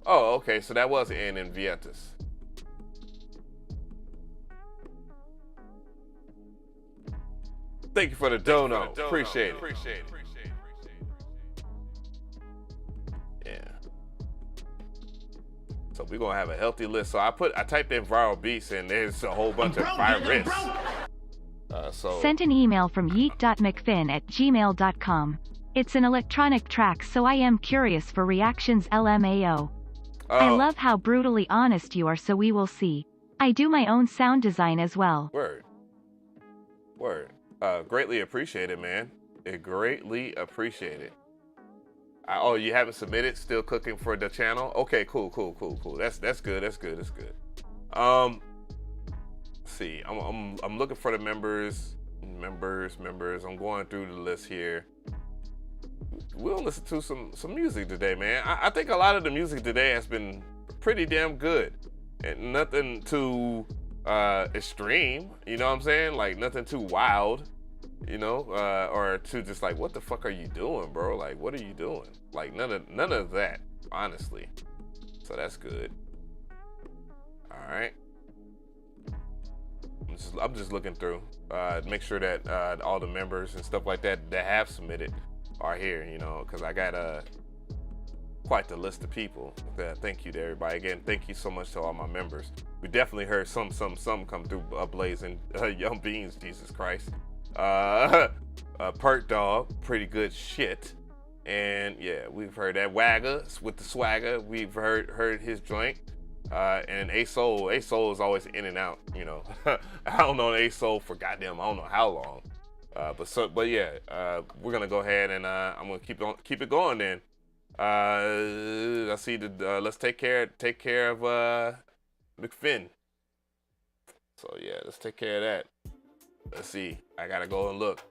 Oh, okay, so that was N and Vietas. Thank you for the dono. Appreciate it. Yeah. So we're gonna have a healthy list. So I typed in Viral Beats, and there's a whole bunch of virus. Sent an email from yeet.mcfin@gmail.com. It's an electronic track, so I am curious for reactions. LMAO. I love how brutally honest you are, so we will see. I do my own sound design as well. Word. Greatly appreciate it, man. Greatly appreciate it. Oh, you haven't submitted? Still cooking for the channel? Okay, cool. That's good. Let's see, I'm looking for the members. I'm going through the list here. We'll listen to some music today, man. I think a lot of the music today has been pretty damn good, and nothing too extreme. You know what I'm saying? Like nothing too wild, you know, or too just like, what the fuck are you doing, bro? Like, what are you doing? Like none of that, honestly. So that's good. All right. I'm just looking through, make sure that all the members and stuff like that have submitted are here, you know, because I got quite the list of people. Thank you to everybody. Again, thank you so much to all my members. We definitely heard some come through blazing. Young Beans, Jesus Christ. Perk Dog, pretty good shit. And yeah, we've heard that Wagga with the swagger. We've heard his joint. And A-Soul is always in and out, you know. I don't know A-Soul for goddamn I don't know how long. But yeah, we're gonna go ahead and I'm gonna keep it going then. I see the let's take care of McFin. So yeah, let's take care of that. Let's see. I gotta go and look.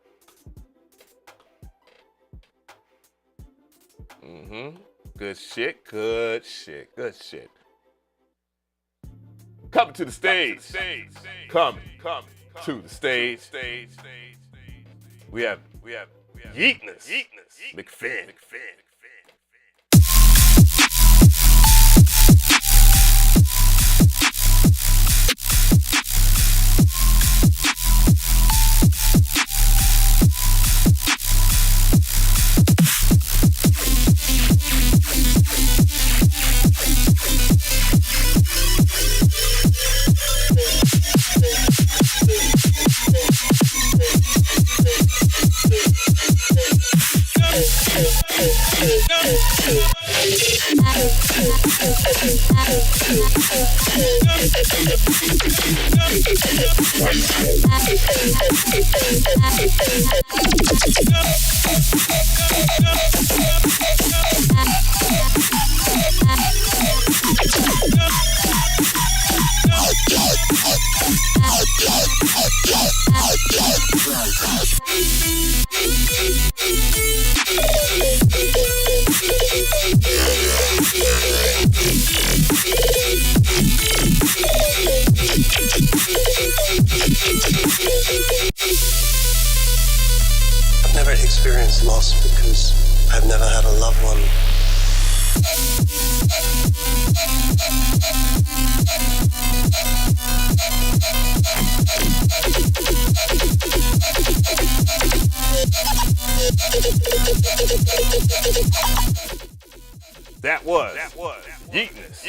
Good shit, good shit, good shit. Coming to the stage. Coming to the stage. We have Yeetness. McFin. I've never experienced loss because I've never had a loved one. That was Yeetness.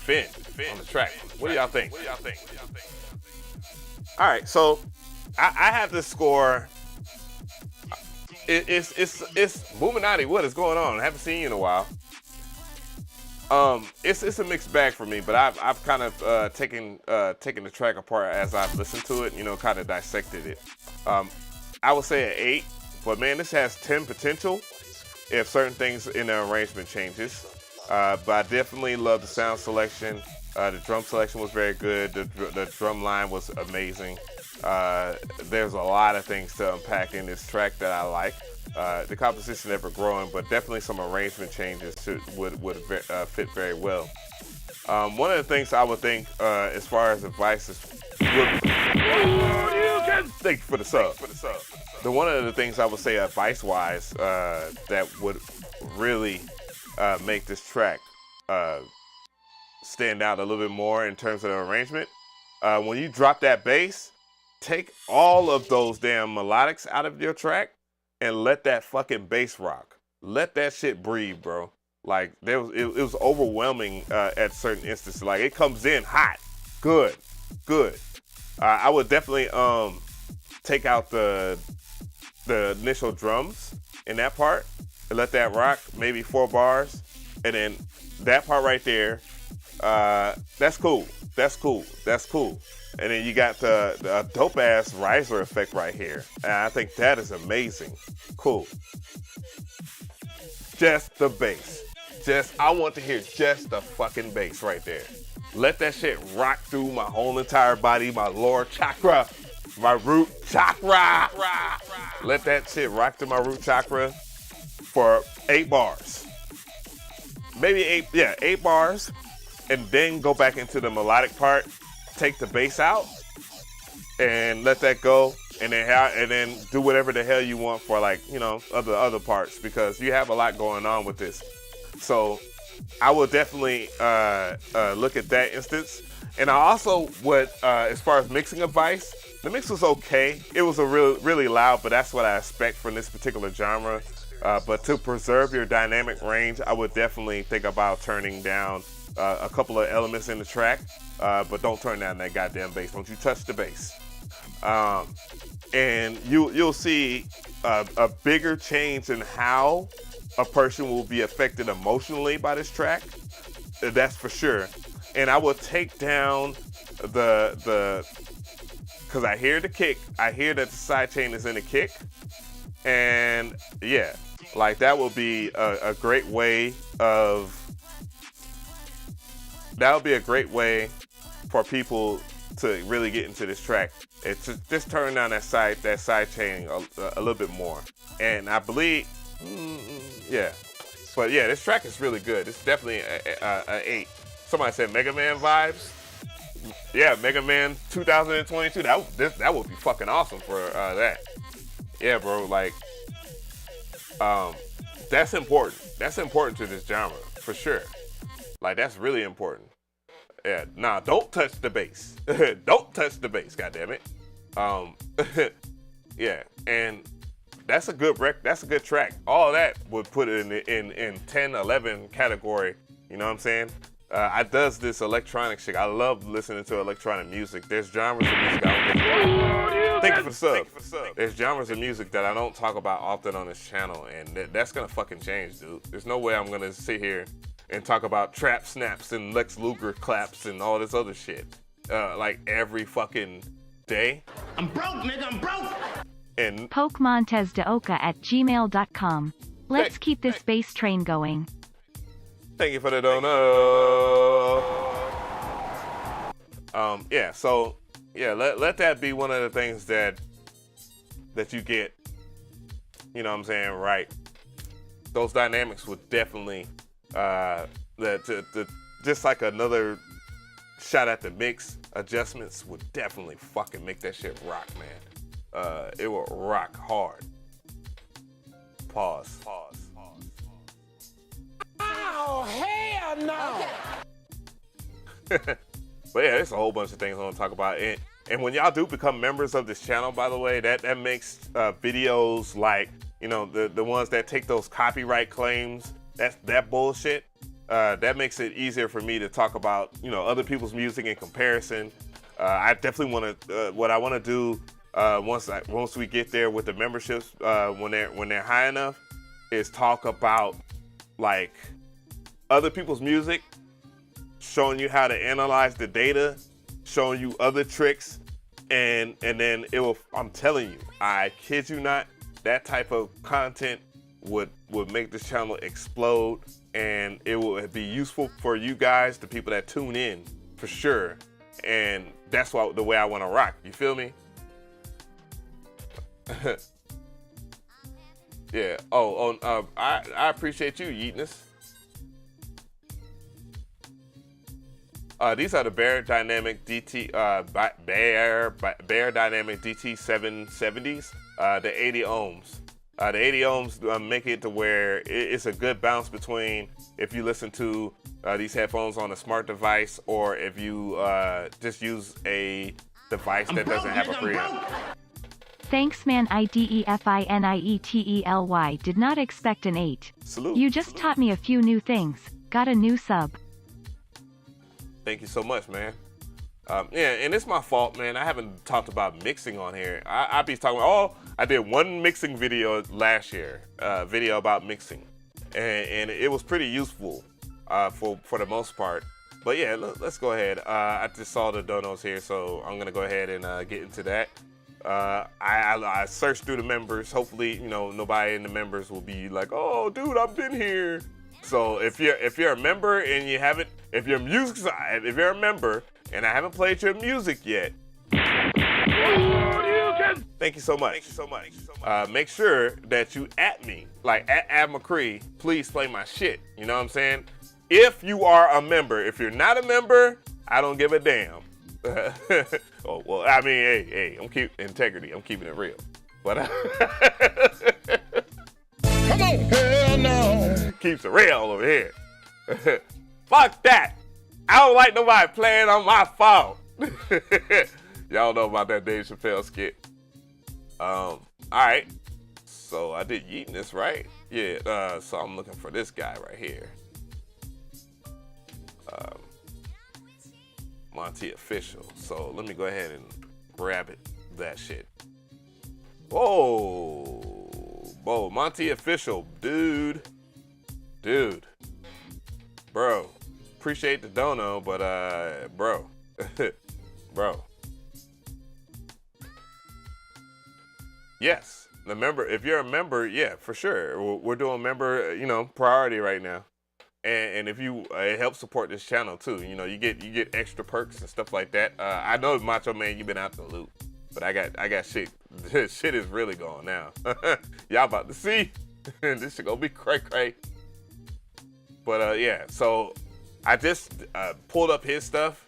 Finn on the track. What do y'all think? All right, so I have this score. It's Illuminati. What is going on? I haven't seen you in a while. It's a mixed bag for me, but I've kind of taken the track apart as I've listened to it. Kind of dissected it. I would say an 8, but man, this has 10 potential if certain things in the arrangement changes. But I definitely love the sound selection. The drum selection was very good. The drum line was amazing. There's a lot of things to unpack in this track that I like. The composition ever growing, but definitely some arrangement changes would fit very well. One of the things I would think as far as advice is, thank you for the sub. One of the things I would say advice-wise that would really make this track stand out a little bit more in terms of the arrangement. When you drop that bass, take all of those damn melodics out of your track and let that fucking bass rock. Let that shit breathe, bro. Like it was overwhelming at certain instances. Like it comes in hot, good. I would definitely take out the initial drums in that part and let that rock, maybe 4 bars, and then that part right there. That's cool. And then you got the dope ass riser effect right here. And I think that is amazing. Cool. Just the bass. I want to hear just the fucking bass right there. Let that shit rock through my whole entire body, my lower chakra, my root chakra. Let that shit rock through my root chakra for 8 bars. Maybe 8 bars. And then go back into the melodic part, take the bass out, and let that go, and then do whatever the hell you want for other parts, because you have a lot going on with this. So I will definitely look at that instance. And I also would, as far as mixing advice, the mix was okay. It was really loud, but that's what I expect from this particular genre. But to preserve your dynamic range, I would definitely think about turning down a couple of elements in the track, but don't turn down that goddamn bass. Don't you touch the bass. And you'll see a bigger change in how a person will be affected emotionally by this track. That's for sure. And I will take down because I hear the kick. I hear that the sidechain is in the kick. And yeah, like that will be a great way for people to really get into this track. It's just turn down that side chain a little bit more. And I believe, But yeah, this track is really good. It's definitely a 8. Somebody said Mega Man vibes. Yeah, Mega Man 2022. That would be fucking awesome for that. Yeah, bro. Like, that's important. That's important to this genre for sure. Like, that's really important. Yeah. Nah, don't touch the bass. Don't touch the bass. Goddammit. Yeah, and that's a good that's a good track. All that would put it in 10, 11 category. You know what I'm saying? I does this electronic shit. I love listening to electronic music. There's genres of music I don't get. Thank you for the sub. There's genres of music that I don't talk about often on this channel, and that's gonna fucking change, dude. There's no way I'm gonna sit here and talk about trap snaps and Lex Luger claps and all this other shit like every fucking day. I'm broke, nigga. I'm broke. And PokeMontezDeOka@gmail.com. Let's keep this bass train going. Thank you for the donut. Yeah, so yeah, let that be one of the things that you get, you know what I'm saying, right? Those dynamics would definitely just like another shot at the mix, adjustments would definitely fucking make that shit rock, man. It will rock hard. Pause. Oh, hell no! But yeah, there's a whole bunch of things I want to talk about. And when y'all do become members of this channel, by the way, that makes videos like, you know, the ones that take those copyright claims, that bullshit, that makes it easier for me to talk about, you know, other people's music in comparison. I definitely want to, what I want to do once we get there with the memberships, when they're high enough, is talk about like other people's music, showing you how to analyze the data, showing you other tricks, and then it will, I'm telling you, I kid you not, that type of content would make this channel explode, and it will be useful for you guys, the people that tune in, for sure. And that's the way I want to rock. You feel me? Yeah. I appreciate you, Yeetness. These are the Bear Dynamic DT Bear Dynamic DT 770s. The 80 ohms. The 80 ohms make it to where it's a good balance between if you listen to these headphones on a smart device, or if you just use a device that doesn't have a preamp. Thanks, man. IDEFINIETELY. Did not expect an 8. Salute. You just taught me a few new things. Got a new sub. Thank you so much, man. Yeah, and it's my fault, man. I haven't talked about mixing on here. I be talking about, I did one mixing video last year, video about mixing, and it was pretty useful for the most part. But yeah, let's go ahead. I just saw the donos here, so I'm gonna go ahead and get into that. I searched through the members. Hopefully, you know, nobody in the members will be like, "Oh, dude, I've been here." So if you're a member and you haven't, if you're a member and I haven't played your music yet, thank you so much. Make sure that you at me, like at McGee. Please play my shit. You know what I'm saying? If you are a member. If you're not a member, I don't give a damn. Oh, well, I mean, hey, I'm keeping integrity. I'm keeping it real. But Come on, hell no. Keeps it real over here. Fuck that. I don't like nobody playing on my phone. Y'all know about that Dave Chappelle skit. All right. So I did Yeetness, right? Yeah. So I'm looking for this guy right here. Monty Official. So let me go ahead and grab that shit. Whoa, Monty Official, dude, bro. Appreciate the dono, but bro, bro. Yes, the member. If you're a member, yeah, for sure. We're doing member, you know, priority right now. And if you, it helps support this channel too. You know, you get extra perks and stuff like that. I know, Macho Man, you've been out the loop, but I got shit. Shit is really going now. Y'all about to see. This shit gonna be cray. But yeah, so I just pulled up his stuff,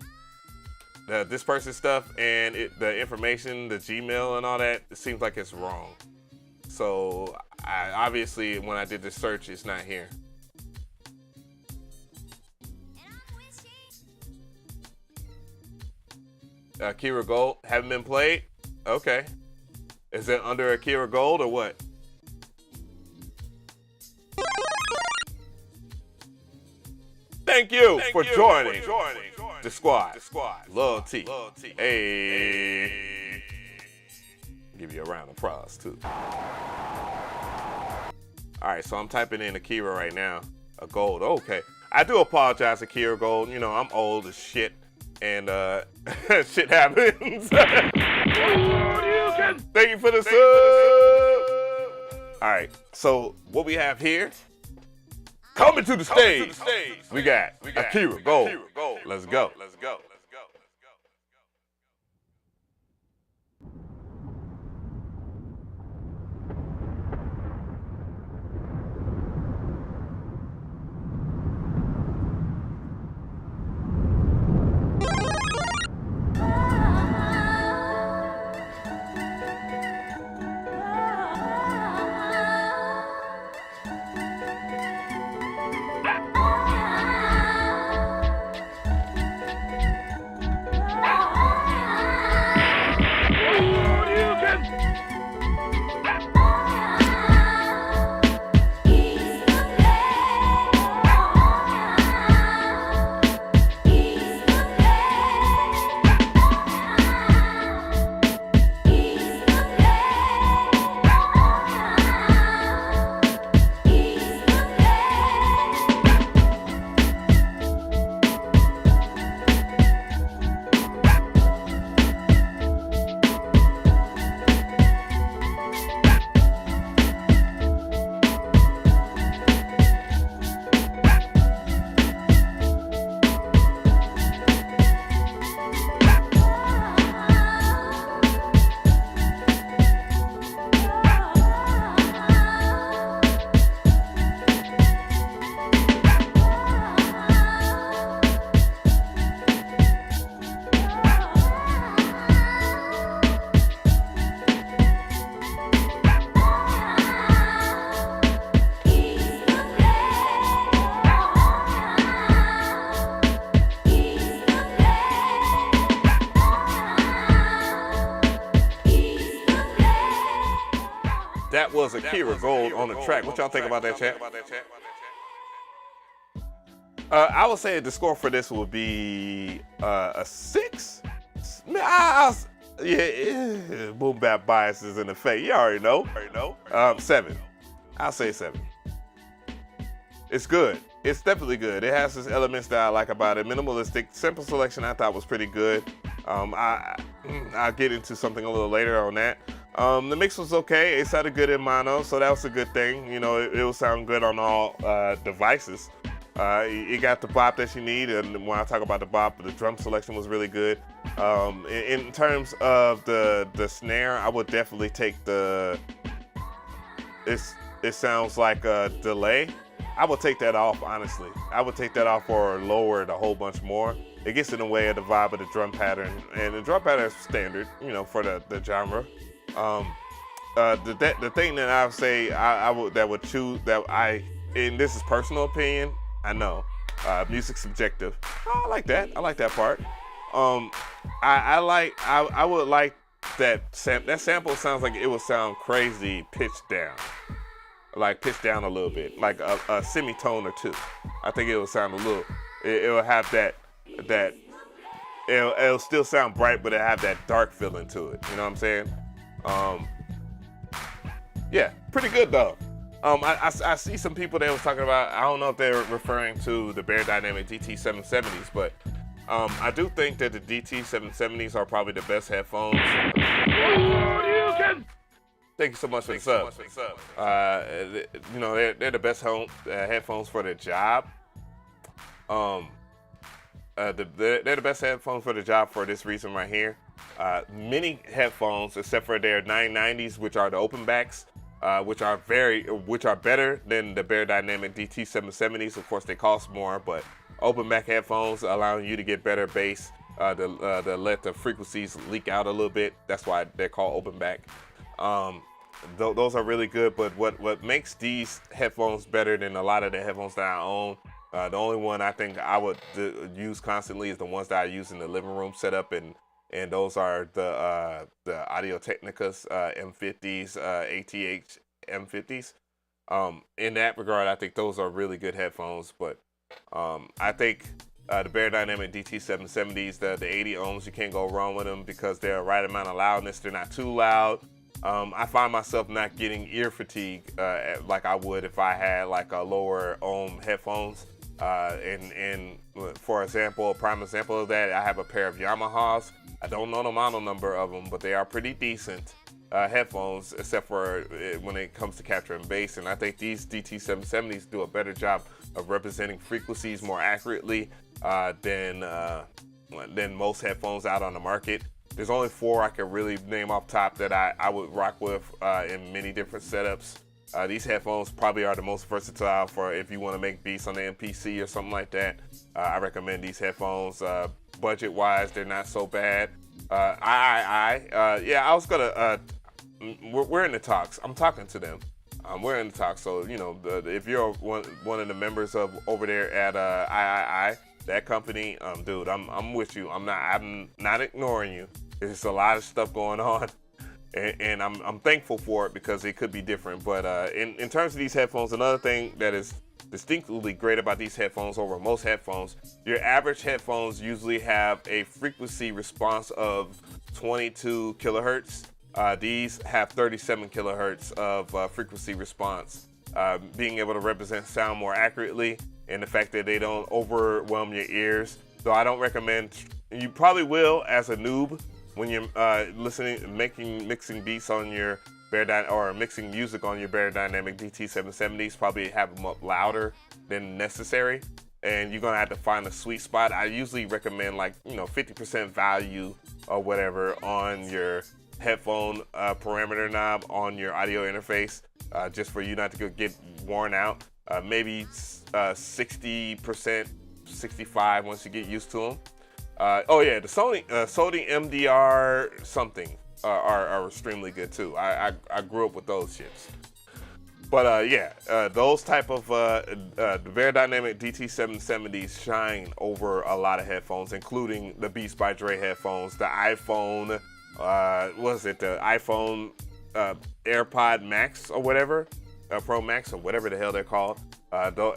this person's stuff, and the information, the Gmail and all that, it seems like it's wrong. So obviously when I did the search, it's not here. Akira Gold, haven't been played? Okay. Is it under Akira Gold or what? Thank you for joining the squad. Loyalty. Hey. Give you a round of applause too. All right, so I'm typing in Akira right now. A Gold. Okay. I do apologize, Akira Gold. You know, I'm old as shit. And shit happens. Thank you for the sub. All right, so what we have here, coming to the stage, we got Akira Gold. Let's go. That was Akira Gold on the track. What y'all think about that, chat? I would say the score for this would be a 6. Yeah, boom bap biases in the face. You already know. 7. I'll say 7. It's good. It's definitely good. It has its elements that I like about it. Minimalistic, simple selection I thought was pretty good. I'll get into something a little later on that. The mix was okay. It sounded good in mono, so that was a good thing. You know, it will sound good on all devices. You got the bop that you need, and when I talk about the bop, the drum selection was really good. In terms of the snare, I would definitely take the. It sounds like a delay. I would take that off, honestly. I would take that off or lower it a whole bunch more. It gets in the way of the vibe of the drum pattern, and the drum pattern is standard, you know, for the genre. The thing that I would say and this is personal opinion, I know, music's subjective. I like that. I like that part. I would like that sample sounds like it would sound crazy pitched down. Like pitched down a little bit, like a semitone or two. I think it will sound a little. It will have that. It'll still sound bright, but it'll have that dark feeling to it. You know what I'm saying? Yeah, pretty good though. I see some people that was talking about. I don't know if they're referring to the Bear Dynamic DT770s, but I do think that the DT770s are probably the best headphones. Thank you so much for the sub. You know, they're the best headphones for the job. They're the best headphones for the job for this reason right here. Many headphones, except for their 990s, which are the open backs, which are better than the Bear Dynamic DT770s. Of course, they cost more, but open back headphones allowing you to get better bass, to let the frequencies leak out a little bit. That's why they're called open back. Those are really good, but what makes these headphones better than a lot of the headphones that I own, the only one I think I would use constantly is the ones that I use in the living room setup, and those are the Audio Technicas M50s, ATH M50s. In that regard, I think those are really good headphones, but I think the Bear Dynamic DT770s, the 80 ohms, you can't go wrong with them because they're the right amount of loudness. They're not too loud. I find myself not getting ear fatigue like I would if I had like a lower ohm headphones. And for example, a prime example of that, I have a pair of Yamahas. I don't know the model number of them, but they are pretty decent headphones, except for when it comes to capturing bass. And I think these DT770s do a better job of representing frequencies more accurately than most headphones out on the market. There's only 4 I can really name off top that I would rock with in many different setups. These headphones probably are the most versatile for if you want to make beats on the MPC or something like that. I recommend these headphones. Budget-wise, they're not so bad. Yeah, I was gonna. We're in the talks. I'm talking to them. We're in the talks. So you know, if you're one of the members of over there at III, that company, dude, I'm with you. I'm not ignoring you. There's a lot of stuff going on. And I'm thankful for it because it could be different. But in terms of these headphones, another thing that is distinctly great about these headphones over most headphones, your average headphones usually have a frequency response of 22 kilohertz. These have 37 kilohertz of frequency response, being able to represent sound more accurately, and the fact that they don't overwhelm your ears. So I don't recommend, you probably will as a noob, when you're mixing beats on your or mixing music on your Bear Dynamic DT770s, probably have them up louder than necessary, and you're gonna have to find a sweet spot. I usually recommend 50% value or whatever on your headphone parameter knob on your audio interface, just for you not to get worn out. Maybe 60%, 65% once you get used to them. Oh yeah, the Sony MDR something are extremely good too. I grew up with those shits. But those type of the Bear Dynamic DT770s shine over a lot of headphones, including the Beats by Dre headphones, the iPhone, the iPhone AirPod Max or whatever, Pro Max or whatever the hell they're called. The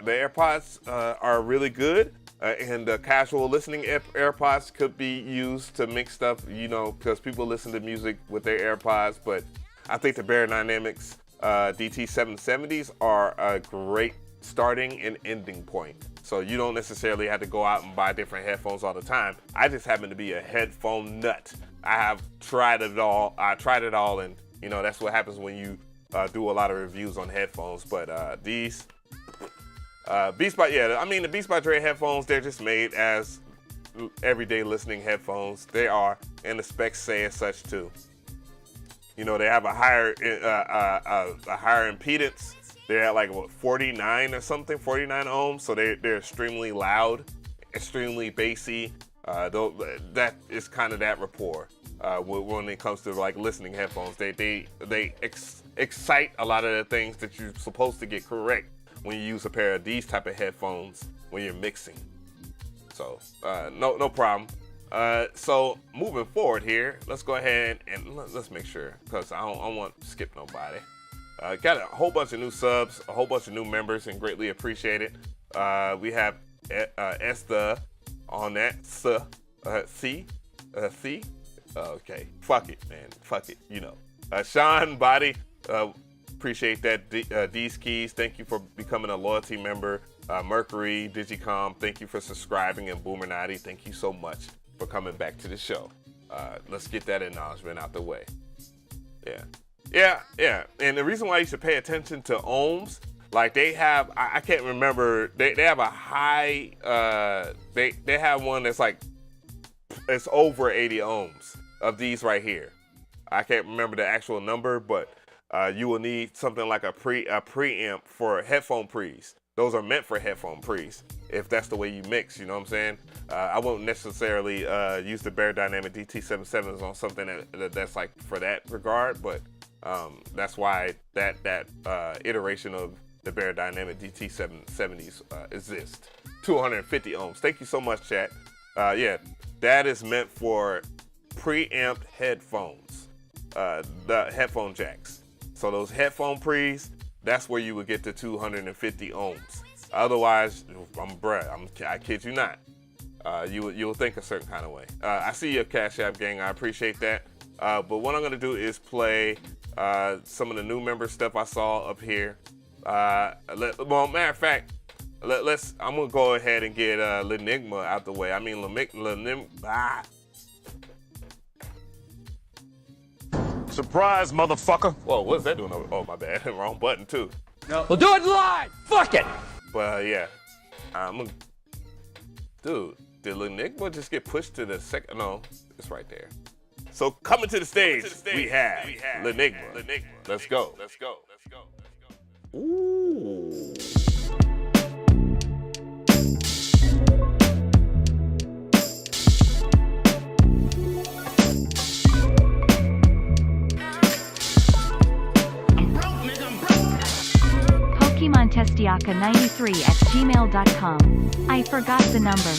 AirPods are really good. And the casual listening AirPods could be used to mix stuff, because people listen to music with their AirPods. But I think the Bear Dynamics DT770s are a great starting and ending point. So you don't necessarily have to go out and buy different headphones all the time. I just happen to be a headphone nut. I have tried it all. And that's what happens when you do a lot of reviews on headphones. But these Beats by the Beats by Dre headphones, they're just made as everyday listening headphones. They are, and the specs say as such too. They have a higher impedance. They're at 49 or something, 49 ohms. So they're extremely loud, extremely bassy. That is kind of that rapport when it comes to listening headphones. They excite a lot of the things that you're supposed to get correct when you use a pair of these type of headphones when you're mixing. So no problem. So moving forward here, let's go ahead and let's make sure, because I don't want to skip nobody. Got a whole bunch of new subs, a whole bunch of new members, and greatly appreciate it. We have Esther on that. C. Okay, fuck it, man. Fuck it. Sean Body. Appreciate that. These Keys, thank you for becoming a loyalty member. Mcree, Digicom, thank you for subscribing. And Boomer Naughty, thank you so much for coming back to the show. Let's get that acknowledgement out the way. Yeah. And the reason why you should pay attention to ohms, they have, I can't remember, they have a high, they have one that's it's over 80 ohms of these right here. I can't remember the actual number, but you will need something like a preamp for headphone pre's. Those are meant for headphone pre's, if that's the way you mix, you know what I'm saying? I won't necessarily use the Bear Dynamic DT77s on something that's like for that regard, but that's why that iteration of the Bear Dynamic DT770s exists. 250 ohms. Thank you so much, chat. Yeah, that is meant for preamped headphones, the headphone jacks. So those headphone pre's, that's where you would get the 250 ohms. Otherwise, I kid you not. You'll think a certain kind of way. I see your Cash App, gang. I appreciate that. But what I'm gonna do is play some of the new member stuff I saw up here. Well, matter of fact, I'm gonna go ahead and get Lenigma out the way. I mean, Surprise, motherfucker. Whoa, what's that doing over? Oh, my bad. Wrong button, too. No. We'll do it live. Fuck it. But yeah, dude, did Lenigma just get pushed to the second? No, it's right there. So coming to the stage, we have Lenigma. Let's go. Ooh. PokemonTestiaka93@gmail.com. I forgot the number.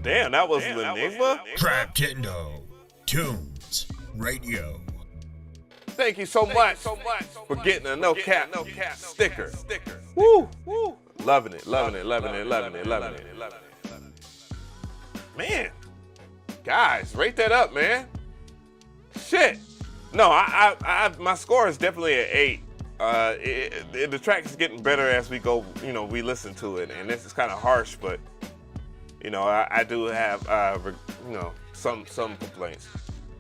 Damn, that was Lenigma? Traptendo Tunes Radio. Thank you so much for getting a no cap sticker. Woo! Loving it. Man, guys, rate that up, man. Shit. No, my score is definitely an 8. The track is getting better as we go, we listen to it, and this is kind of harsh, but I do have, some complaints.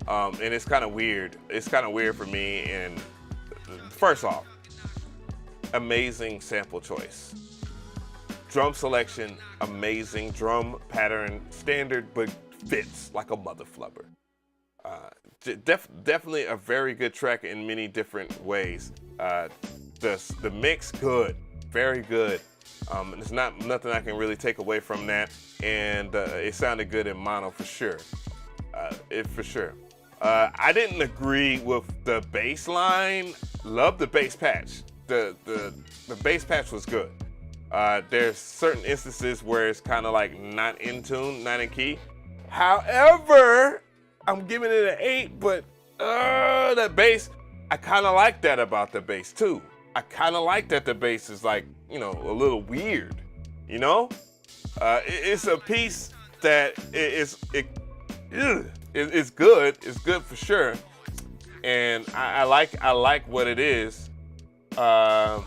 And it's kind of weird. It's kind of weird for me. And first off, amazing sample choice. Drum selection, amazing. Drum pattern, standard, but fits like a mother flubber. Definitely a very good track in many different ways. The mix, good. Very good. There's nothing I can really take away from that, and it sounded good in mono for sure. I didn't agree with the bass line. Love the bass patch. The bass patch was good. There's certain instances where it's kind of like not in tune, not in key. However, I'm giving it an 8, but that bass, I kind of like that about the bass too. I kind of like that the bass is like, a little weird, It's a piece that it's good. It's good for sure. And I like what it is. I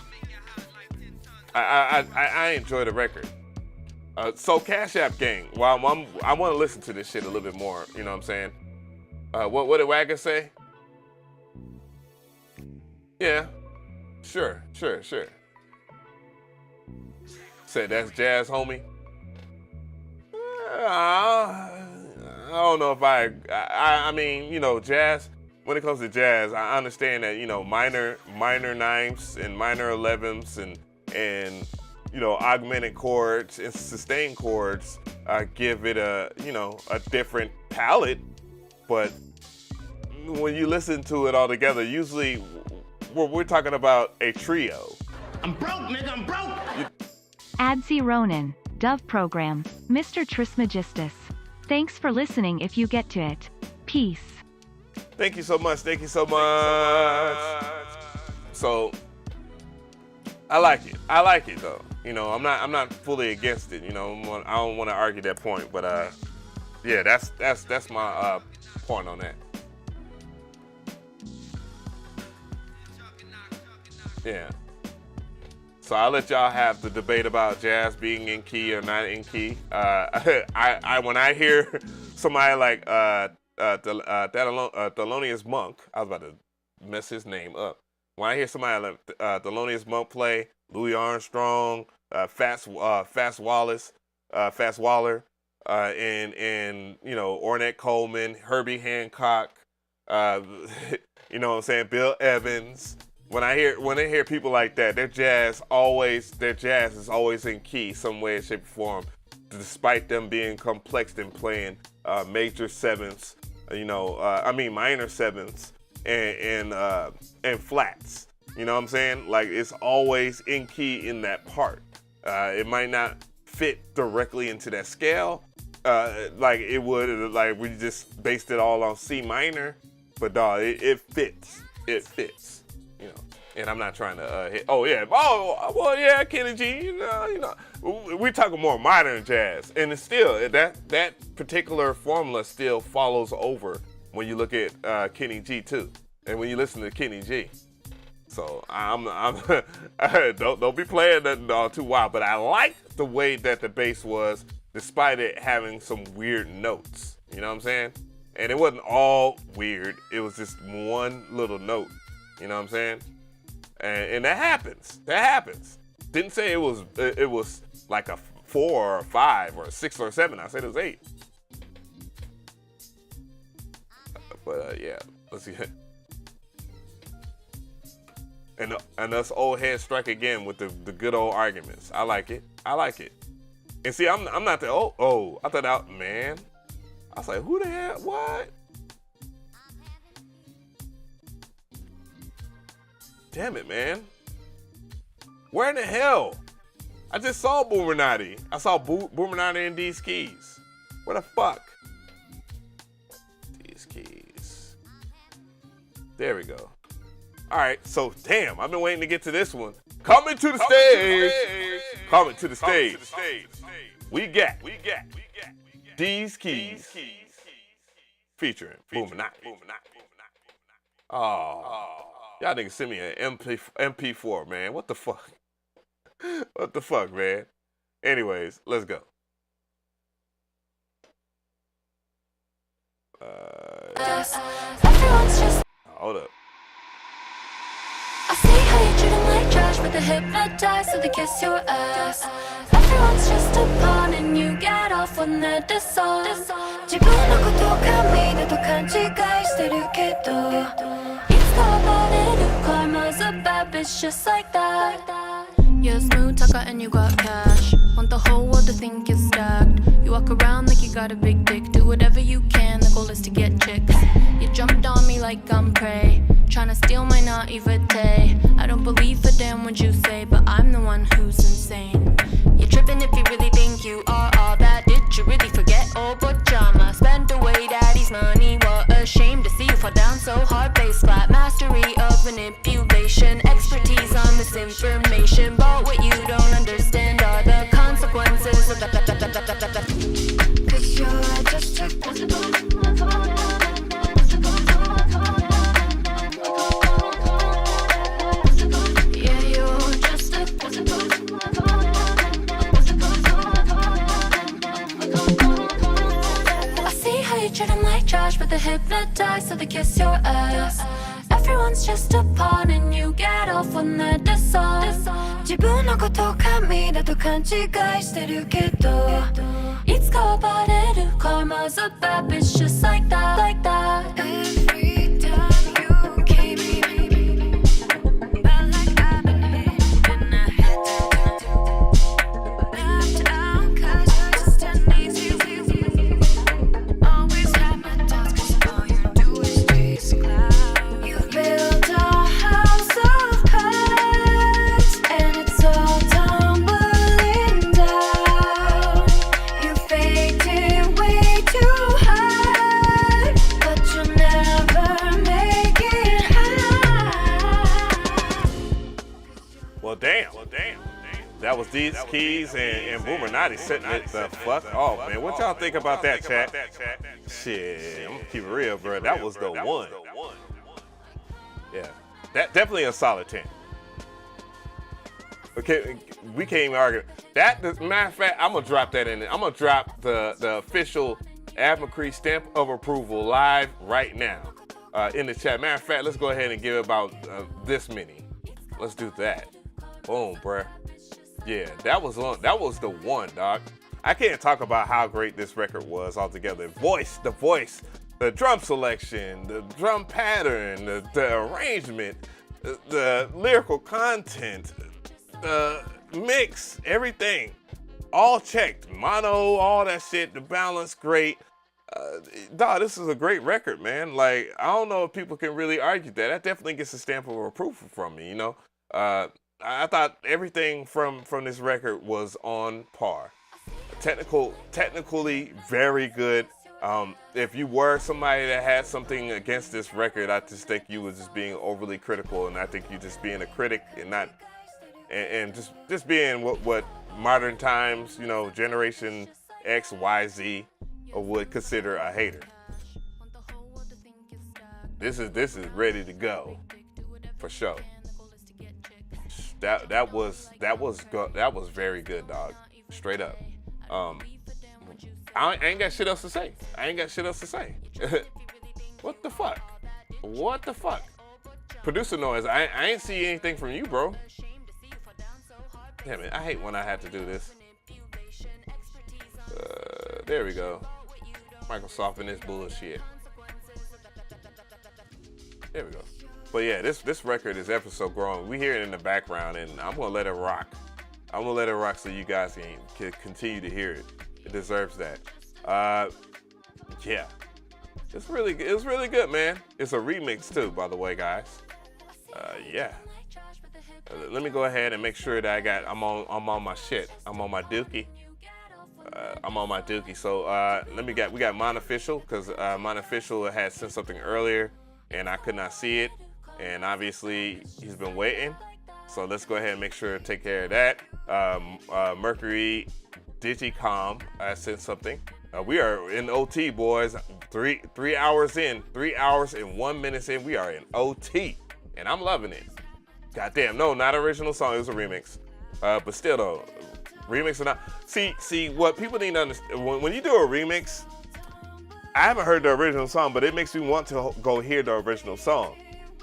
enjoy the record. So Cash App gang, I want to listen to this shit a little bit more, you know what I'm saying? What did Wagga say? Yeah. Sure. Said that's jazz, homie. I don't know if I mean, jazz, when it comes to jazz, I understand that, minor ninths and minor 11ths and augmented chords and sustained chords give it a different palette. But when you listen to it all together, usually we're talking about a trio. I'm broke, nigga, I'm broke. Adzy Ronin, Dove Program, Mr. Trismegistus. Thanks for listening if you get to it. Peace. Thank you so much. Thank you so much. So I like it. I like it though. I'm not fully against it. I don't want to argue that point, but yeah, that's my point on that. Yeah. So I'll let y'all have the debate about jazz being in key or not in key. When I hear somebody like Thelonious Monk, I was about to mess his name up. When I hear somebody like Thelonious Monk play, Louis Armstrong, Fats Waller, and Ornette Coleman, Herbie Hancock, you know what I'm saying, Bill Evans. When I hear people like that, their jazz is always in key, some way, shape, or form, despite them being complex and playing major sevenths, minor sevenths and flats. You know what I'm saying? Like, it's always in key in that part. It might not fit directly into that scale, like it would, like we just based it all on C minor, but dog, it fits. It fits. And I'm not trying to hit. Oh yeah. Oh well, yeah, Kenny G. We're talking more modern jazz, and it's still that particular formula still follows over when you look at Kenny G too, and when you listen to Kenny G. So I'm don't be playing that all too wild, but I like the way that the bass was, despite it having some weird notes. You know what I'm saying? And it wasn't all weird. It was just one little note. You know what I'm saying? And that happens. That happens. Didn't say it was like a 4 or a 5 or a 6 or a 7. I said it was 8. But yeah, let's see. And us old heads strike again with the good old arguments. I like it. I like it. And see, I'm not the I thought man. I was like, who the hell? What? Damn it, man. Where in the hell? I just saw Boomerati. I saw Boomerati in these keys. Where the fuck? These keys. There we go. All right, so damn, I've been waiting to get to this one. Coming to the stage. Coming to the stage. We got these keys. Featuring Boomerati. Oh. Y'all niggas send me an MP4, man. What the fuck? What the fuck, man? Anyways, let's go. Hold up. I see how you treat them like trash, but they hypnotize, so they kiss your ass. Everyone's just a pawn and you get off on that disown. 自分のことを神だと勘違いしてるけど Karma's a bad bitch just like that. You're a smooth talker and you got cash. Want the whole world to think you're stacked. You walk around like you got a big dick. Do whatever you can, the goal is to get chicks. You jumped on me like I'm prey, tryna steal my naivete. I don't believe a damn what you say, but I'm the one who's insane. You're tripping if you really think you are all that. Did you really forget all but drama? Spent away daddy's money. What a shame to see you fall down so hard. Bass flat, mastery of manipulation, expertise on misinformation. But what you don't understand are the consequences of that. Cause you're just a treat them like trash, but they hypnotize, so they kiss your ass. Everyone's just a pawn and you get off on that disown. 自分のことを神だと勘違いしてるけどいつか暴れる Karma's a bad bitch just like that, like that. Every time you came in, felt like I've been hit in the head. these keys and Boomer Natty setting it the fuck off, man. What y'all think about that, chat? Shit, I'm gonna keep it real, bro. That was the one. Yeah, that definitely a solid 10. Okay, we can't even argue. That, matter of fact, I'm gonna drop that in there. I'm gonna drop the official DJAveMcRee stamp of approval live right now in the chat. Matter of fact, let's go ahead and give about this many. Let's do that. Boom, bruh. Yeah, that was the one, dog. I can't talk about how great this record was altogether. The voice, the drum selection, the drum pattern, the arrangement, the lyrical content, the mix, everything. All checked. Mono, all that shit, the balance, great. Dog, this is a great record, man. Like, I don't know if people can really argue that. That definitely gets a stamp of approval from me, you know? I thought everything from this record was on par. Technically very good. If you were somebody that had something against this record, I just think you were just being overly critical, and I think you just being a critic and not, and just being what modern times, you know, Generation X, Y, Z would consider a hater. This is ready to go for sure. That was very good, dog. Straight up. I ain't got shit else to say. What the fuck? Producer noise. I ain't see anything from you, bro. Damn it, I hate when I have to do this. There we go. Microsoft and this bullshit. There we go. But yeah, this record is ever so growing. We hear it in the background, and I'm gonna let it rock. I'm gonna let it rock so you guys can continue to hear it. It deserves that. Yeah, it was really good, man. It's a remix too, by the way, guys. Yeah. Let me go ahead and make sure that I'm on my shit. I'm on my dookie. So we got Monofficial, because Monofficial had sent something earlier and I could not see it, and obviously he's been waiting. So let's go ahead and make sure to take care of that. Mcree Digicom sent something. We are in OT, boys. 3 hours in, 3 hours and 1 minute in, we are in OT, and I'm loving it. Goddamn, no, not original song. It was a remix, but still though, remix or not. See, what people need to understand when you do a remix. I haven't heard the original song, but it makes me want to go hear the original song.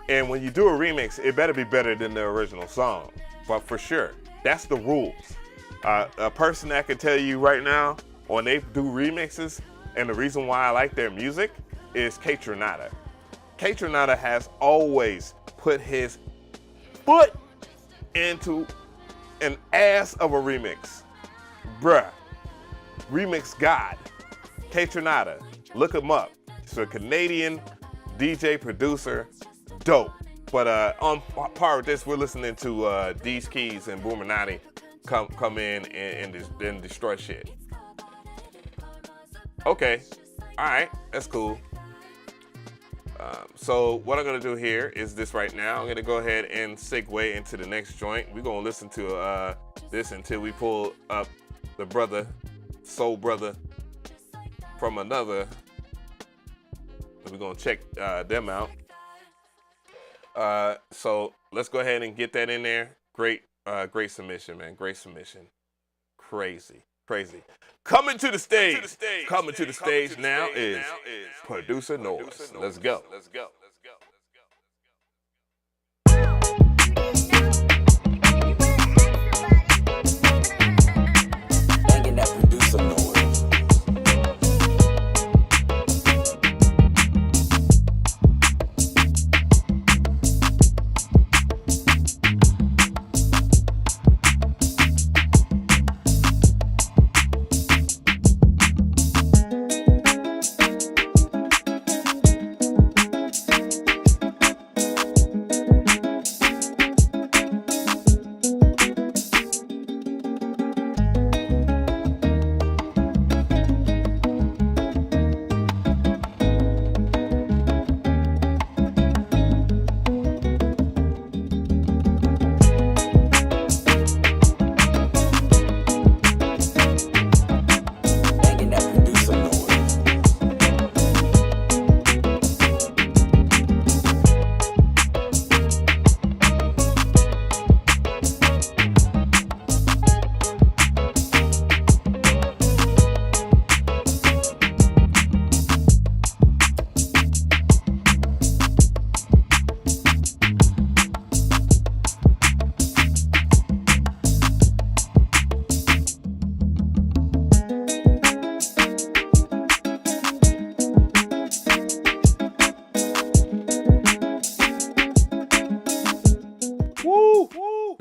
And when you do a remix, it better be better than the original song. But for sure, that's the rules. A person that can tell you right now, when they do remixes, and the reason why I like their music is K-Tronada. K-Tronada has always put his foot into an ass of a remix. Bruh. Remix God. K-Tronada. Look him up. He's a Canadian DJ producer. Dope. But on par with this, we're listening to D's Keys and Boomer Natty come in and destroy shit. Okay. All right. That's cool. So what I'm going to do here is this right now. I'm going to go ahead and segue into the next joint. We're going to listen to this until we pull up the brother, soul brother, from another. We're going to check them out. So let's go ahead and get that in there. Great submission, man. Great submission. Crazy. Coming to the stage now is Producer Noise. Let's go. Banging that producer noise.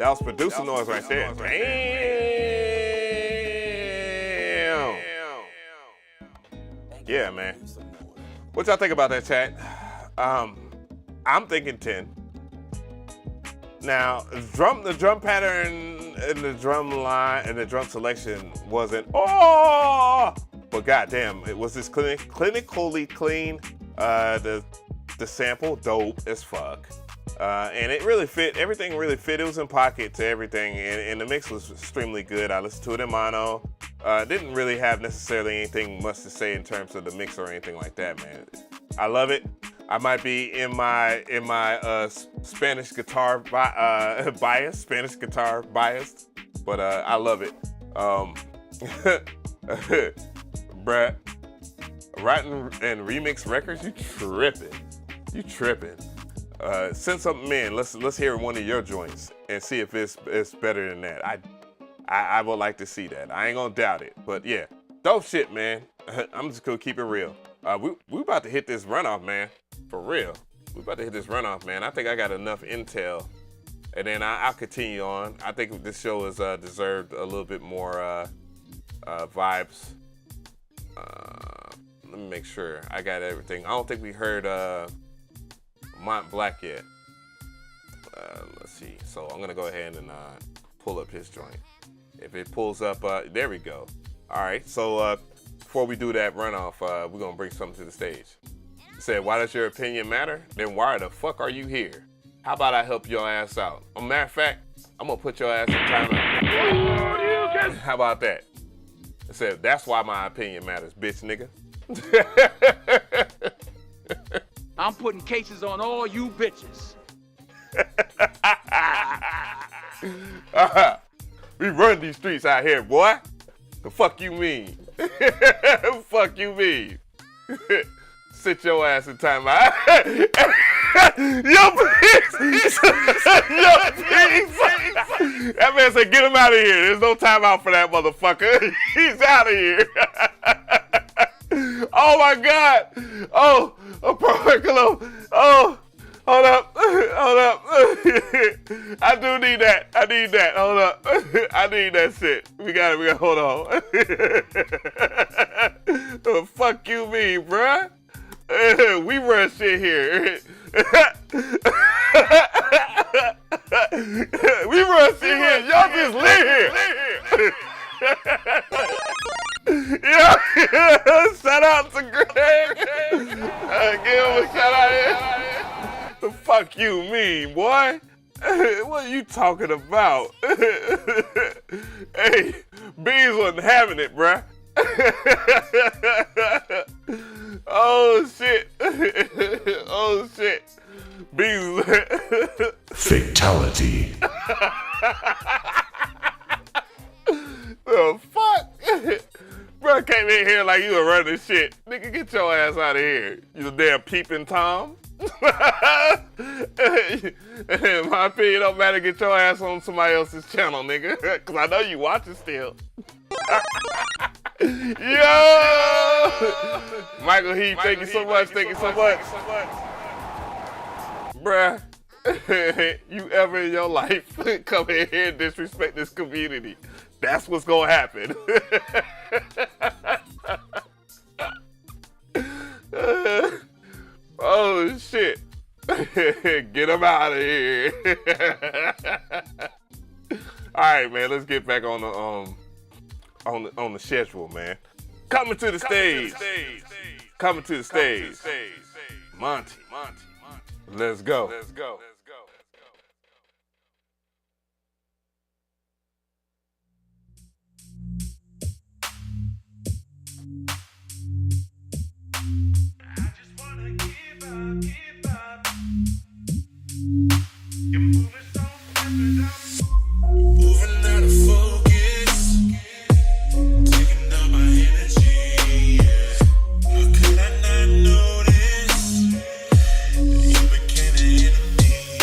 That was producer noise right there. Damn. Yeah, man. What y'all think about that, chat? I'm thinking 10. Now, the drum pattern and the drum line and the drum selection wasn't but goddamn, it was this clinically clean. The sample dope as fuck, and it really fit. Everything really fit. It was in pocket to everything, and the mix was extremely good. I listened to it in mono. Didn't really have necessarily anything much to say in terms of the mix or anything like that, man. I love it. I might be in my Spanish guitar bias, but I love it. Bruh, writing and remix records, you tripping. Send something in. Let's hear one of your joints and see if it's better than that. I would like to see that. I ain't gonna doubt it, but yeah, dope shit, man. I'm just gonna keep it real. We about to hit this runoff, man. For real. We about to hit this runoff, man. I think I got enough intel, and then I'll continue on. I think this show has deserved a little bit more vibes. Let me make sure I got everything. I don't think we heard Mont Black yet. Let's see. So I'm gonna go ahead and pull up his joint. If it pulls up, there we go. All right. So before we do that runoff, we're gonna bring something to the stage. It said, why does your opinion matter? Then why the fuck are you here? How about I help your ass out? As a matter of fact, I'm gonna put your ass in timeout. How about that? It said, that's why my opinion matters, bitch nigga. I'm putting cases on all you bitches. We run these streets out here, boy. The fuck you mean? Fuck you mean? Sit your ass in timeout. Yo, please. That man said, get him out of here. There's no timeout for that motherfucker. He's out of here. Oh my God. Oh, a particle. Oh, hold up. I do need that. Hold up. I need that shit. We got it. Hold on. The fuck you mean, bruh? We run shit here. We run shit here. Y'all just live here. Yeah. Shout out to Greg. Give him a shout out here. The fuck you mean, boy? What are you talking about? Hey, Beans wasn't having it, bruh. Oh shit. Oh shit. Beans. Fatality. The fuck? Bro came in here like you were running shit. Nigga, get your ass out of here. You damn peeping Tom. In my opinion, don't matter. Get your ass on somebody else's channel, nigga. Cause I know you watching still. Yo! Michael Heath, thank you so much. Bruh, you ever in your life come in here and disrespect this community? That's what's gonna happen. Oh shit. Get him out of here. Alright, man, let's get back on the schedule, man. Coming to the stage. Monty. Let's go. You're moving so fast, moving out of focus, taking up my energy. How could I not notice that you became an enemy?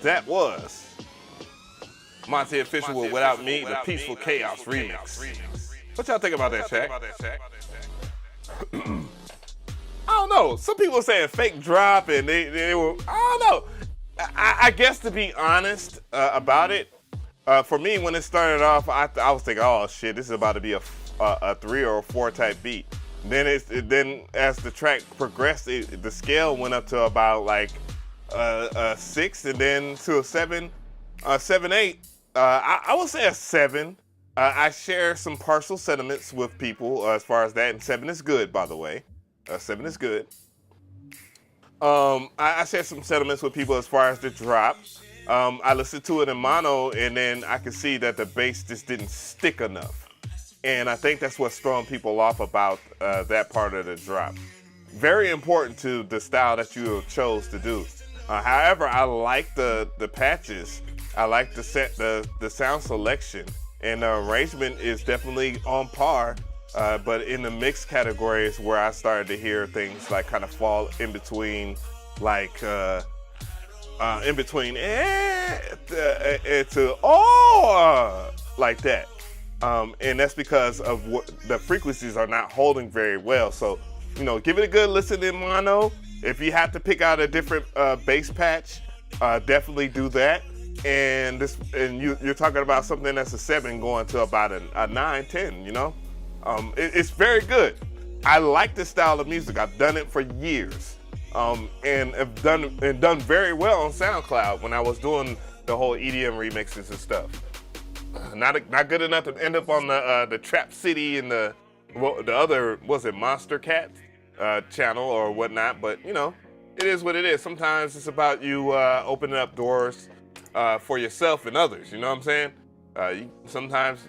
that was Monty Official with Without Me, the Peaceful Chaos remix. What y'all think about that, Shaq? I don't know. Some people are saying fake drop, and they were, I don't know. I guess to be honest about it, for me, when it started off, I was thinking, oh shit, this is about to be a 3 or a 4 type beat. Then as the track progressed, the scale went up to about like a 6, and then to a 7, 7/8. I would say a 7. I share some partial sentiments with people as far as that, and 7 is good, by the way. 7 is good. I share some sentiments with people as far as the drop. I listened to it in mono, and then I could see that the bass just didn't stick enough. And I think that's what's throwing people off about that part of the drop. Very important to the style that you chose to do. However, I like the patches. I like the sound selection, and the arrangement is definitely on par. But in the mix category is where I started to hear things like kind of fall in between, like to like that. And that's because of the frequencies are not holding very well. So, give it a good listen in mono. If you have to pick out a different bass patch, definitely do that. And you're talking about something that's a 7 going to about a 9, 10, it's very good. I like this style of music. I've done it for years. And have done very well on SoundCloud when I was doing the whole EDM remixes and stuff. Not good enough to end up on the Trap City and the other, was it Monster Cat channel or whatnot, but it is what it is. Sometimes it's about you opening up doors for yourself and others, you know what I'm saying? Sometimes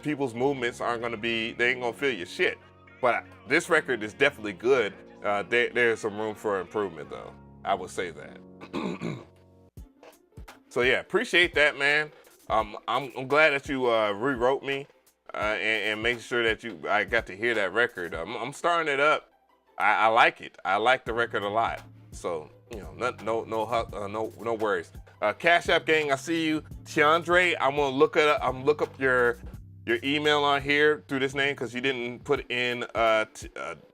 people's movements they ain't gonna feel your shit. But this record is definitely good. There's some room for improvement though. I would say that. So yeah, appreciate that, man. I'm glad that you rewrote me and make sure that I got to hear that record. I'm starting it up. I like it. I like the record a lot. So no worries. Cash App gang, I see you. Tiandre, I'm gonna look up your email on here through this name because you didn't put in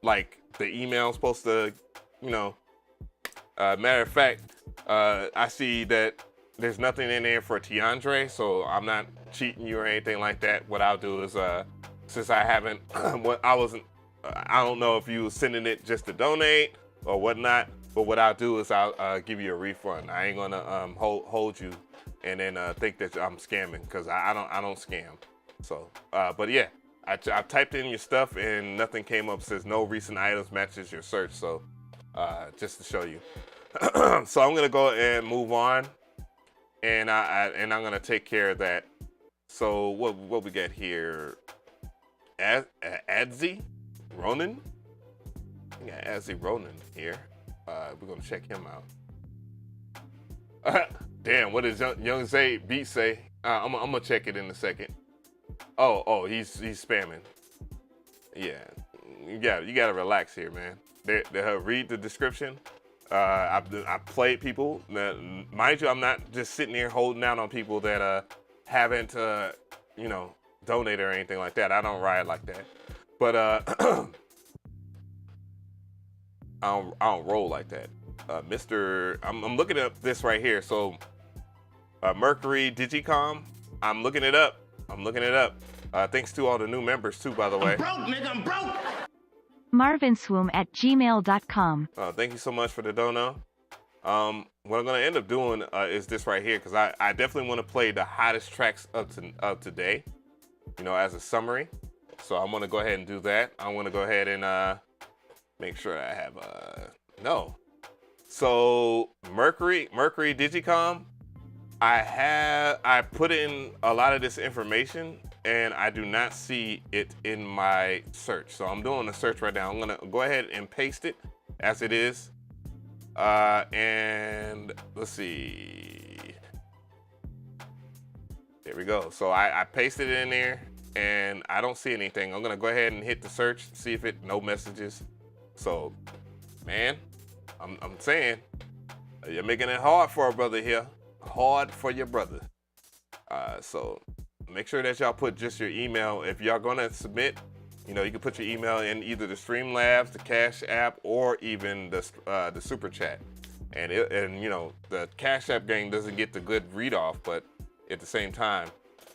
like the email supposed to, matter of fact, I see that there's nothing in there for Tiandre, so I'm not cheating you or anything like that. What I'll do is, since I haven't, I don't know if you were sending it just to donate or whatnot, but what I'll do is I'll give you a refund. I ain't gonna hold you and then think that I'm scamming, because I don't scam. So, but yeah, I typed in your stuff and nothing came up. Says no recent items matches your search. So, just to show you. So I'm gonna go and move on, and I'm gonna take care of that. So what we got here? Adzy Ronin. We got Adzy Ronin here. We're gonna check him out. Damn, what does Young Zay Beats say? I'm gonna check it in a second. Oh, he's spamming. Yeah, you gotta relax here, man. Read the description. I played people. Mind you, I'm not just sitting here holding out on people that haven't donated or anything like that. I don't ride like that. But I don't roll like that. I'm looking up this right here. So Mcree Digicom, I'm looking it up. Thanks to all the new members too, by the way. I'm broke, nigga, I'm broke. marvinswoom@gmail.com. Thank you so much for the dono. What I'm gonna end up doing is this right here, because I definitely want to play the hottest tracks of today, as a summary. So I'm gonna go ahead and do that. I want to go ahead and make sure I have no. So Mcree Digicom, I put in a lot of this information and I do not see it in my search. So I'm doing a search right now. I'm gonna go ahead and paste it as it is. And let's see. There we go. So I pasted it in there and I don't see anything. I'm gonna go ahead and hit the search, see if no messages. So, man, I'm saying, you're making it hard for a brother here. hard for your brother. So make sure that y'all put just your email. If y'all gonna submit, you know, you can put your email in either the Streamlabs, the Cash App, or even the Super Chat. And you know, the Cash App gang doesn't get the good read off, but at the same time,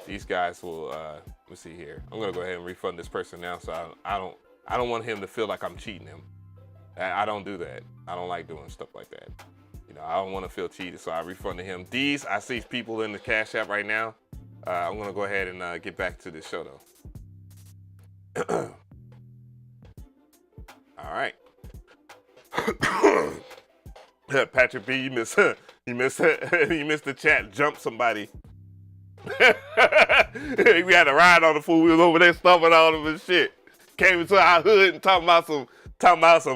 these guys will. Let me see here. I'm gonna go ahead and refund this person now, so I don't want him to feel like I'm cheating him. I don't do that. I don't like doing stuff like that. You know, I don't want to feel cheated, so I refunded him. These, I see people in the Cash App right now. I'm gonna go ahead and get back to this show though. All right. Patrick B, you missed the chat. Jump somebody. We had a ride on the fool. We was over there stomping on him and shit. Came into our hood and talking about some.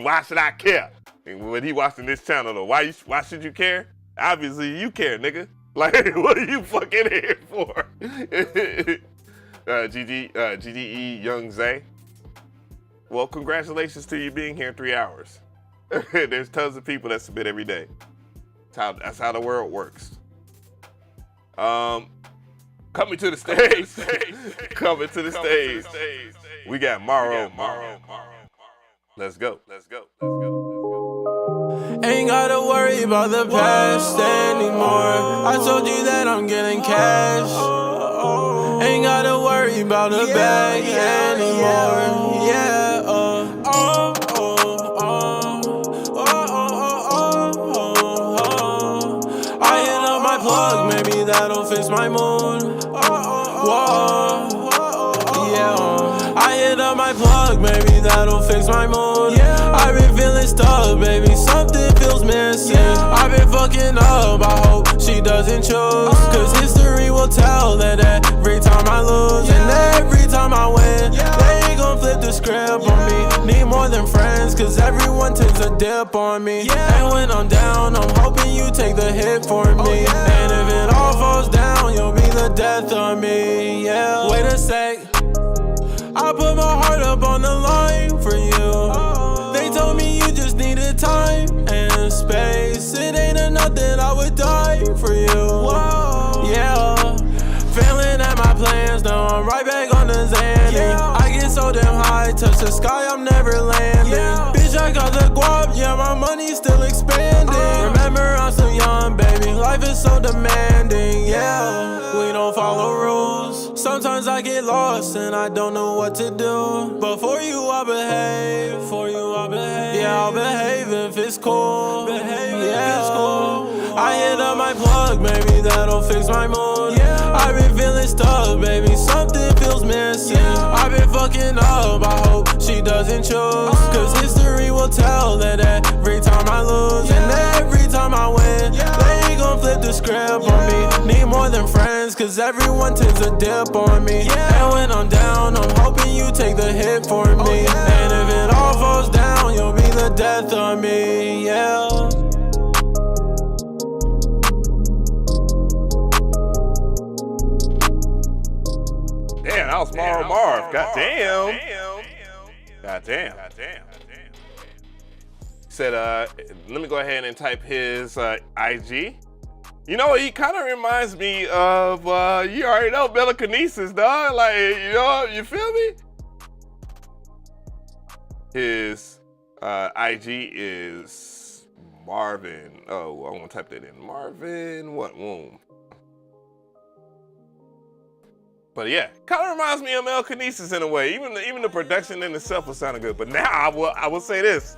Why should I care? And when he watching this channel though, why should you care? Obviously you care, nigga. Like, what are you fucking here for? GDE Young Zay. Well, congratulations to you being here 3 hours. There's tons of people that submit every day. That's how the world works. Coming to the stage. Coming to the stage. We got Morrow. Let's go. Ain't gotta worry about the past anymore. I told you that I'm getting cash. Ain't gotta worry about the bag anymore. Yeah. I hit up my plug, maybe that'll fix my mood. Whoa. Yeah. I hit up my plug, maybe that'll fix my mood. I've been feeling stuck, baby, something feels missing. I've been fucking up, I hope she doesn't choose. Cause history will tell that every time I lose and every time I win, they gon' flip the script on me. Need more than friends, cause everyone takes a dip on me. And when I'm down, I'm hoping you take the hit for me. And if it all falls down, you'll be the death of me. Yeah. Wait a sec, I put my heart up on the line for you. They told me you just needed time and space. It ain't enough that I would die for you. Yeah, failing at my plans, now I'm right back on the Xanny. I get so damn high, touch the sky, I'm never landing. Bitch, I got the guap, yeah, my money's still expanding. Remember, I'm still young, baby, life is so demanding. Yeah, we don't follow rules. Sometimes I get lost and I don't know what to do. But for you, I behave. Yeah, I'll behave if it's cool. I hit up my plug, maybe that'll fix my mood. I've been feeling stuck, baby, something feels missing. I've been fucking up, I hope she doesn't choose. Cause history will tell that every time I lose and every time I win, they gon' flip the script on me. Need more than friends, cause everyone takes a dip on me. And when I'm down, I'm hoping you take the hit for me. And if it all falls down, you'll be the death of me. Yeah. Damn, that was Marv. Goddamn. Said, let me go ahead and type his IG. You know, he kind of reminds me of, you already know, Telekinesis, dog. Like, you know, you feel me? His IG is Marvin. Oh, I want to type that in. Marvin, what? Womb. But yeah, kind of reminds me of Telekinesis in a way. Even the production in itself was sounding good. But now I will say this.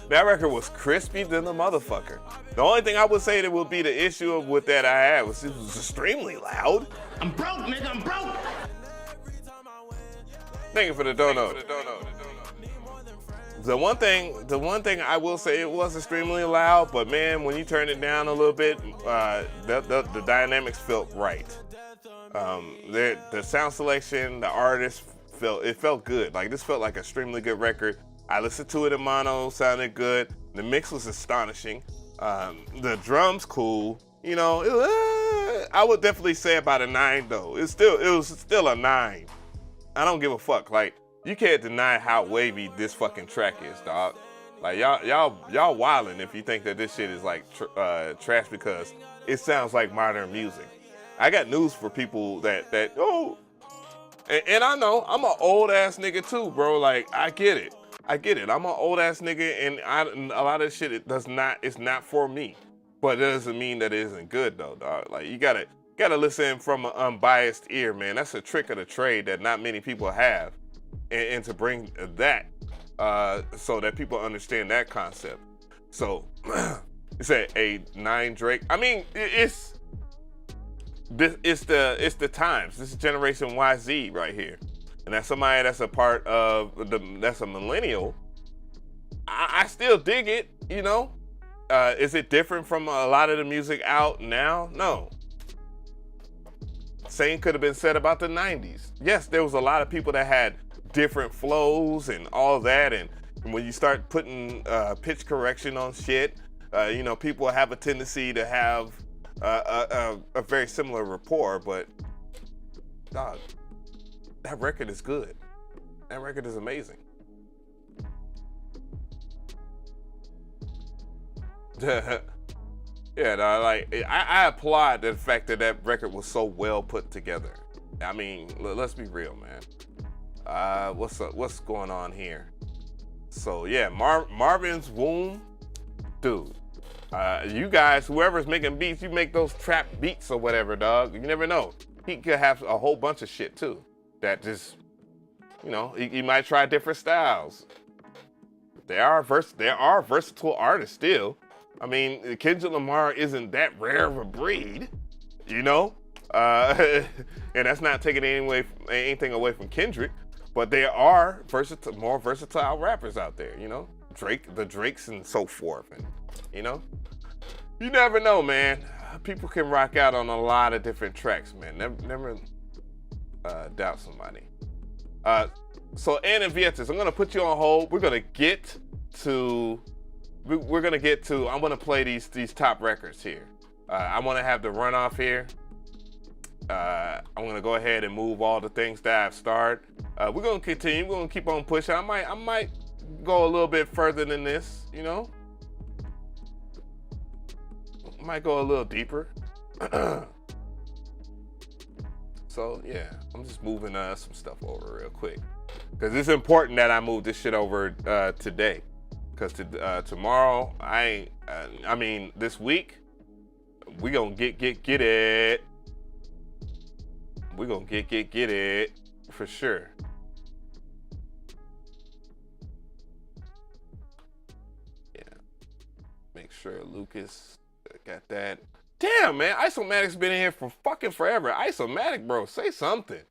That record was crispy than the motherfucker. The only thing I would say that would be the issue with that I had was it was extremely loud. I'm broke, nigga, I'm broke. Thank you for the dono. The one thing I will say, it was extremely loud, but man, when you turn it down a little bit, the dynamics felt right. The sound selection, the artist felt good. Like this felt like an extremely good record. I listened to it in mono, sounded good. The mix was astonishing. The drums cool. You know, I would definitely say about a 9 though. It was still a 9. I don't give a fuck. Like you can't deny how wavy this fucking track is, dog. Like y'all wildin' if you think that this shit is like trash because it sounds like modern music. I got news for people that and I know I'm an old ass nigga too, bro. Like I get it. I'm an old ass nigga, and a lot of shit it's not for me. But it doesn't mean that it isn't good though, dog. Like you gotta listen from an unbiased ear, man. That's a trick of the trade that not many people have, and to bring that so that people understand that concept. So it's a 9 Drake. I mean, it's the times. This is Generation YZ right here, and that's somebody that's a part of that's a millennial. I still dig it, you know. Is it different from a lot of the music out now? No. Same could have been said about the 90s. Yes, there was a lot of people that had different flows and all that, and when you start putting pitch correction on shit, you know, people have a tendency to have a very similar rapport, but dog, that record is good. That record is amazing. Yeah, dog, like I applaud the fact that record was so well put together. I mean, let's be real, man. What's up? What's going on here? So yeah, Marvin's Womb, dude. You guys, whoever's making beats, you make those trap beats or whatever, dog. You never know. He could have a whole bunch of shit too. That just, you know, he might try different styles. There are versatile artists still. I mean, Kendrick Lamar isn't that rare of a breed, you know? And that's not taking anything away from Kendrick, but there are more versatile rappers out there, you know? The Drakes and so forth, and you know? You never know, man. People can rock out on a lot of different tracks, man. Never doubt somebody. So Ann and Vietas, I'm gonna put you on hold. I'm gonna play these top records here. I wanna have the runoff here. I'm gonna go ahead and move all the things that I've started. We're gonna continue, we're gonna keep on pushing. I might go a little bit further than this, you know? Might go a little deeper. So yeah, I'm just moving some stuff over real quick. Cause it's important that I move this shit over today. Cause tomorrow, I mean this week, we gonna get it. We gonna get it for sure. Yeah. Make sure Lucas got that. Damn, man, Isomatic's been in here for fucking forever. Isomatic, bro, say something.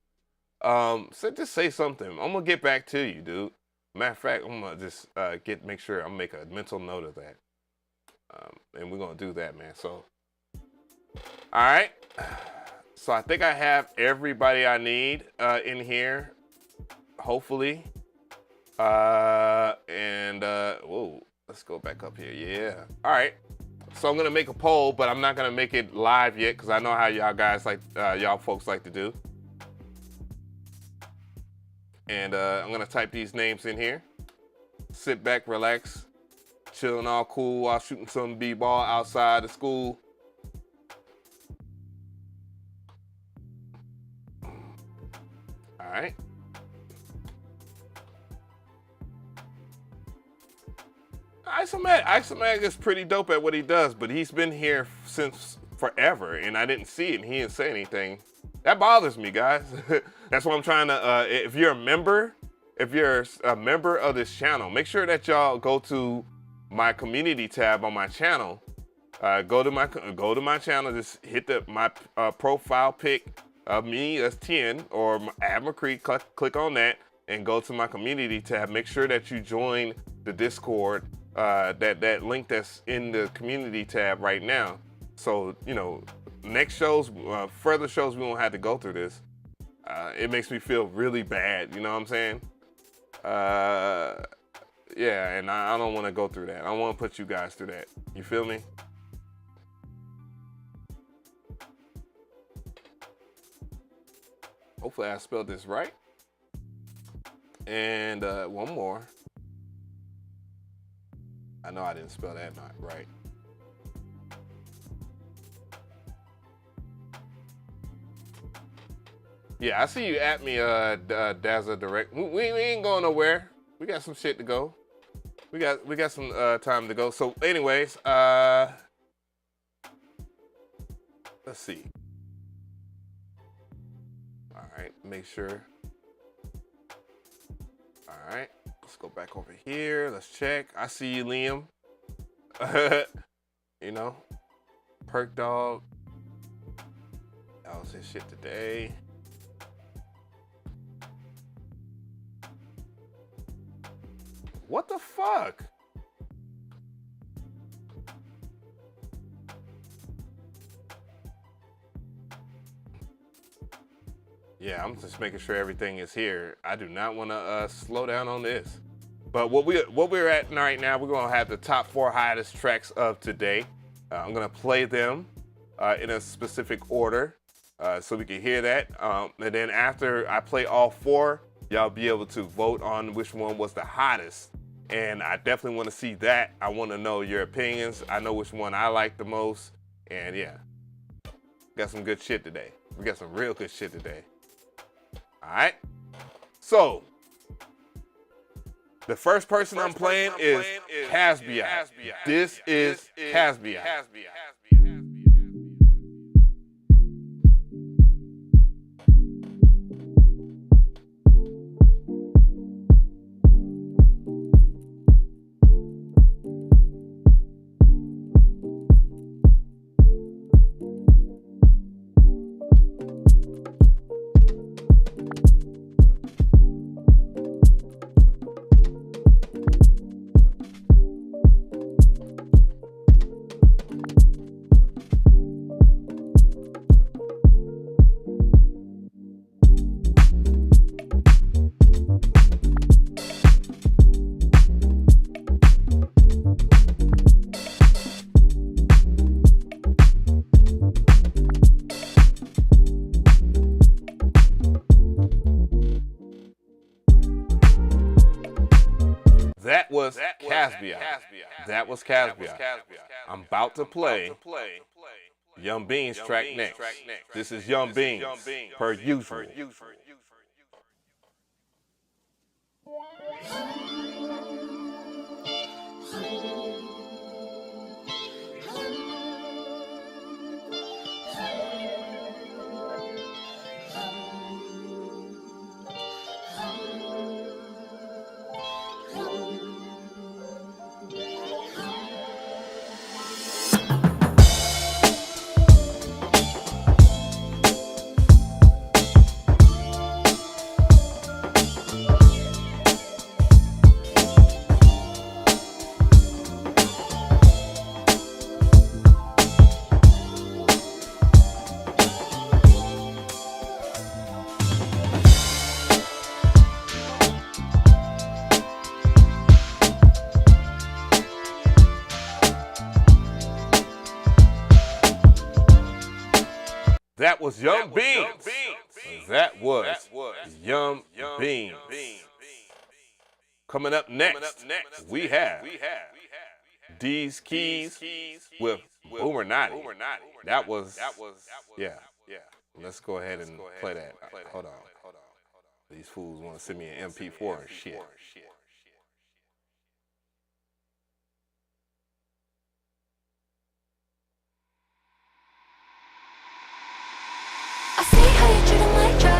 Just say something. I'm gonna get back to you, dude. Matter of fact, I'm gonna just make sure I make a mental note of that. And we're gonna do that, man. So, all right. So I think I have everybody I need in here, hopefully. Whoa, let's go back up here. Yeah. All right. So I'm gonna make a poll, but I'm not gonna make it live yet because I know how y'all guys y'all folks like to do. And I'm gonna type these names in here. Sit back, relax, chilling all cool while shooting some b-ball outside of school. All right. Isomatic is pretty dope at what he does, but he's been here since forever, and I didn't see it, and he didn't say anything. That bothers me, guys. That's why I'm trying to, if you're a member of this channel, make sure that y'all go to my community tab on my channel. Go to my channel, just hit my profile pic of me as 10 or McGee, click on that and go to my community tab. Make sure that you join the Discord, that link that's in the community tab right now. So, you know, next shows, further shows, we won't have to go through this. It makes me feel really bad, you know what I'm saying? Yeah, and I don't want to go through that. I don't want to put you guys through that. You feel me? Hopefully I spelled this right. And one more. I know I didn't spell that not right. Yeah, I see you at me, Dazza Direct. We ain't going nowhere. We got some shit to go. We got some time to go. So, anyways, let's see. All right, make sure. All right, let's go back over here. Let's check. I see you, Liam. You know, Perk Dog. That was his shit today. What the fuck? Yeah, I'm just making sure everything is here. I do not want to slow down on this. But what we're at right now, we're gonna have the top 4 hottest tracks of today. I'm gonna play them in a specific order so we can hear that. And then after I play all 4, y'all be able to vote on which one was the hottest. And I definitely want to see that. I want to know your opinions. I know which one I like the most. And yeah, got some good shit today. We got some real good shit today. All right. So the first person I'm playing is Caspia. This is Caspia. That was Caspia. I'm about to play Young Beans track next. This is Young Beans, per usual. That was Young Beans. That was Young Beans. Coming up next, we have These Keys with Boomer Natalie. That was, yeah. Let's go ahead and play that. Hold on. These fools want to send me an MP4 and shit.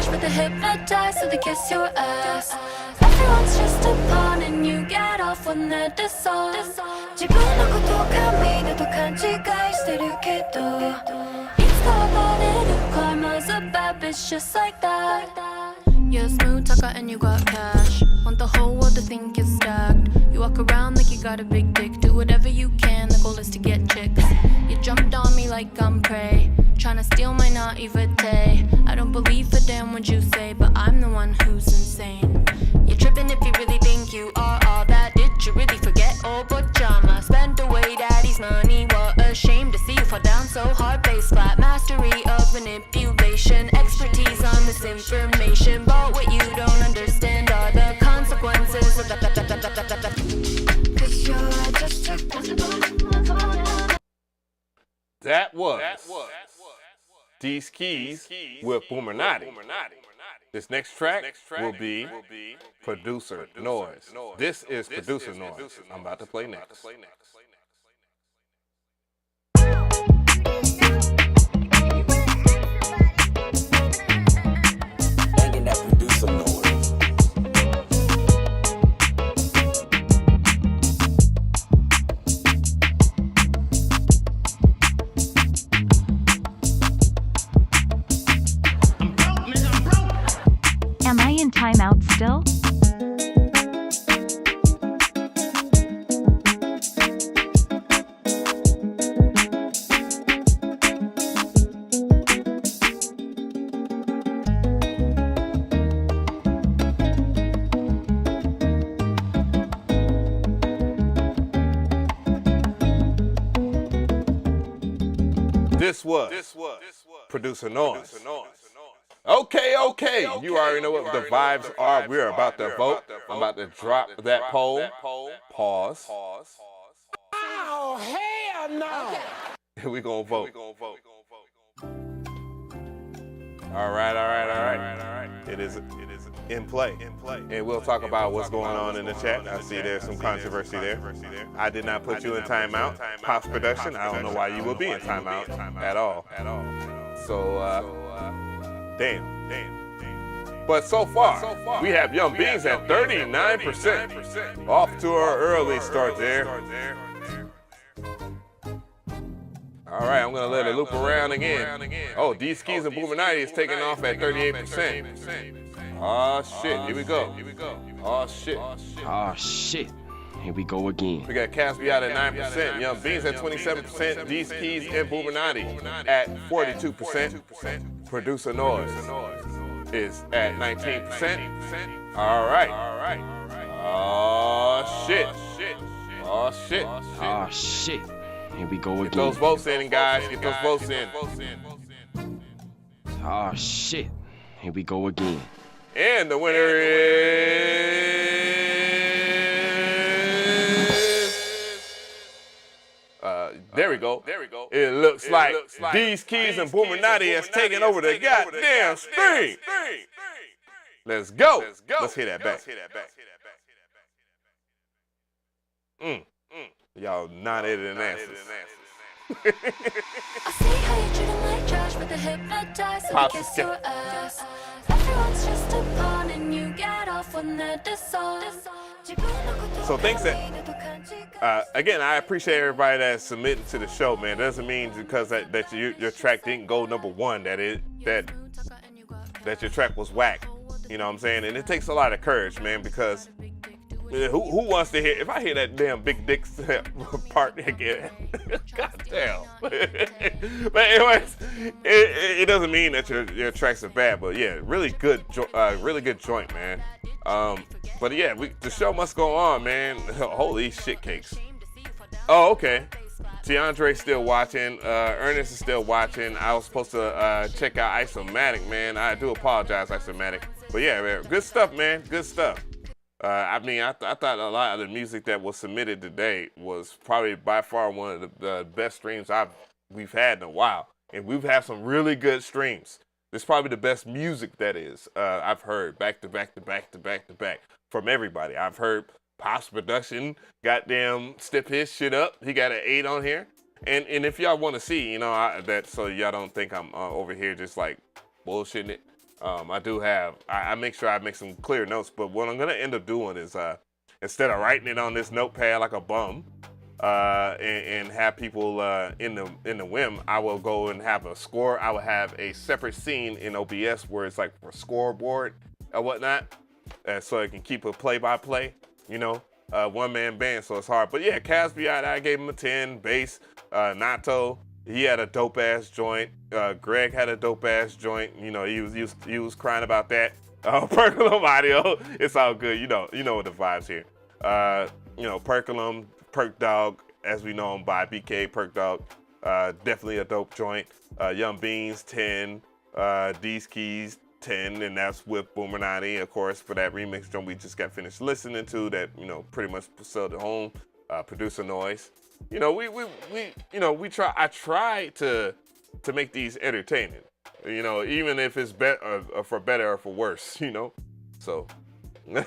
With the hypnotize, so they kiss your ass. Everyone's just a pawn and you get off when they're dissolved. 自分のことを神だと勘違いしてるけど、いつかはバレる Karma's a bad bitch just like that. You're a smooth talker and you got cash. Want the whole world to think you're stacked. You walk around like you got a big dick. Do whatever you can, the goal is to get chicks. You jumped on me like I'm prey, tryna steal my naivete. I don't believe a damn what you say, but I'm the one who's insane. You're tripping if you really think you are all that. Did you really forget all but drama? Spent away daddy's money, what a shame to see you fall down so hard. Bass flat, mastery of manipulation, expertise on this information. But what you don't understand are the consequences of that. Cause you're just a These Keys with Boomernotti. This next track will be Producer Noise. This is Producer Noise. I'm about to play next. Banging that producer noise. Am I in timeout still? This was Producer Noise. Okay. You already know what the vibes are. We're about to vote. I'm about to drop that poll. Pause. Oh, hell no! We're going to vote. All right. It is in play. And we'll talk about what's going on in the chat. I see there's some controversy there. I did not put you in timeout. Pops production, I don't know why you would be in timeout at all. So, damn. But so far, we have Young Beans at 39%. Off to our early start there. All right, I'm gonna let it loop around again. Oh, these Keys and Boomernotti is taking off at 38%. Oh shit, here we go. Oh shit. Here we go again. We got Caspia at 9%, Young Beans at 27%, these Keys and Boomernotti at 42%. Producer Noise is at 19%. All right. Oh shit. Here we go again. Get those votes in, guys. Get those votes in. Oh shit. Here we go again. And the winner is... there we go. It looks like these Keys and Boomernotti has taken over the goddamn stream. Let's go. Let's hear that back. Y'all non-edited answers. I see how you treat them like trash, but they hypnotize, so they kiss your ass. Everyone's just a pawn and you get off when they're dishonest. So thanks again, I appreciate everybody that's submitting to the show, man. It doesn't mean because that your track didn't go #1 that your track was whack. You know what I'm saying? And it takes a lot of courage, man, because who wants to hear, if I hear that damn big dick part again, goddamn. But anyways, it doesn't mean that your tracks are bad, but yeah, really good joint, man. But yeah, the show must go on, man. Holy shit cakes. Oh, okay. Tiandre's still watching. Ernest is still watching. I was supposed to check out Isomatic, man. I do apologize, Isomatic. But yeah, man, good stuff, man. Good stuff. I thought a lot of the music that was submitted today was probably by far one of the best streams we've had in a while. And we've had some really good streams. This is probably the best music that is I've heard back to back from everybody. I've heard Pops Production, goddamn step his shit up. He got an 8 on here. And if y'all want to see, that so y'all don't think I'm over here just like bullshitting it. I make sure I make some clear notes, but what I'm gonna end up doing is instead of writing it on this notepad like a bum and have people in the whim, I will go and have a score. I will have a separate scene in OBS where it's like a scoreboard or whatnot, so it can keep a play-by-play, one-man band, so it's hard. But yeah, Caspia, I gave him a 10, bass, Natto. He had a dope-ass joint. Greg had a dope-ass joint. He was crying about that. Percolum audio. It's all good. You know what the vibes here. Percolum, Perk Dog, as we know him by BK, Perk Dog. Definitely a dope joint. Young Beans, 10. These Keys, 10. And that's with Boomernotti, of course, for that remix joint we just got finished listening to that, pretty much sold it home. Producer Noise. I try to make these entertaining. You know, even if it's for better or for worse, you know. So, all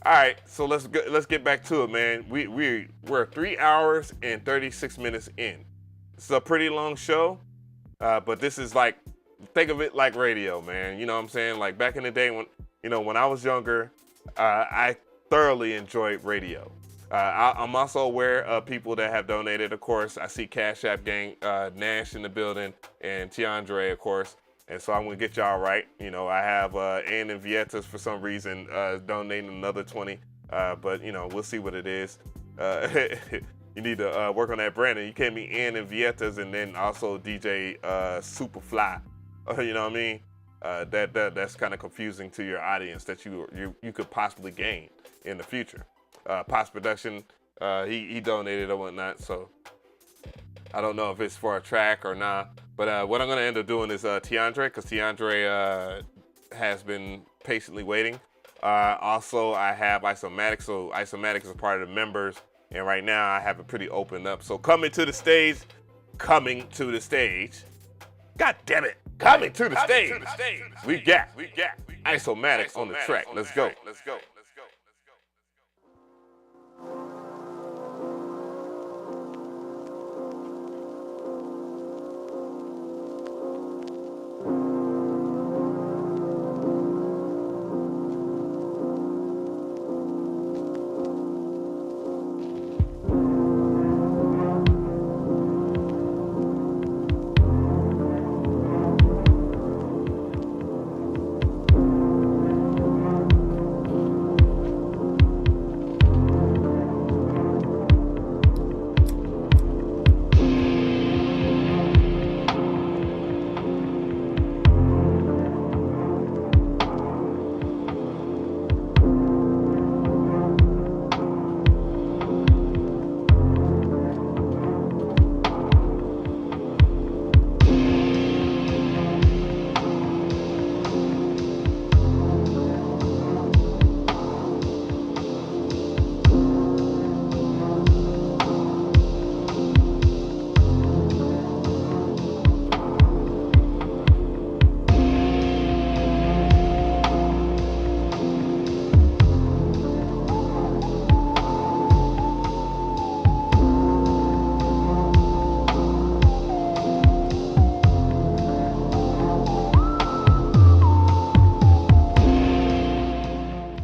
right. So let's get back to it, man. We're 3 hours and 36 minutes in. It's a pretty long show, but this is like, think of it like radio, man. You know what I'm saying? Like back in the day when I was younger, I thoroughly enjoyed radio. I'm also aware of people that have donated, of course. I see CashApp gang, Nash in the building, and Tiandre, of course. And so I'm gonna get y'all right. You know, I have Ann and Vietas for some reason donating another 20, but you know, we'll see what it is. You need to work on that branding. You can't be Ann and Vietas and then also DJ Superfly. You know what I mean? That's kind of confusing to your audience that you could possibly gain in the future. Post Production, he donated or whatnot, so I don't know if it's for a track or not. But what I'm gonna end up doing is Tiandre, because Tiandre has been patiently waiting. Also, I have Isomatic, so Isomatic is a part of the members, and right now I have it pretty open up. So coming to the stage. God damn it! Coming to the stage. We got Isomatic on the track. Let's go.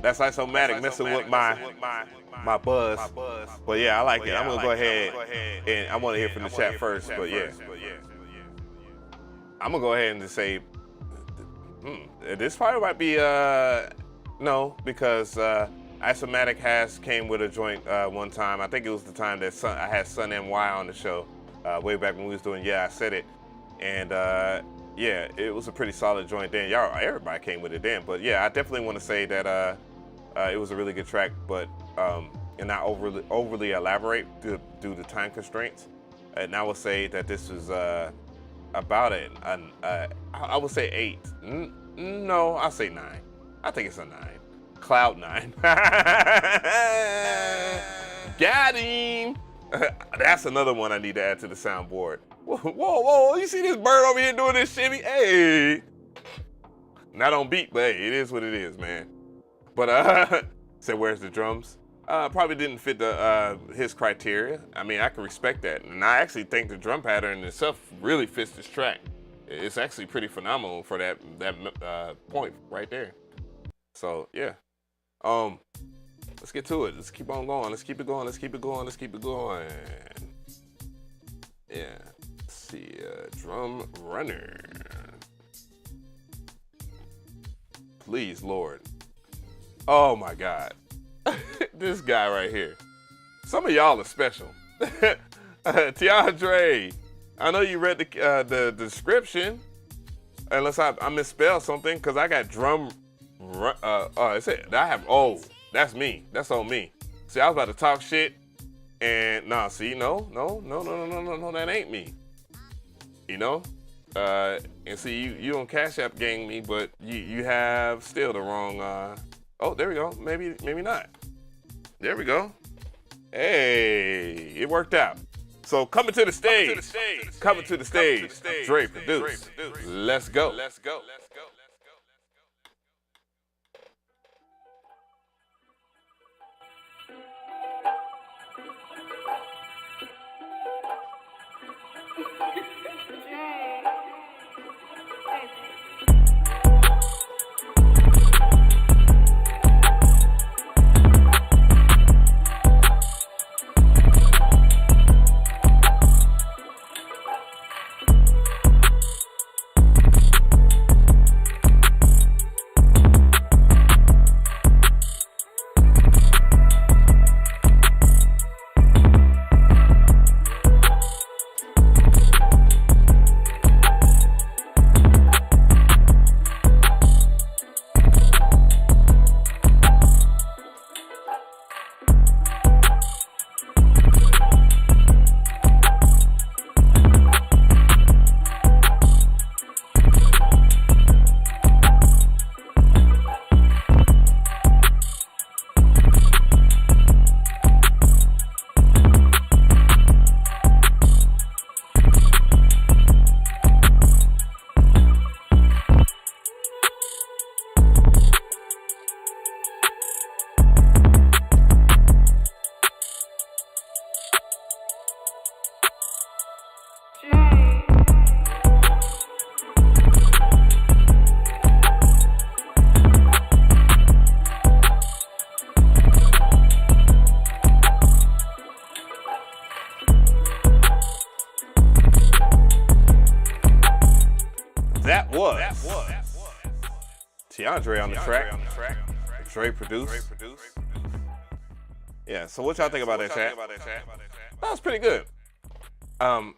That's Isomatic messing with my buzz. But yeah, I like it. I'm gonna go ahead and I want to hear from the chat first. But yeah, I'm gonna go ahead and just say this probably might be no, because Isomatic came with a joint one time. I think it was the time that I had Sun NY on the show way back when we was doing I Said It, and yeah, it was a pretty solid joint then. Everybody came with it then. But yeah, I definitely want to say that it was a really good track, but and not overly elaborate due to time constraints. And I would say that this is about it. I would say 8. No, I'll say 9. I think it's a 9. Cloud 9. Got him. That's another one I need to add to the soundboard. Whoa, you see this bird over here doing this shimmy? Hey. Not on beat, but hey, it is what it is, man. But say where's the drums? Probably didn't fit his criteria. I mean, I can respect that. And I actually think the drum pattern itself really fits this track. It's actually pretty phenomenal for that point right there. So yeah. Let's get to it. Let's keep on going. Let's keep it going. Yeah. Let's see. Drum runner. Please, Lord. Oh my God. This guy right here. Some of y'all are special. Tiandre, I know you read the description. Unless I misspelled something, because I got drum. That's me. That's on me. See, I was about to talk shit, and no, that ain't me. You know? And see, you on CashApp gang me, but you have still the wrong. Oh, there we go. Maybe not. There we go. Hey, it worked out. So coming to the stage, Trey Produce. Let's go. That was Tiandre on the track. Trey Produce. Yeah, so what y'all think about that, chat? That was pretty good. One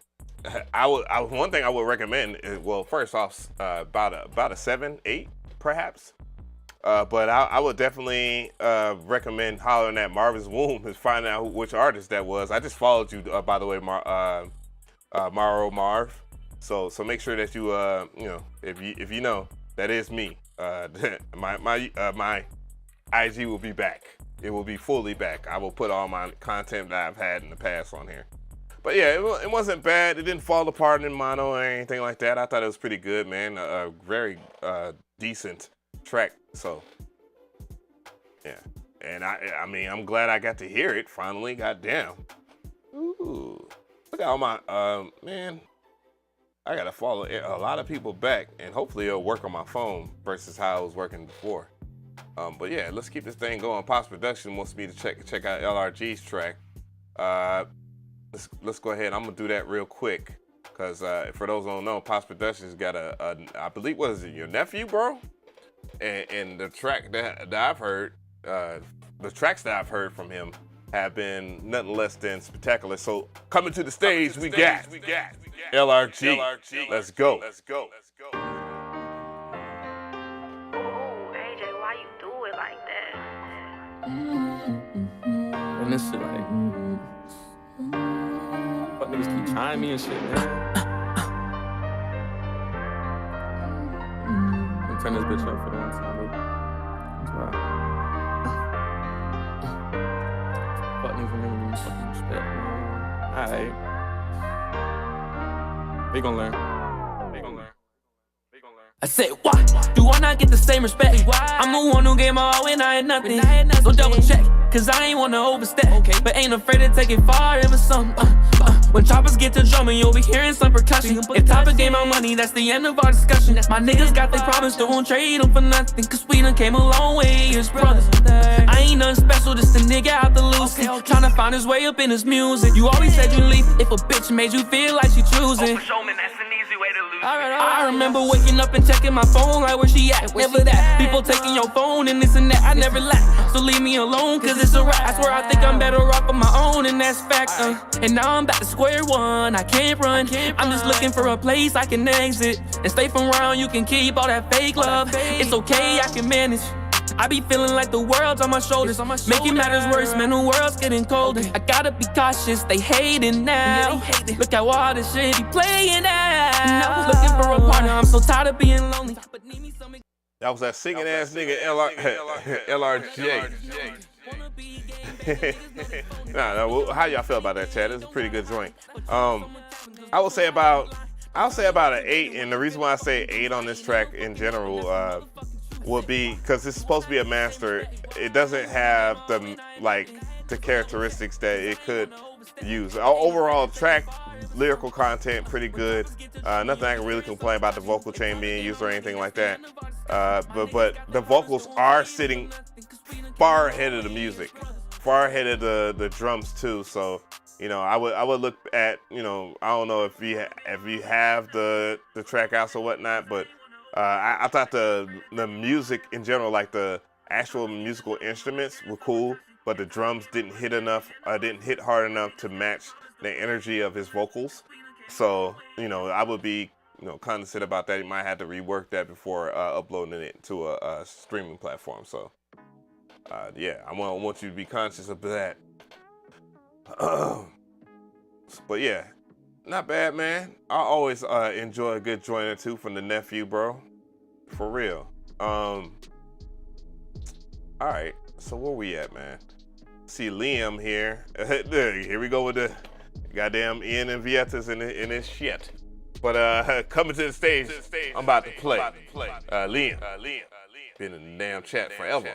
thing I would recommend is, well, first off, about a 7, 8, perhaps. But I would definitely recommend hollering at Marvin's Womb and finding out which artist that was. I just followed you, by the way, Maro Marv. So make sure that you if you know, that is me. My IG will be back. It will be fully back. I will put all my content that I've had in the past on here. But yeah, it wasn't bad. It didn't fall apart in mono or anything like that. I thought it was pretty good, man. A very decent track. So yeah, and I mean, I'm glad I got to hear it finally. Goddamn. Ooh, look at all my man. I gotta follow a lot of people back, and hopefully it'll work on my phone versus how it was working before. But yeah, let's keep this thing going. Post Production wants me to check out LRG's track. Let's go ahead. I'm gonna do that real quick, cause for those who don't know, Post Production's got a I believe, what is it, your nephew, bro? And the track that I've heard, the tracks that I've heard from him have been nothing less than spectacular. So coming to the stage, we got LRG. Let's go. And this shit like, fuck niggas keep trying me and shit, man. I'm turn this bitch up for the one time, bro. Fuck niggas don't give me fucking respect, man. Alright. They gon' learn. I said, why do I not get the same respect? I'm the one who gave my all when I had nothing. So double check, cause I ain't wanna overstep. But ain't afraid to take it far if it's something. When choppers get to drumming, you'll be hearing some percussion. If Topper gave my money, that's the end of our discussion. My niggas got their promise, still won't trade them for nothing. Cause we done came a long way as brothers. I ain't nothing special, just a nigga out the loose. Tryna find his way up in his music. You always said you leave if a bitch made you feel like she choosing. I remember waking up and checking my phone, like where she at, never that. People taking your phone and this and that, I never lack. So leave me alone, cause it's a rap. I swear I think I'm better off on my own, and that's fact. And now I'm back to square one, I can't run. I'm just looking for a place I can exit and stay from around. You can keep all that fake love, it's okay, I can manage. I be feeling like the world's on my shoulders. Making matters worse, man, the world's getting colder. I gotta be cautious, they hating now. Look how all this shit be playing out. Looking for a partner, I'm so tired of being lonely. That was that singing ass nigga LRJ. Nah, how y'all feel about that, Chad? It's a pretty good joint. I'll say about an 8, and the reason why I say 8 on this track in general would be because it's supposed to be a master. It doesn't have the characteristics that it could use. Overall track lyrical content pretty good. Nothing I can really complain about the vocal chain being used or anything like that. But the vocals are sitting far ahead of the music, far ahead of the drums too. So I would look at I don't know if you have the track outs or whatnot, but I thought the music in general, like the actual musical instruments, were cool, but the drums didn't hit hard enough to match the energy of his vocals. So I would be cognizant about that. You might have to rework that before uploading it to a streaming platform. So yeah, I want you to be conscious of that. But yeah, not bad, man. I always enjoy a good joint or two from the nephew, bro. For real. All right, so where we at, man? See Liam here. Here we go with the goddamn Ian and Vietas in his shit. But coming to the stage, I'm about to play. Liam. Been in the damn chat forever.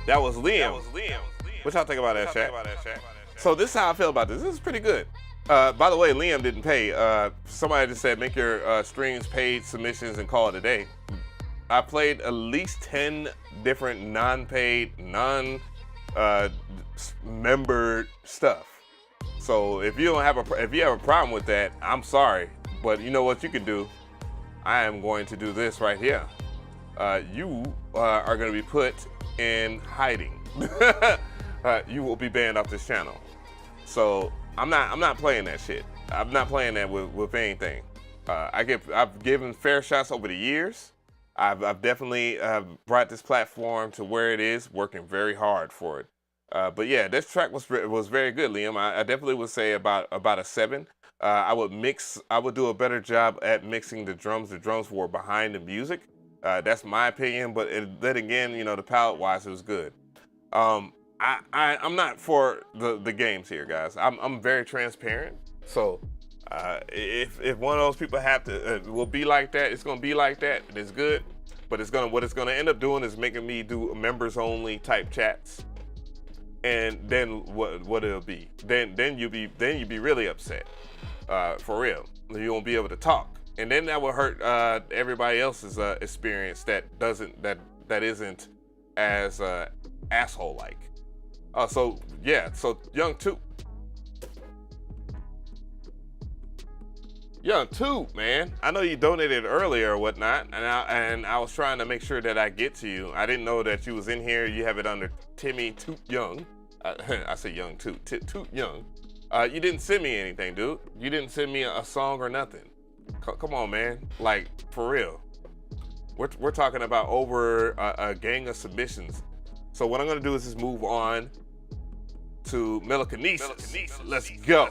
That was Liam. What y'all think about that, chat? So this is how I feel about this. This is pretty good. By the way, Liam didn't pay. Somebody just said make your streams paid submissions and call it a day. I played at least 10 different non-paid, non-membered stuff. So if you have a problem with that, I'm sorry. But you know what you can do? I am going to do this right here. You are going to be put in hiding. You will be banned off this channel. So I'm not playing that shit. I'm not playing that with anything. I've given fair shots over the years. I've definitely brought this platform to where it is, working very hard for it. But yeah, this track was very good, Liam. I definitely would say about a 7. I would do a better job at mixing the drums. The drums were behind the music. That's my opinion, but then again, the palette-wise, it was good. I'm not for the games here, guys. I'm very transparent. So if one of those people have to will be like that, it's gonna be like that. And it's good, but what it's gonna end up doing is making me do members only type chats. And then what it'll be? Then you'll be really upset. For real, you won't be able to talk. And then that will hurt everybody else's experience that isn't as asshole like. So yeah, so Young Toot, man. I know you donated earlier or whatnot, and I was trying to make sure that I get to you. I didn't know that you was in here. You have it under Timmy Toot Young. I say Young Toot, Toot Young. You didn't send me anything, dude. You didn't send me a song or nothing. Come on, man. Like, for real. We're talking about over a gang of submissions. So what I'm gonna do is just move on to Melikinesis. Let's go.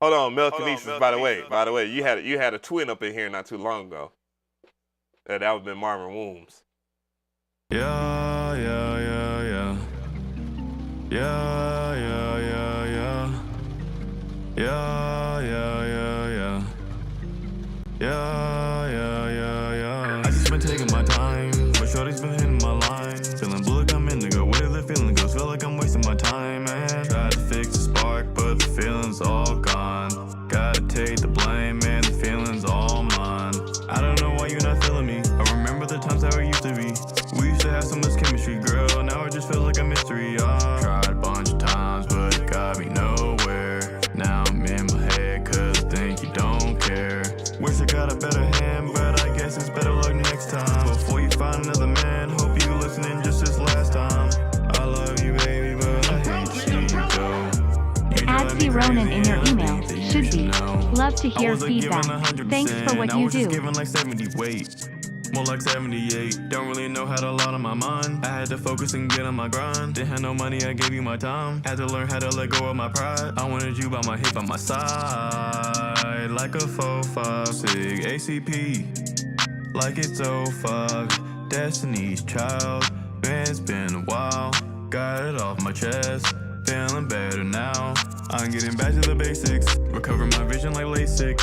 Hold on, Melkinesis. By the way, you had a twin up in here not too long ago. That would have been Marvin Wooms. Yeah, yeah, yeah, yeah. Yeah, yeah, yeah, yeah. Yeah, yeah, yeah, yeah. Yeah, yeah, yeah, yeah. I just been taking my time, but shorty's been hitting my line. Feeling blue like I'm indigo, where the feeling goes. Feel like I'm wasting my time, man. Try to fix the spark, but the feeling's all gone. Gotta take the blame, man, the feeling's all mine. I don't know why you're not feeling me. I remember the times that we used to be. We used to have so much chemistry, girl. Now it just feels like a mystery. Tried a bunch of times, but it got me nowhere. Now I'm in my head, cause I think you don't care. Wish I got a better hand, but I guess it's better luck next time. Before you find another man, hope you listening just this last time. I love you, baby, but I hate to see you go. Adzy Ronin in your email. Should be. Love to hear feedback. Thanks for what you do. Giving like 70 weight. More like 78. Don't really know how to lot on my mind. I had to focus and get on my grind. Didn't have no money, I gave you my time. Had to learn how to let go of my pride. I wanted you by my hip, by my side. Like a 4-5-6 ACP. Like it's 05. Destiny's Child. Man, it's been a while. Got it off my chest. Feeling better now. I'm getting back to the basics. Recover my vision like LASIK.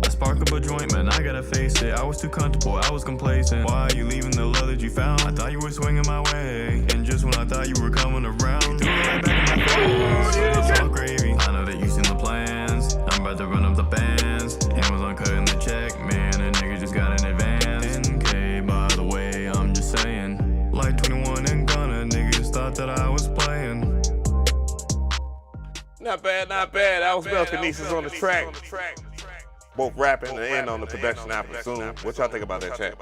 I spark up a joint, man, I gotta face it. I was too comfortable, I was complacent. Why are you leaving the love that you found? I thought you were swinging my way. And just when I thought you were coming around, you threw it right back in my face. It's all gravy. I know that you seen the plans. I'm about to run up the bands. Amazon cutting the check, man. A nigga just got an advance. 10K, by the way, I'm just saying. Like 21 and Gunna, niggas thought that I was playing. Not bad, not bad. That was Melkinesis on the track. Both rapping and on the production, I presume. What y'all think about that chat?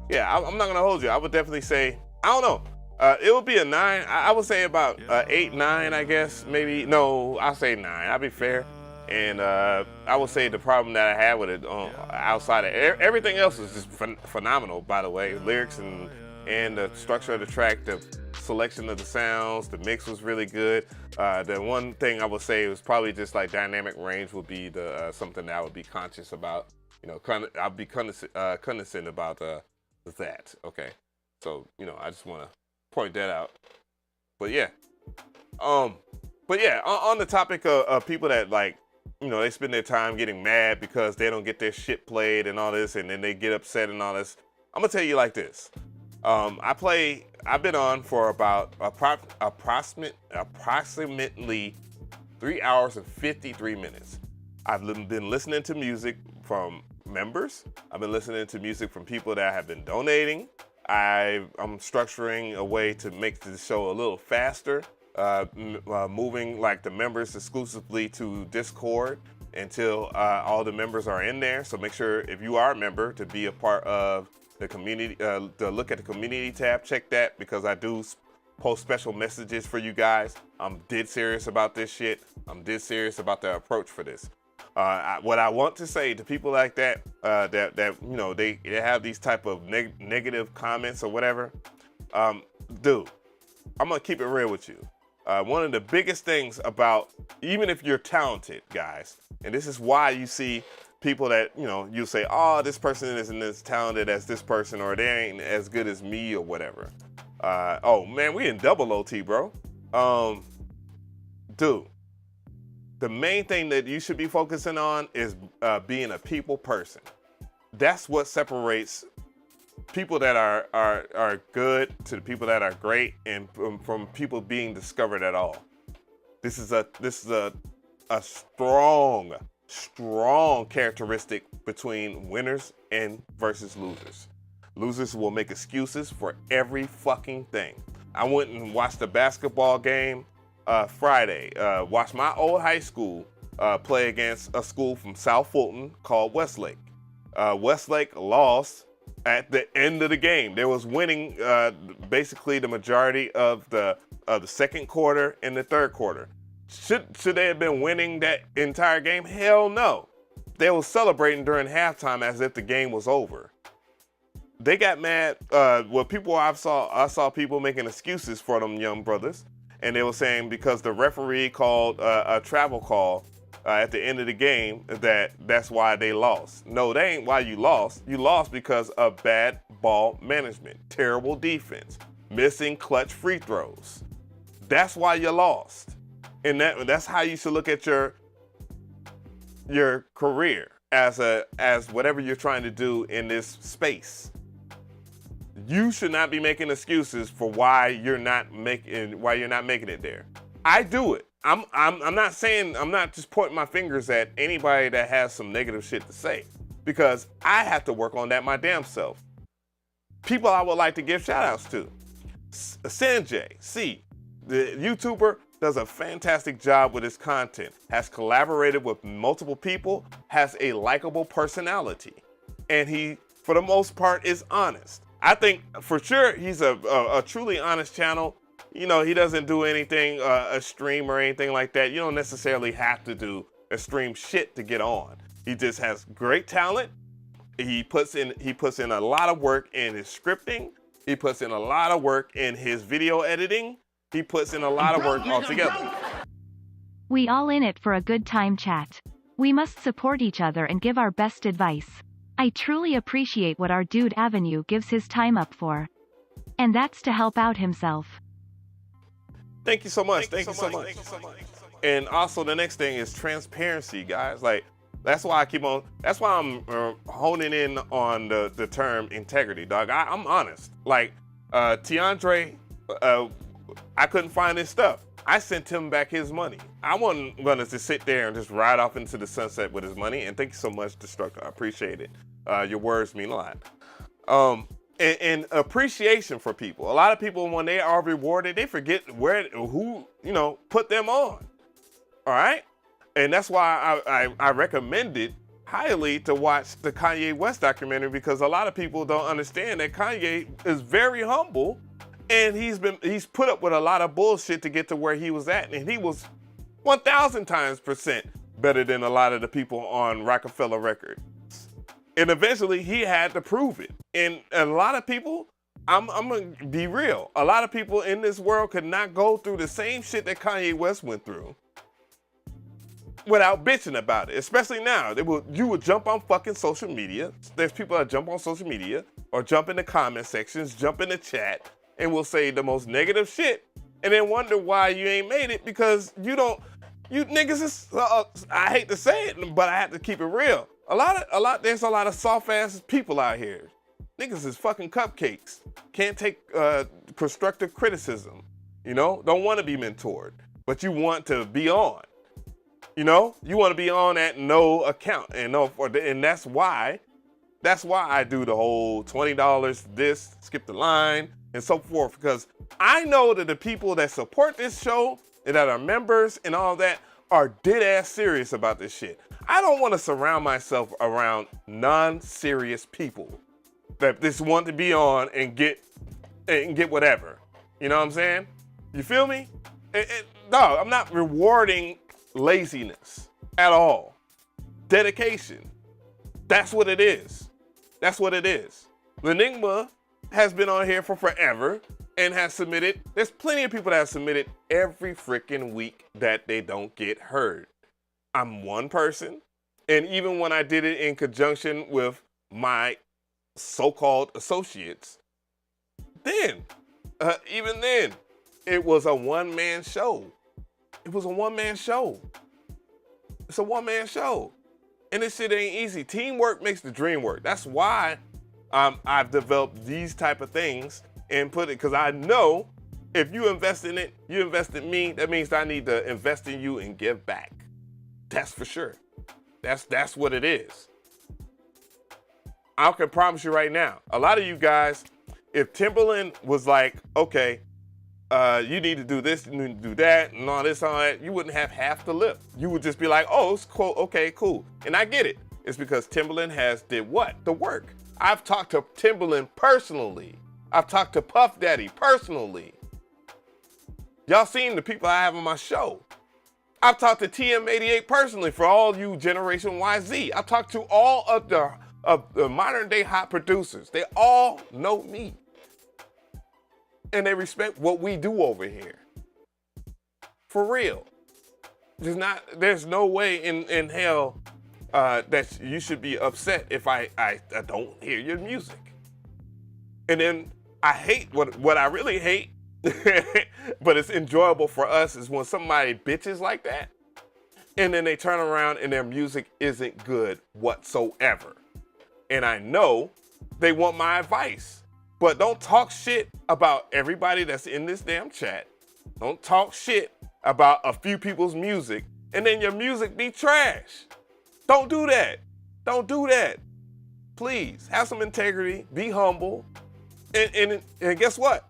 Yeah, I'm not gonna hold you. I would definitely say, I don't know. It would be a 9. I would say about 8, 9, I guess. Maybe, no, I'll say 9. I'll be fair. And I would say the problem that I had with it outside of everything else is just phenomenal, by the way. Lyrics and the structure of the track, the selection of the sounds, the mix was really good. The one thing I would say was probably just like dynamic range would be the something that I would be conscious about. You know, I'll be cognizant about that. Okay, so you know, I just want to point that out. But yeah, on the topic of people that like, you know, they spend their time getting mad because they don't get their shit played and all this, and then they get upset and all this. I'm gonna tell you like this. I've been on for about approximately 3 hours and 53 minutes. I've been listening to music from members. I've been listening to music from people that have been donating. I'm structuring a way to make the show a little faster, moving like the members exclusively to Discord until all the members are in there. So make sure if you are a member to be a part of the community, to look at the community tab, check that, because I do post special messages for you guys. I'm dead serious about this shit. I'm dead serious about the approach for this. What I want to say to people like that, that you know, they have these type of negative comments or whatever, dude, I'm gonna keep it real with you. One of the biggest things about, even if you're talented, guys, and this is why you see people that, you know, you say, oh, this person isn't as talented as this person, or they ain't as good as me or whatever. Oh man, we in double OT, bro. Dude, the main thing that you should be focusing on is being a people person. That's what separates people that are good to the people that are great, and from people being discovered at all. This is a strong characteristic between winners and versus losers. Losers will make excuses for every fucking thing. I went and watched the basketball game Friday. Watched my old high school play against a school from South Fulton called Westlake. Westlake lost at the end of the game. They was winning basically the majority of the second quarter and the third quarter. Should they have been winning that entire game? Hell no. They were celebrating during halftime as if the game was over. They got mad. I saw people making excuses for them young brothers, and they were saying because the referee called a travel call at the end of the game that's why they lost. No, that ain't why you lost. You lost because of bad ball management, terrible defense, missing clutch free throws. That's why you lost. And that's how you should look at your career as whatever you're trying to do in this space. You should not be making excuses for why you're not making it there. I do it. I'm not saying, I'm not just pointing my fingers at anybody that has some negative shit to say, because I have to work on that my damn self. People I would like to give shout outs to. Sanjay C, the YouTuber, does a fantastic job with his content, has collaborated with multiple people, has a likable personality, and he, for the most part, is honest. I think for sure he's a truly honest channel. You know, he doesn't do anything, a stream or anything like that. You don't necessarily have to do a stream shit to get on. He just has great talent. He puts in a lot of work in his scripting. He puts in a lot of work in his video editing. He puts in a lot of work altogether. We all in it for a good time chat. We must support each other and give our best advice. I truly appreciate what our dude Avenue gives his time up for. And that's to help out himself. Thank you so much. Thank you so much. And also the next thing is transparency, guys. Like, that's why I'm honing in on the term integrity, dog. I'm honest. Like, Tiandre, I couldn't find his stuff. I sent him back his money. I wasn't gonna just sit there and just ride off into the sunset with his money. And thank you so much, Destructor. I appreciate it. Your words mean a lot. And appreciation for people. A lot of people, when they are rewarded, they forget who put them on. All right, and that's why I recommended highly to watch the Kanye West documentary, because a lot of people don't understand that Kanye is very humble. And he's put up with a lot of bullshit to get to where he was at. And he was 1,000% better than a lot of the people on Rockefeller Records. And eventually he had to prove it. And a lot of people, I'm going to be real, a lot of people in this world could not go through the same shit that Kanye West went through without bitching about it. Especially now, you would jump on fucking social media. There's people that jump on social media or jump in the comment sections, jump in the chat, and will say the most negative shit, and then wonder why you ain't made it, because you niggas is, I hate to say it, but I have to keep it real. There's a lot of soft ass people out here. Niggas is fucking cupcakes. Can't take constructive criticism. Don't want to be mentored, but you want to be on. You want to be on at no account, and that's why I do the whole $20 this, skip the line, and so forth, because I know that the people that support this show and that are members and all that are dead ass serious about this shit. I don't want to surround myself around non-serious people that just want to be on and get whatever. You know what I'm saying? You feel me? No, I'm not rewarding laziness at all. Dedication. That's what it is. That's what it is. Lenigma has been on here for forever and has submitted. There's plenty of people that have submitted every freaking week that they don't get heard. I'm one person, and even when I did it in conjunction with my so-called associates, even then, it was a one-man show. It was a one-man show. It's a one-man show. And this shit ain't easy. Teamwork makes the dream work. That's why I've developed these type of things and put it, because I know if you invest in it, you invest in me, that means I need to invest in you and give back. That's for sure. That's what it is. I can promise you right now, a lot of you guys, if Timberland was like, okay, you need to do this, you need to do that, and all that, you wouldn't have half the lip. You would just be like, oh, it's cool, okay, cool. And I get it. It's because Timberland did what? The work. I've talked to Timberland personally. I've talked to Puff Daddy personally. Y'all seen the people I have on my show. I've talked to TM88 personally, for all you Generation YZ. I've talked to all of the modern day hot producers. They all know me. And they respect what we do over here. For real. There's no way in hell that you should be upset if I don't hear your music. And then I hate what I really hate, but it's enjoyable for us is when somebody bitches like that, and then they turn around and their music isn't good whatsoever. And I know they want my advice, but don't talk shit about everybody that's in this damn chat. Don't talk shit about a few people's music, and then your music be trash. Don't do that. Don't do that. Please, have some integrity, be humble, and guess what?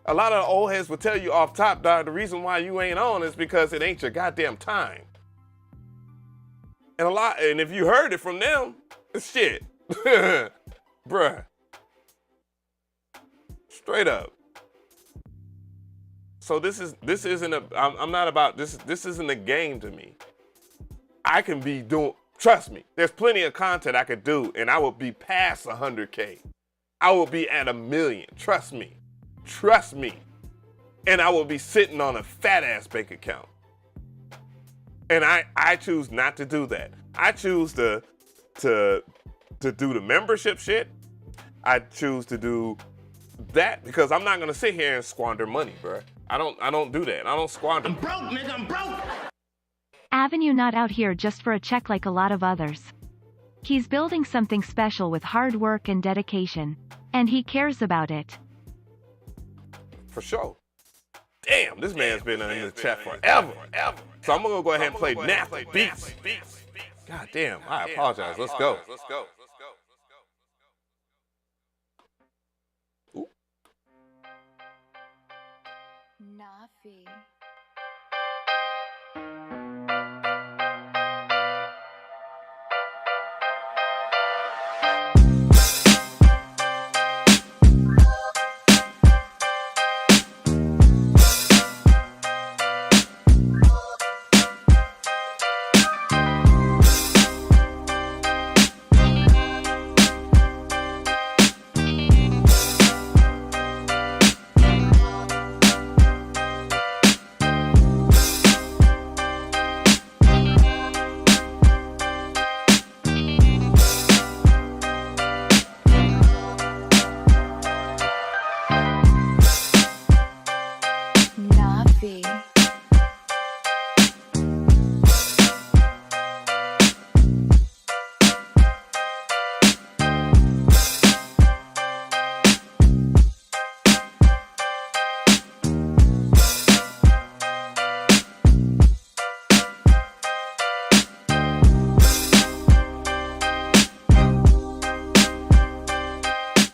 A lot of the old heads will tell you off top, dog, the reason why you ain't on is because it ain't your goddamn time. And if you heard it from them, it's shit. Bruh. Straight up. So this isn't a game to me. I can be doing, trust me, there's plenty of content I could do and I will be past 100K. I will be at 1 million, trust me. Trust me. And I will be sitting on a fat ass bank account. And I choose not to do that. I choose to do the membership shit. I choose to do that because I'm not gonna sit here and squander money, bro. I don't do that. I don't squander. I'm broke, nigga. I'm broke. Avenue not out here just for a check like a lot of others. He's building something special with hard work and dedication, and he cares about it. For sure. Damn, this man's been in the chat forever. So I'm gonna go ahead and play Natalie Beats. God damn, I apologize. Let's go. Nafi.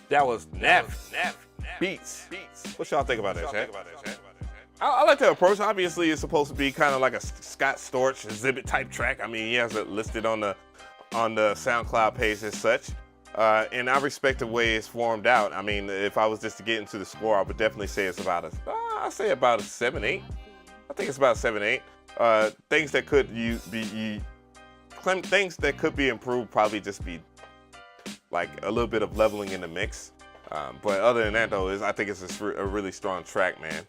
That was Natalie Beats. What y'all think about that, chat? I like that approach. Obviously, it's supposed to be kind of like a Scott Storch exhibit type track. I mean, he has it listed on the SoundCloud page as such. And I respect the way it's formed out. I mean, if I was just to get into the score, I would definitely say it's about I say about a 7-8. I think it's about 7-8. Things that could things that could be improved probably just be like a little bit of leveling in the mix. But other than that, though, I think it's a really strong track, man.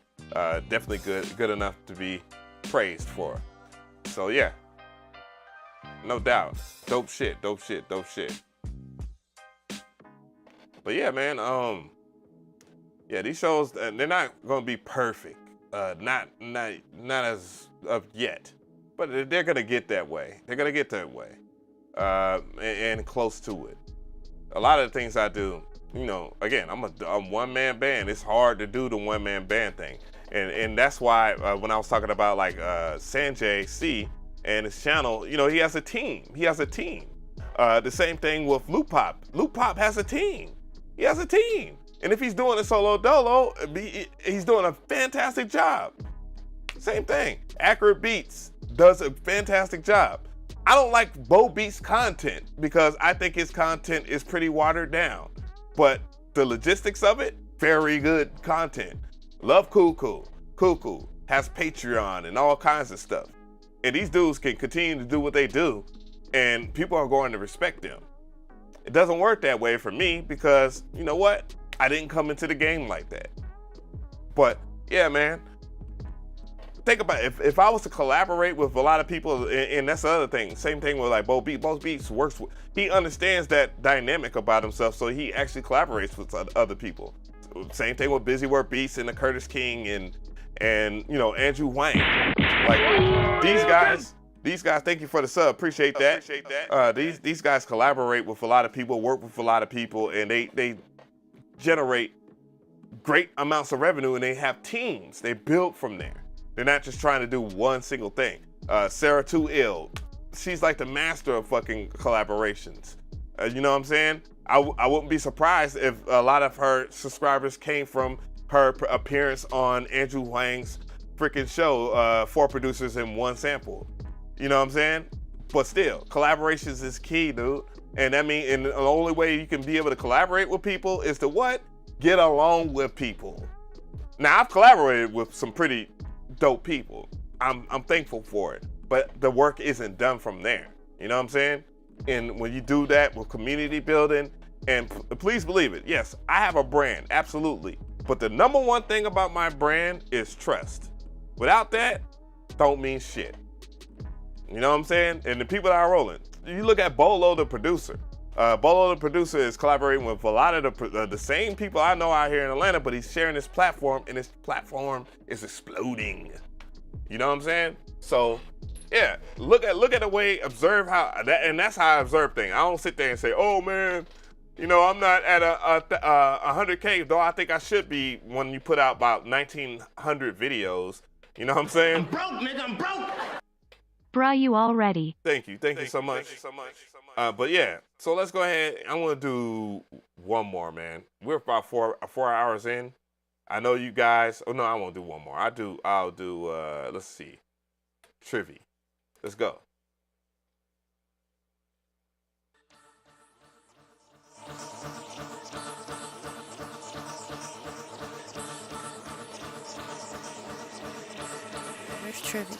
Definitely good enough to be praised for. So yeah, no doubt, dope shit. But yeah, man, yeah, these shows, they're not gonna be perfect, not as of yet, but they're gonna get that way. They're gonna get that way, and close to it. A lot of the things I do, you know, again, I'm one-man band. It's hard to do the one-man band thing. And that's why when I was talking about like Sanjay C and his channel, you know, he has a team. The same thing with Loop Pop. Loop Pop has a team. He has a team. And if he's doing a solo dolo, he's doing a fantastic job. Same thing. Accurate Beats does a fantastic job. I don't like Bo Beats' content because I think his content is pretty watered down. But the logistics of it, very good content. Love Cuckoo has Patreon and all kinds of stuff. And these dudes can continue to do what they do and people are going to respect them. It doesn't work that way for me because, you know what? I didn't come into the game like that. But yeah, man, think about it. If I was to collaborate with a lot of people, and that's the other thing. Same thing with like Bo Beats works with. He understands that dynamic about himself, so he actually collaborates with other people. Same thing with Busy Work Beats and the Curtis King and you know Andrew Wang. Like these guys. Thank you for the sub. Appreciate that. These guys collaborate with a lot of people, work with a lot of people, and they generate great amounts of revenue, and they have teams. They build from there. They're not just trying to do one single thing. Sarah Too Ill, she's like the master of fucking collaborations. You know what I'm saying? I wouldn't be surprised if a lot of her subscribers came from her appearance on Andrew Wang's freaking show, 4 producers and 1 sample. You know what I'm saying? But still, collaborations is key, dude. And I mean, and the only way you can be able to collaborate with people is to what? Get along with people. Now, I've collaborated with some pretty dope people. I'm thankful for it, but the work isn't done from there. You know what I'm saying? And when you do that with community building, and please believe it, yes, I have a brand, absolutely. But the number one thing about my brand is trust. Without that, don't mean shit. You know what I'm saying? And the people that are rolling. You look at Bolo the producer. Bolo the producer is collaborating with a lot of the same people I know out here in Atlanta, but he's sharing his platform, and his platform is exploding. You know what I'm saying? So, yeah, look at the way, observe how, and that's how I observe things. I don't sit there and say, oh man, you know, I'm not at a 100K, though I think I should be when you put out about 1,900 videos. You know what I'm saying? I'm broke, nigga, I'm broke. Bruh, you all ready? Thank you so much. But yeah, so let's go ahead. I'm gonna do one more, man. We're about four hours in. I know you guys. Oh no, I won't do one more. I'll do. Let's see, Trivia. Let's go. Where's Trivia?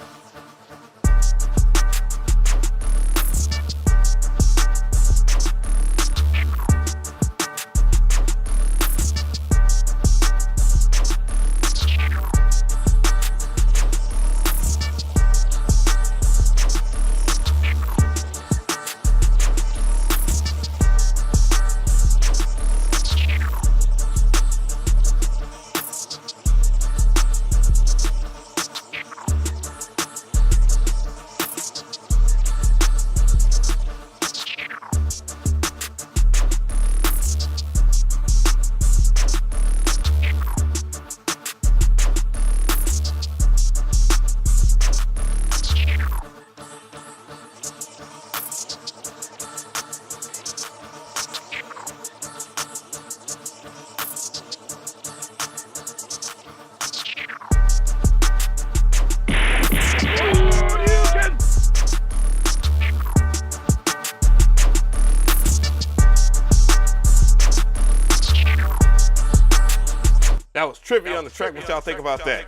That was Trivia on the track. What y'all think about that?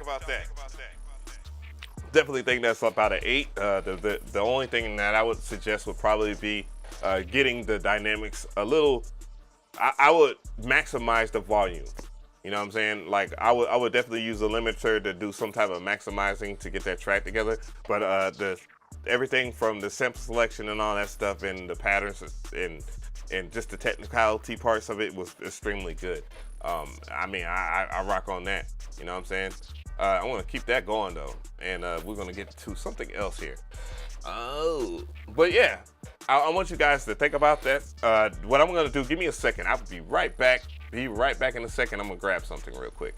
Definitely think that's up out of 8. The only thing that I would suggest would probably be getting the dynamics a little. I would maximize the volume. You know what I'm saying? Like I would definitely use a limiter to do some type of maximizing to get that track together. But everything from the sample selection and all that stuff and the patterns and just the technicality parts of it was extremely good. I mean, I rock on that. You know what I'm saying? I want to keep that going though, and we're gonna get to something else here. Oh, but yeah, I want you guys to think about that. What I'm gonna do? Give me a second. I'll be right back. Be right back in a second. I'm gonna grab something real quick.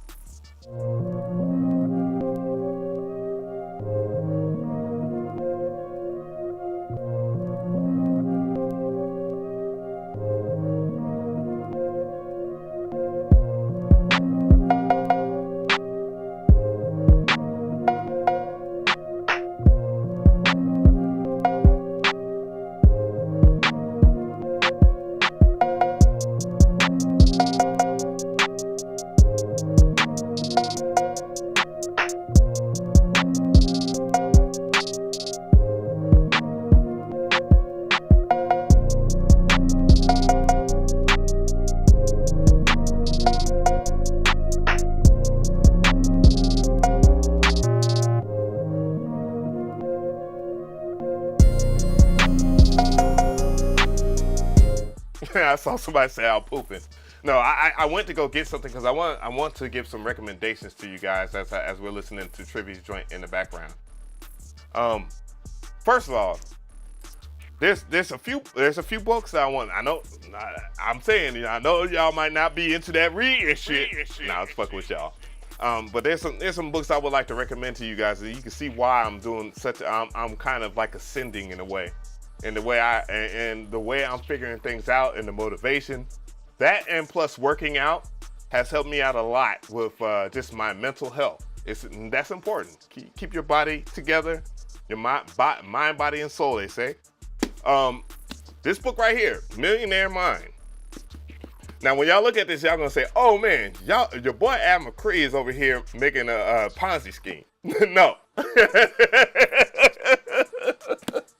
I saw somebody say I'm pooping. No, I went to go get something because I want to give some recommendations to you guys as we're listening to Trivia's joint in the background. First of all, there's a few books that I want. I'm saying, I know y'all might not be into that reading shit. Nah, it's fucking with y'all. But there's some books I would like to recommend to you guys, and you can see why I'm doing I'm kind of like ascending in a way, and the way I'm figuring things out, and the motivation. That and plus working out has helped me out a lot with just my mental health. That's important. Keep your body together, your mind, body, and soul, they say. This book right here, Millionaire Mind. Now, when y'all look at this, y'all gonna say, "Oh man, your boy McGee is over here making a Ponzi scheme." No.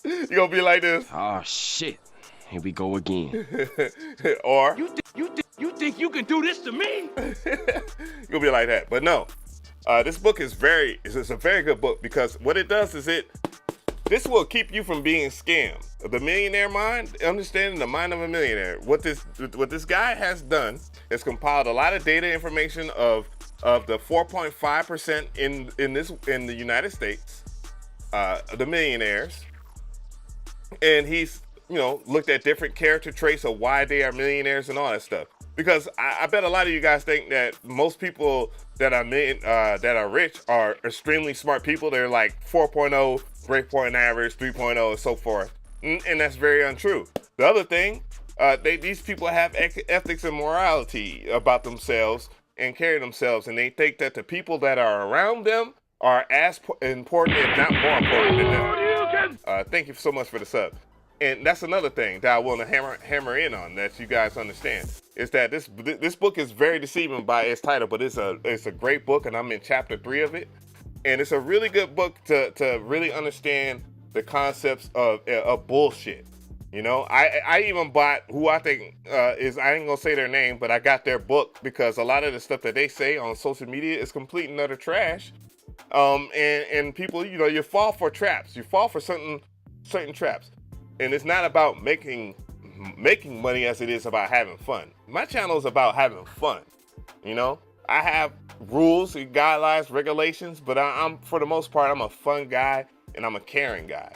You gonna be like this? Oh shit. Here we go again. Or You think you can do this to me? You'll be like that. But no, this book is it's a very good book, because what it does is this will keep you from being scammed. The Millionaire Mind, understanding the mind of a millionaire. What this guy has done is compiled a lot of data information of the 4.5% in the United States, the millionaires, and he's looked at different character traits of why they are millionaires and all that stuff. Because I bet a lot of you guys think that most people that are rich are extremely smart people. They're like 4.0, grade point average, 3.0, and so forth. And that's very untrue. The other thing, these people have ethics and morality about themselves and carry themselves, and they think that the people that are around them are as important, if not more important than them. Thank you so much for the sub. And that's another thing that I want to hammer in on, that you guys understand, is that this book is very deceiving by its title, but it's a great book, and I'm in chapter 3 of it, and it's a really good book to really understand the concepts of bullshit. I even bought who I think is, I ain't gonna say their name, but I got their book because a lot of the stuff that they say on social media is complete and utter trash. And people, you fall for traps. You fall for certain traps. And it's not about making money as it is about having fun. My channel is about having fun. I have rules, guidelines, regulations, but I'm for the most part, I'm a fun guy and I'm a caring guy.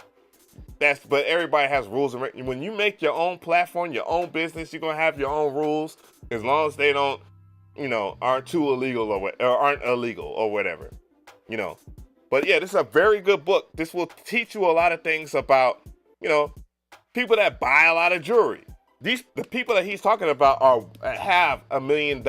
But everybody has rules. When you make your own platform, your own business, you're gonna have your own rules, as long as they don't, aren't too illegal or aren't illegal or whatever. But yeah, this is a very good book. This will teach you a lot of things about, people that buy a lot of jewelry. The people that he's talking about have $1 million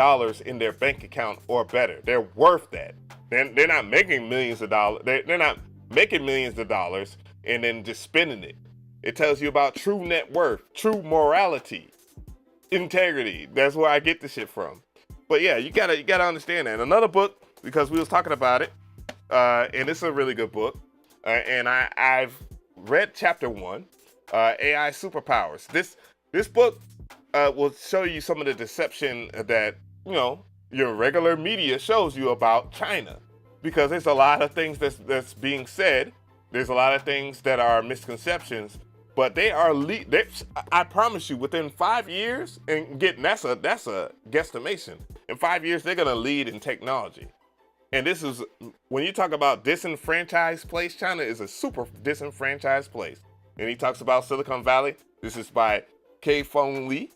in their bank account or better. They're worth that. They're not making millions of dollars. They're not making millions of dollars and then just spending it. It tells you about true net worth, true morality, integrity. That's where I get the shit from. But yeah, you gotta understand that. Another book, because we was talking about it, and it's a really good book. And I've read chapter 1. AI superpowers. This book will show you some of the deception that your regular media shows you about China, because there's a lot of things that's being said. There's a lot of things that are misconceptions, but they are I promise you, within 5 years, and that's a guesstimation. In 5 years, they're gonna lead in technology. And this is, when you talk about disenfranchised place, China is a super disenfranchised place. And he talks about Silicon Valley. This is by Kai-Fu Lee.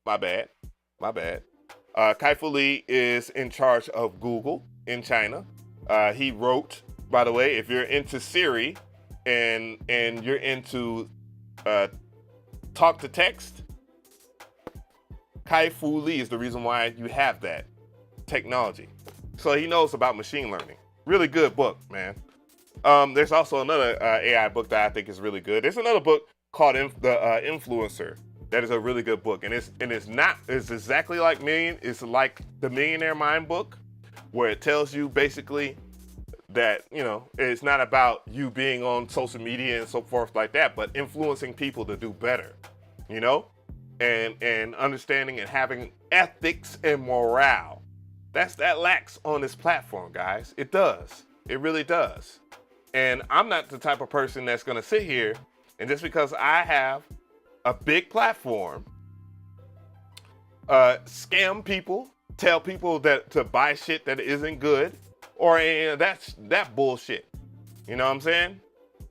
My bad. Kai-Fu Lee is in charge of Google in China. He wrote, by the way, if you're into Siri and you're into talk to text, Kai-Fu Lee is the reason why you have that technology. So he knows about machine learning. Really good book, man. There's also another AI book that I think is really good. There's another book called The Influencer. That is a really good book, and it's exactly like It's like the Millionaire Mind book, where it tells you basically that it's not about you being on social media and so forth like that, but influencing people to do better, and understanding and having ethics and morale. That lacks on this platform, guys. It does. It really does. And I'm not the type of person that's going to sit here And just because I have a big platform, scam people, tell people that to buy shit that isn't good, or that bullshit. You know what I'm saying?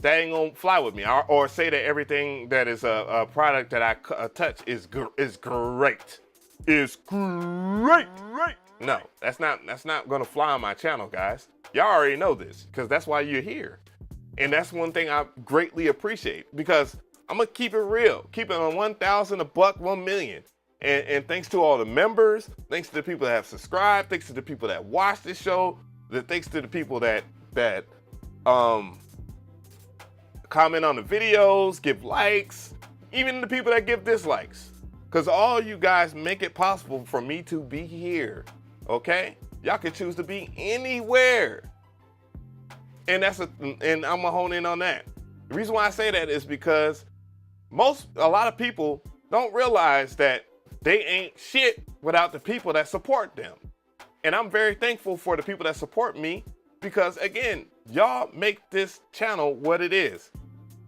That ain't gonna fly with me. Or say that everything that is a product that I touch is great. Is great. No, that's not gonna fly on my channel, guys. Y'all already know this, because that's why you're here. And that's one thing I greatly appreciate, because I'm gonna keep it real. Keep it on 1,000, a buck, 1 million. And thanks to all the members, thanks to the people that have subscribed, thanks to the people that watch this show, thanks to the people that comment on the videos, give likes, even the people that give dislikes. Because all you guys make it possible for me to be here, okay? Y'all can choose to be anywhere. And I'm gonna hone in on that. The reason why I say that is because a lot of people don't realize that they ain't shit without the people that support them. And I'm very thankful for the people that support me, because again, y'all make this channel what it is.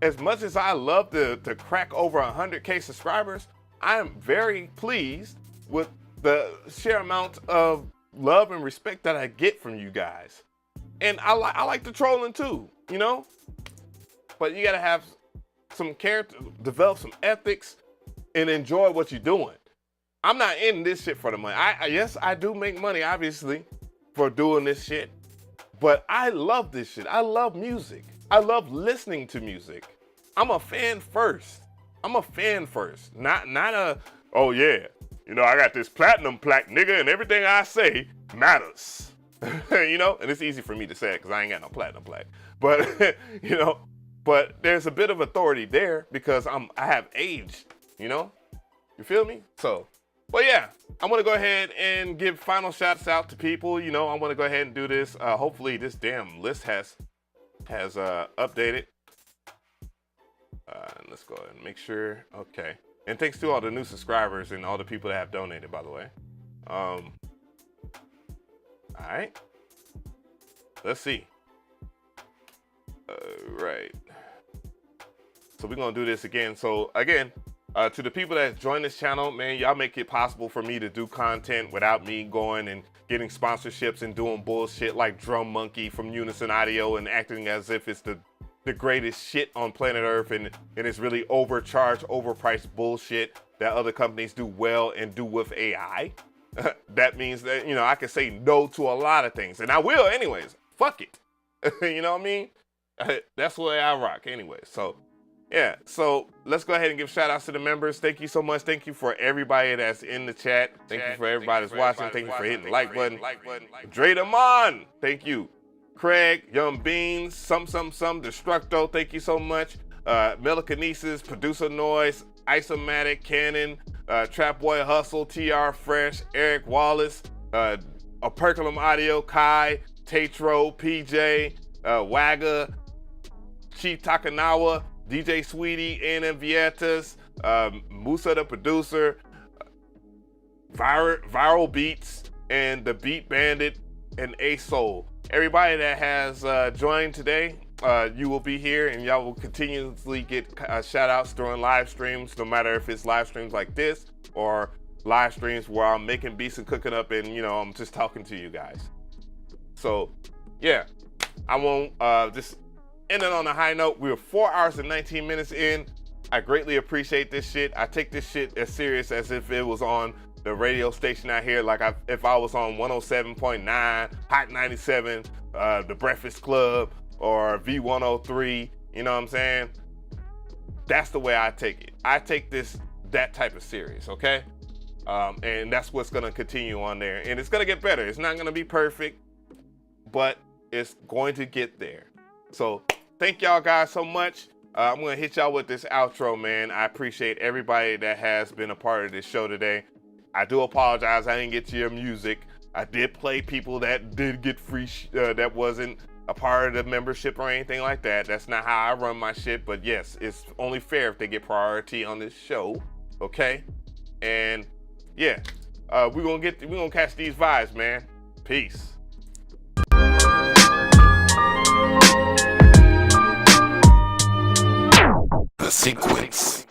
As much as I love to crack over 100K subscribers, I am very pleased with the sheer amount of love and respect that I get from you guys. And I like the trolling too, you know? But you gotta have some character, develop some ethics, and enjoy what you're doing. I'm not in this shit for the money. Yes, I do make money, obviously, for doing this shit. But I love this shit. I love music. I love listening to music. I'm a fan first. Not a, oh yeah, you know, I got this platinum plaque, nigga, and everything I say matters. You know, and it's easy for me to say it because I ain't got no platinum plaque. But, you know, but there's a bit of authority there because I have age, you know? You feel me? So, but yeah, I'm gonna go ahead and give final shouts out to people. You know, I'm gonna go ahead and do this. Hopefully this damn list has updated. Let's go ahead and make sure. Okay. And thanks to all the new subscribers and all the people that have donated, by the way. All right. Let's see. Right. So we're gonna do this again. So again, to the people that join this channel, man, y'all make it possible for me to do content without me going and getting sponsorships and doing bullshit like Drum Monkey from Unison Audio and acting as if it's the greatest shit on planet Earth, and it's really overcharged, overpriced bullshit that other companies do well and do with AI. That means that, you know, I can say no to a lot of things, and I will anyways. Fuck it. You know what I mean? That's the way I rock anyway. So yeah, so let's go ahead and give shout outs to the members. Thank you so much. Thank you for everybody that's in the chat. Thank you for everybody that's watching. Thank you for hitting the like button. Dre Damon, thank you. Craig, Young Beans, some, Destructo, thank you so much. Melikinesis, Producer Noise, Isomatic, Cannon, Trap Boy Hustle, TR Fresh, Eric Wallace, Operculum Audio, Kai, Tatro, PJ, Wagga, Chief Takanawa, DJ Sweetie, NM Vietas, Musa the Producer, Viral Beats, and The Beat Bandit, and A-Soul. Everybody that has joined today, you will be here and y'all will continuously get shout outs during live streams, no matter if it's live streams like this or live streams where I'm making beats and cooking up and, you know, I'm just talking to you guys. So yeah, I won't just end it on a high note. We're 4 hours and 19 minutes in. I greatly appreciate this shit. I take this shit as serious as if it was on the radio station out here, like if I was on 107.9, Hot 97, The Breakfast Club, or V103, you know what I'm saying? That's the way I take it. I take that type of serious, okay? And that's what's gonna continue on there. And it's gonna get better. It's not gonna be perfect, but it's going to get there. So thank y'all guys so much. I'm gonna hit y'all with this outro, man. I appreciate everybody that has been a part of this show today. I do apologize, I didn't get to your music. I did play people that did get free, that wasn't a part of the membership or anything like that. That's not how I run my shit, but yes, it's only fair if they get priority on this show, okay? And yeah, we're gonna catch these vibes, man. Peace. the sequence.